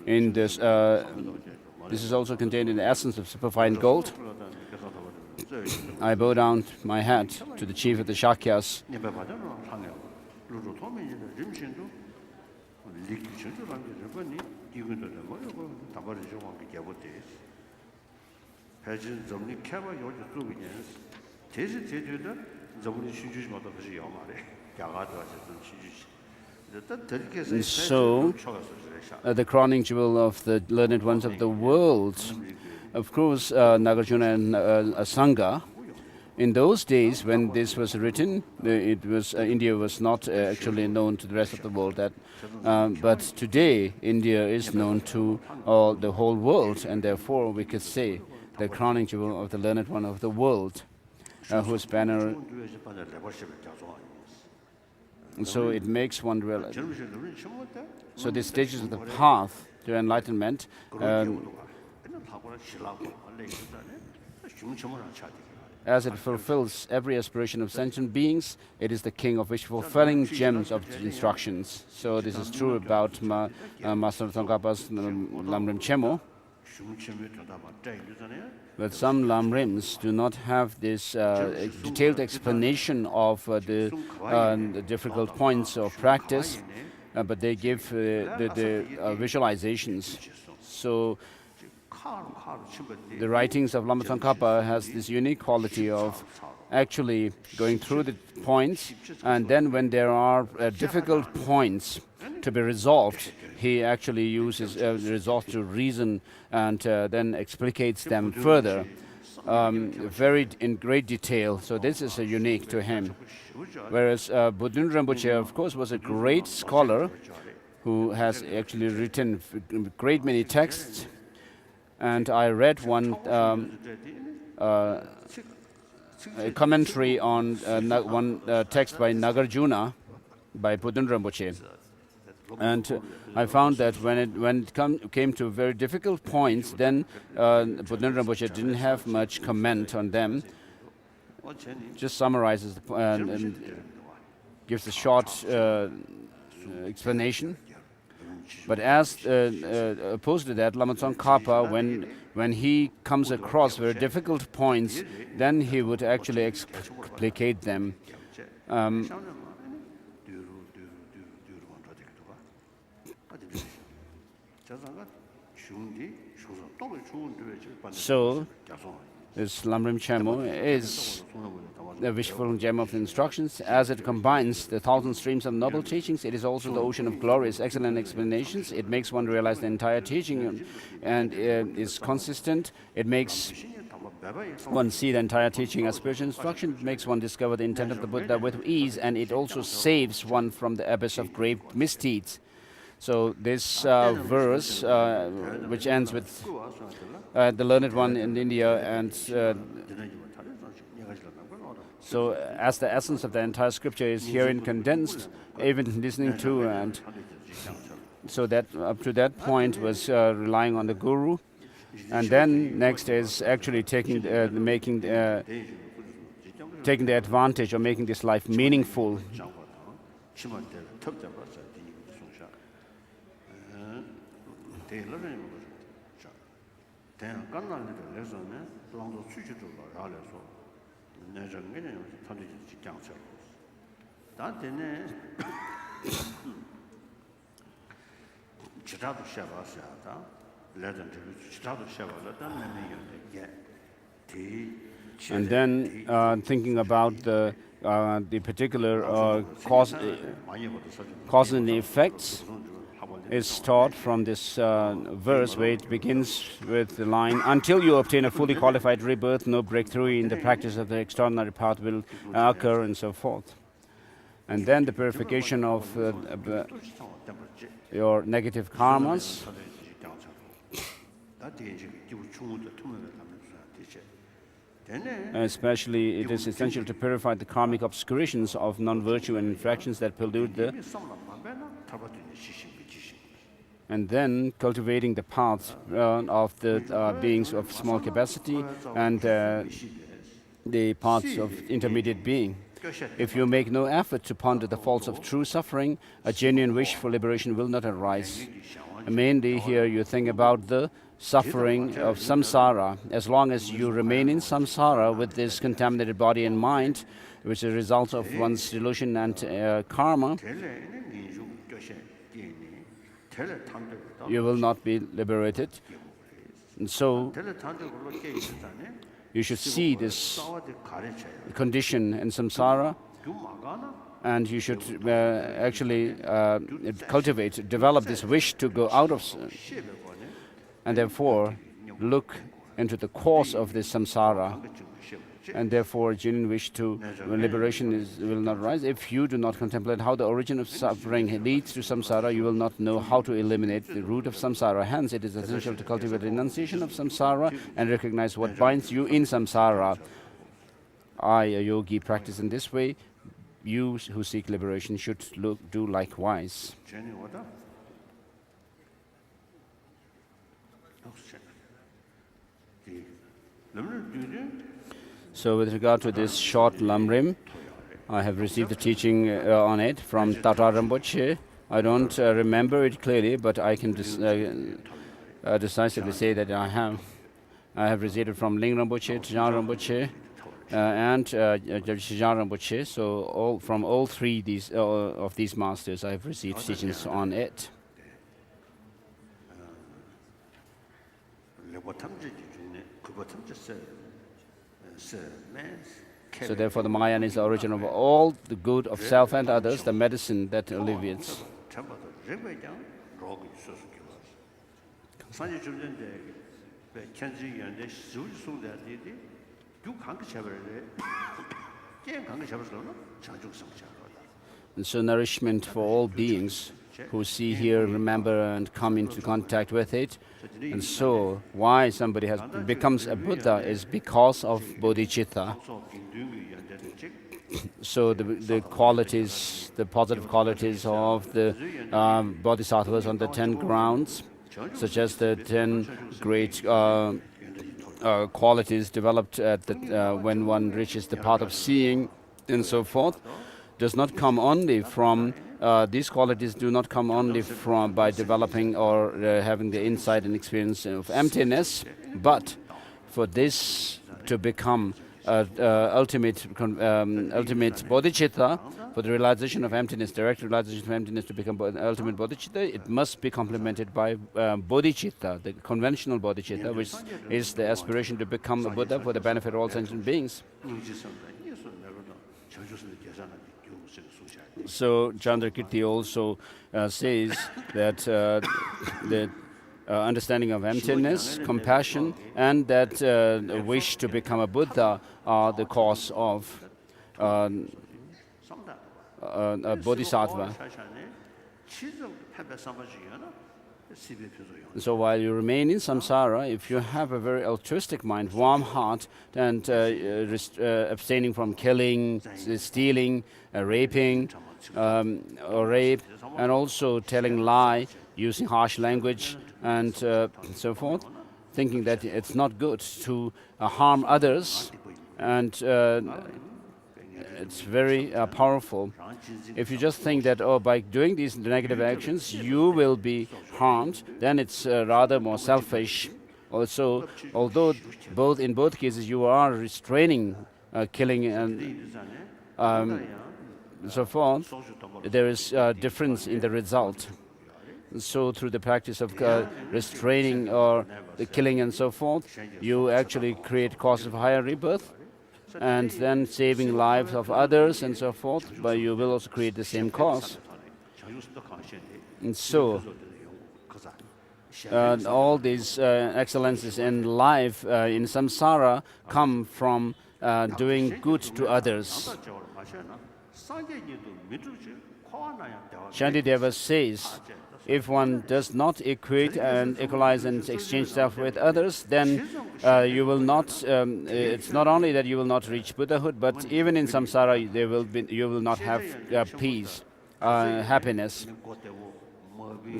S2: In this, this is also contained in the essence of superfine gold. I bow down my head to the chief of the Shakyas. And so, the crowning jewel of the learned ones of the world, of course, Nagarjuna and Sangha. In those days, when this was written, India was not actually known to the rest of the world. But today, India is known to the whole world, and therefore we could say the crowning jewel of the learned one of the world. whose banner. And so it makes one realize. So the stages of the path to enlightenment, as it fulfills every aspiration of sentient beings, it is the king of wish-fulfilling gems of instructions. So this is true about Master Tsongkhapa's Lamrim Chemo. But some Lamrims do not have this detailed explanation of the difficult points of practice, but they give the visualizations. So the writings of Lama Tsongkhapa has this unique quality of actually going through the points, and then when there are difficult points to be resolved, he actually uses resolve to reason and then explicates them further, very in great detail. So this is unique to him. Whereas Bodhin Rinpoche, of course, was a great scholar who has actually written a great many texts. And I read one a commentary on one text by Nagarjuna by Bodhin Rinpoche. And I found that when it came to very difficult points, then Bodhin Rinpoche didn't have much comment on them. Just summarizes and gives a short explanation. But as opposed to that, Lama Tsongkhapa, when he comes across very difficult points, then he would actually explicate them. So, this Lamrim Chemo is the wishful gem of instructions. As it combines the thousand streams of noble teachings, it is also the ocean of glorious, excellent explanations. It makes one realize the entire teaching and is consistent. It makes one see the entire teaching as spiritual instruction. It makes one discover the intent of the Buddha with ease, and it also saves one from the abyss of grave misdeeds. So this verse, which ends with the learned one in India, and so as the essence of the entire scripture is herein condensed, even listening to, and so that up to that point was relying on the guru, and then next is actually taking the advantage of making this life meaningful. And then thinking about the particular cause and effects is taught from this verse, where it begins with the line, "Until you obtain a fully qualified rebirth, no breakthrough in the practice of the extraordinary path will occur," and so forth. And then the purification of your negative karmas. Especially, it is essential to purify the karmic obscurations of non-virtue and infractions that pollute the. And then cultivating the paths of the beings of small capacity and the paths of intermediate being. If you make no effort to ponder the faults of true suffering, a genuine wish for liberation will not arise. Mainly here you think about the suffering of samsara. As long as you remain in samsara with this contaminated body and mind, which is a result of one's delusion and karma, you will not be liberated. And so you should see this condition in samsara, and you should actually develop this wish to go out of, and therefore look into the cause of this samsara, and therefore genuine wish to liberation will not rise. If you do not contemplate how the origin of suffering leads to samsara, you will not know how to eliminate the root of samsara. Hence, it is essential to cultivate renunciation of samsara and recognize what binds you in samsara. I, a yogi, practice in this way. You who seek liberation should do likewise. So with regard to this short lamrim, I have received the teaching on it from Tata Rinpoche. I don't remember it clearly, but I can decisively say that I have received it from Ling Rinpoche, Trijang Rinpoche, and Trijang Rinpoche. So from all three of these masters, I have received teachings on it. So therefore the Mahayana is the origin of all the good of self and others, the medicine that alleviates. And so nourishment for all beings who see, hear, remember and come into contact with it. And so why somebody becomes a Buddha is because of bodhicitta. So the qualities, the positive qualities of the bodhisattvas on the 10 grounds, such as the 10 great qualities developed when one reaches the path of seeing and so forth, does not come only from these qualities do not come only from by developing or having the insight and experience of emptiness, but for this to become ultimate bodhicitta, for the realization of emptiness, direct realization of emptiness to become ultimate bodhicitta, it must be complemented by bodhicitta, the conventional bodhicitta, which is the aspiration to become a Buddha for the benefit of all sentient beings. So Chandrakirti also says that the understanding of emptiness, compassion, and that wish to become a Buddha are the cause of a Bodhisattva. So while you remain in samsara, if you have a very altruistic mind, warm heart, and abstaining from killing, stealing, raping, or rape, and also telling lie, using harsh language, and so forth, thinking that it's not good to harm others, and it's very powerful. If you just think that, oh, by doing these negative actions, you will be harmed, then it's rather more selfish. Also, although in both cases you are restraining killing and so forth, there is a difference in the result. So through the practice of restraining or the killing and so forth, you actually create cause of higher rebirth, and then saving lives of others and so forth, but you will also create the same cause. And so all these excellences in life, in samsara, come from doing good to others. Shantideva says, if one does not equate and equalize and exchange stuff with others, then you will not, it's not only that you will not reach Buddhahood, but even in samsara you will not have peace, happiness.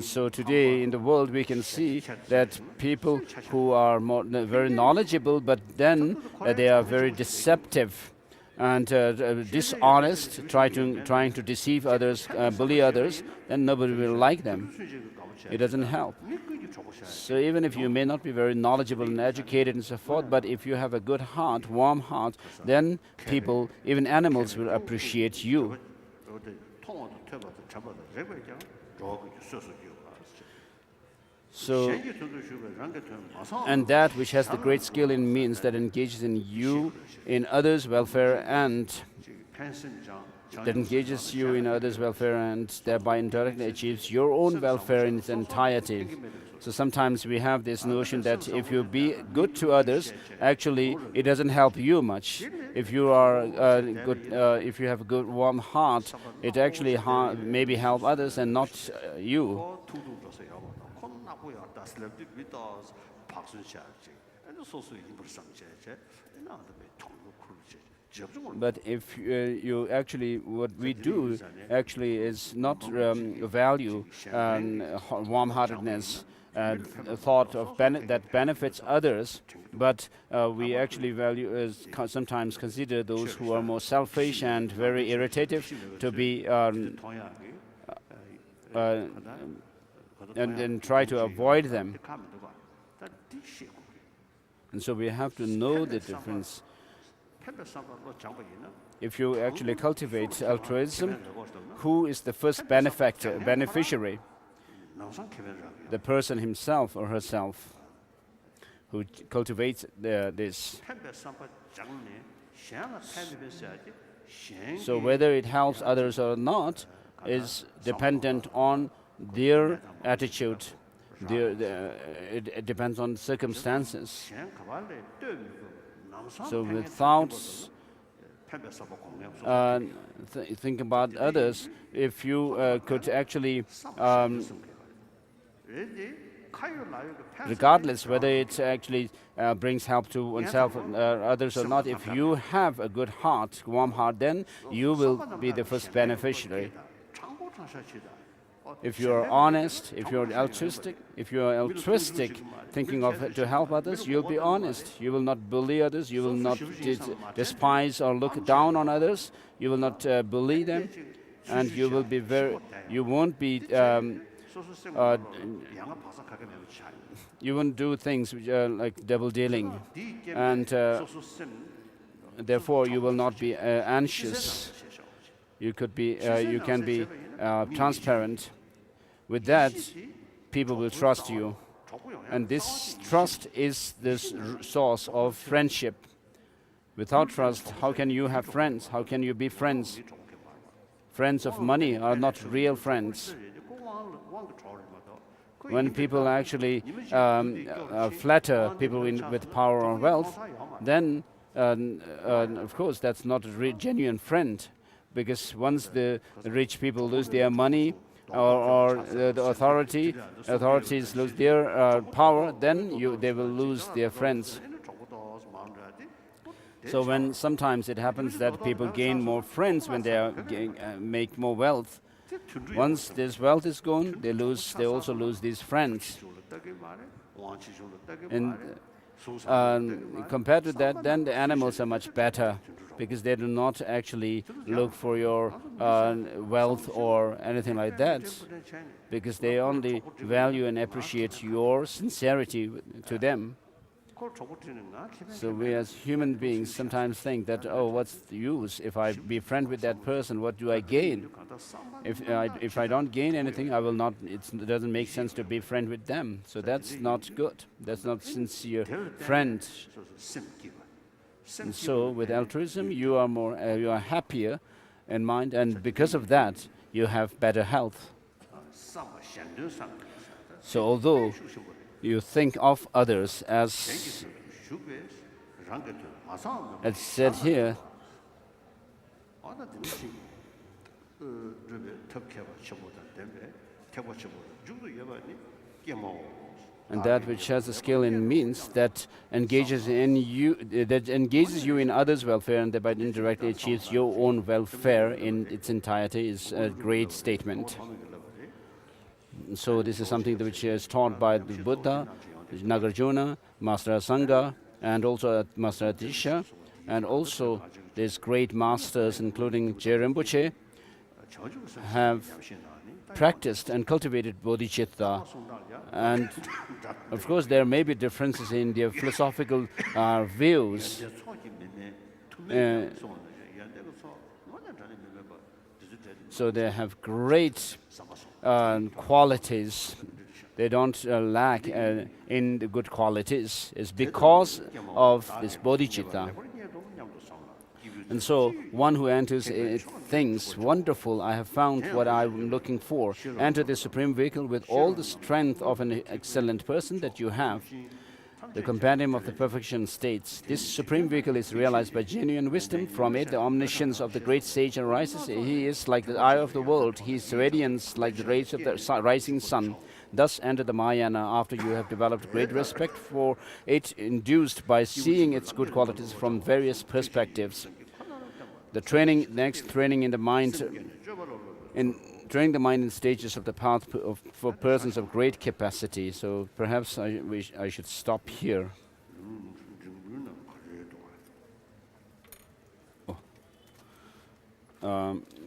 S2: So today in the world we can see that people who are very knowledgeable, but then they are very deceptive and dishonest, trying to deceive others, bully others, then nobody will like them. It doesn't help. So even if you may not be very knowledgeable and educated and so forth, but if you have a good heart, warm heart, then people, even animals, will appreciate you. So, and that which has the great skill in means that engages in you, in others' welfare, and thereby indirectly achieves your own welfare in its entirety. So sometimes we have this notion that if you be good to others, actually it doesn't help you much. If you are if you have a good warm heart, it actually maybe help others and not you. But if you actually, what we do actually is not value warm-heartedness, a thought of that benefits others, but we actually value sometimes consider those who are more selfish and very irritative to be and then try to avoid them. And so we have to know the difference. If you actually cultivate altruism, who is the first beneficiary? The person himself or herself who cultivates this. So whether it helps others or not is dependent on their attitude. It depends on circumstances. So without think about others, if you could actually, regardless whether it actually brings help to oneself or others or not, if you have a good heart, warm heart, then you will be the first beneficiary. If you are honest, if you are altruistic, thinking of to help others, you'll be honest. You will not bully others. You will not despise or look down on others. You will not bully them, and you will be you won't be. You won't do things which are like double dealing, and therefore you will not be anxious. You could be. You can be transparent. With that, people will trust you. And this trust is the source of friendship. Without trust, how can you have friends? How can you be friends? Friends of money are not real friends. When people actually flatter people with power or wealth, then of course that's not a genuine friend. Because once the rich people lose their money, or the authorities lose their power, then they will lose their friends. So when sometimes it happens that people gain more friends when they make more wealth, once this wealth is gone, they also lose these friends. And compared to that, then the animals are much better, because they do not actually look for your wealth or anything like that, because they only value and appreciate your sincerity to them. So we as human beings sometimes think that, oh, what's the use? If I be friend with that person, what do I gain? If I don't gain anything, I will not. It doesn't make sense to be friend with them. So that's not good. That's not sincere friend. And so with altruism, you are happier in mind, and because of that, you have better health. So although you think of others as it's said here, and that which has a skill in means that engages you in others' welfare and thereby indirectly achieves your own welfare in its entirety is a great statement. So this is something which is taught by the Buddha, Nagarjuna, Master Asanga, and also Master Atisha, and also these great masters, including Je Rinpoche, have practiced and cultivated bodhicitta. And of course there may be differences in their philosophical views. So they have great qualities. They don't lack in the good qualities. It's because of this bodhicitta. And so one who enters things wonderful, I have found what I'm looking for. Enter the supreme vehicle with all the strength of an excellent person that you have. The compendium of the perfection states, this supreme vehicle is realized by genuine wisdom. From it, the omniscience of the great sage arises. He is like the eye of the world. His radiance like the rays of the rising sun. Thus enter the Mahayana after you have developed great respect for it, induced by seeing its good qualities from various perspectives. The training in the mind, in training the mind in stages of the path for persons of great capacity. So perhaps I should stop here.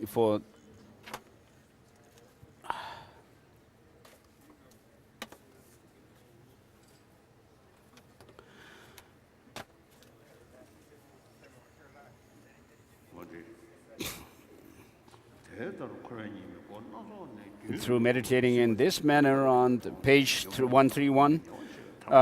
S2: For through meditating in this manner on page 131,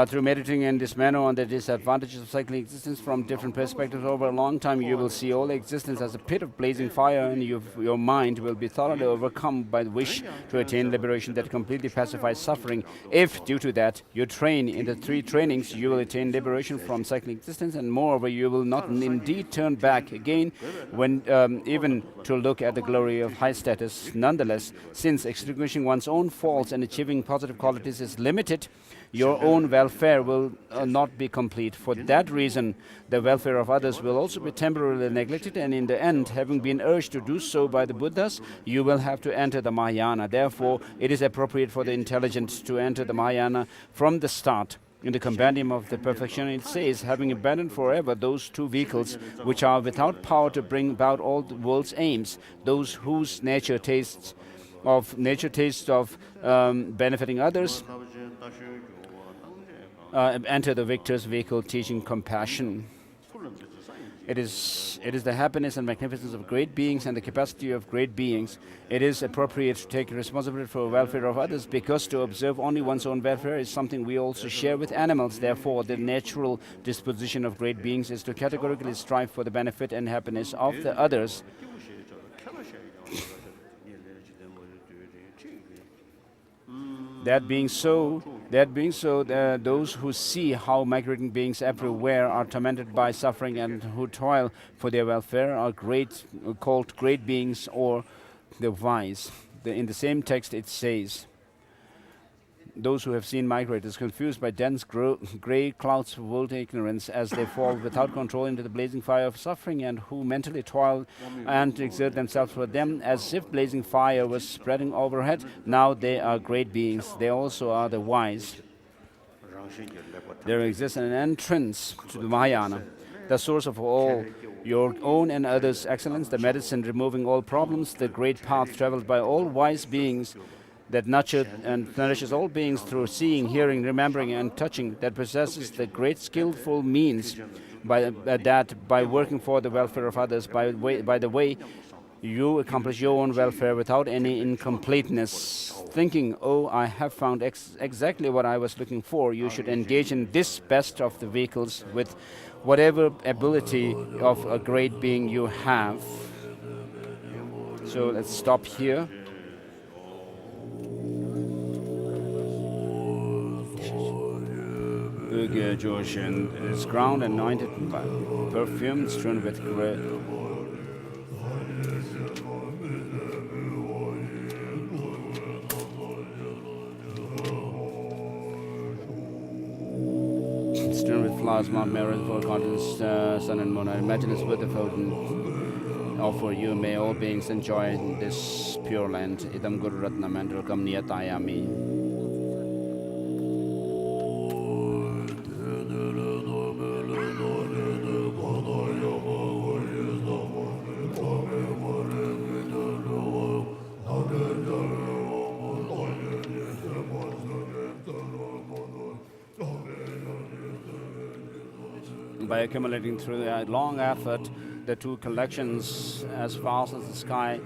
S2: through meditating in this manner on the disadvantages of cycling existence from different perspectives over a long time, you will see all existence as a pit of blazing fire, and your mind will be thoroughly overcome by the wish to attain liberation that completely pacifies suffering. If, due to that, you train in the 3 trainings, you will attain liberation from cycling existence, and moreover, you will not indeed turn back again when even to look at the glory of high status. Nonetheless, since extinguishing one's own faults and achieving positive qualities is limited, your own welfare will not be complete. For that reason, the welfare of others will also be temporarily neglected, and in the end, having been urged to do so by the Buddhas, you will have to enter the Mahayana. Therefore, it is appropriate for the intelligent to enter the Mahayana from the start. In the Compendium of the Perfection, it says, having abandoned forever those 2 vehicles which are without power to bring about all the world's aims, those whose nature tastes of benefiting others, enter the victor's vehicle, teaching compassion. It is the happiness and magnificence of great beings and the capacity of great beings. It is appropriate to take responsibility for the welfare of others, because to observe only one's own welfare is something we also share with animals. Therefore, the natural disposition of great beings is to categorically strive for the benefit and happiness of the others. That being so, those who see how migrating beings everywhere are tormented by suffering and who toil for their welfare are called great beings, or the wise. In the same text it says, those who have seen migrators confused by dense grey clouds of world ignorance as they fall without control into the blazing fire of suffering, and who mentally toil and exert themselves for them as if blazing fire was spreading overhead, now they are great beings. They also are the wise. There exists an entrance to the Mahayana, the source of all your own and others' excellence, the medicine removing all problems, the great path traveled by all wise beings, that nurtured and nourishes all beings through seeing, hearing, remembering, and touching, that possesses the great skillful means by working for the welfare of others, by the way you accomplish your own welfare without any incompleteness. Thinking, oh, I have found exactly what I was looking for, you should engage in this best of the vehicles with whatever ability of a great being you have. So let's stop here. Josh, and it's ground anointed by perfume strewn with great. Strewn with flowers, Mount Merit, for continents, sun and moon. I imagine it's with the fountain. All for you, may all beings enjoy this pure land. Idam Guru Ratna Mandrakam Niyatayami. By accumulating through a long effort the 2 collections as fast as the sky,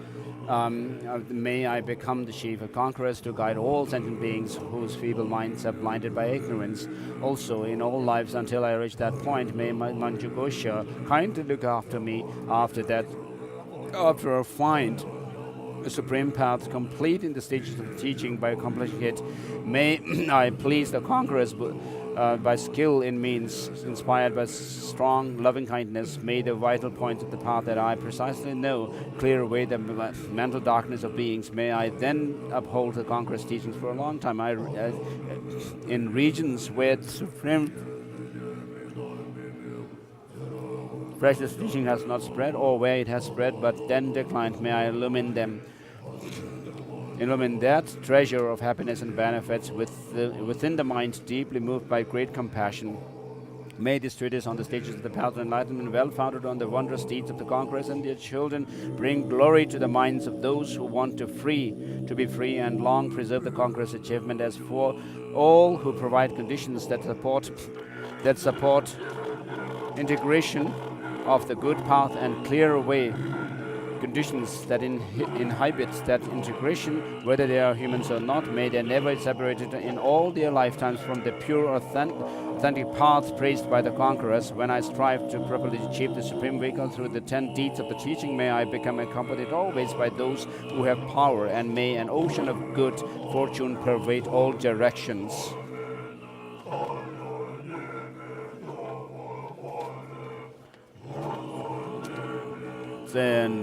S2: may I become the chief of conquerors to guide all sentient beings whose feeble minds are blinded by ignorance. Also, in all lives until I reach that point, may my Manjugosha kindly look after me. After I find the supreme path complete in the stages of teaching, by accomplishing it, may I please the conquerors by skill in means, inspired by strong loving kindness. May the vital points of the path that I precisely know clear away the mental darkness of beings. May I then uphold the conqueror's teachings for a long time. In regions where supreme precious teaching has not spread, or where it has spread but then declined, may I illumine them. Illumine that treasure of happiness and benefits within the mind, deeply moved by great compassion. May this treatise on the stages of the path of enlightenment, well founded on the wondrous deeds of the conquerors and their children, bring glory to the minds of those who want to be free, and long preserve the conqueror's achievement, as for all who provide conditions that support integration of the good path and clear away conditions that inhibit that integration, whether they are humans or not. May they never separated in all their lifetimes from the pure, authentic path praised by the conquerors. When I strive to properly achieve the supreme vehicle through the 10 deeds of the teaching, may I become accompanied always by those who have power, and may an ocean of good fortune pervade all directions. Then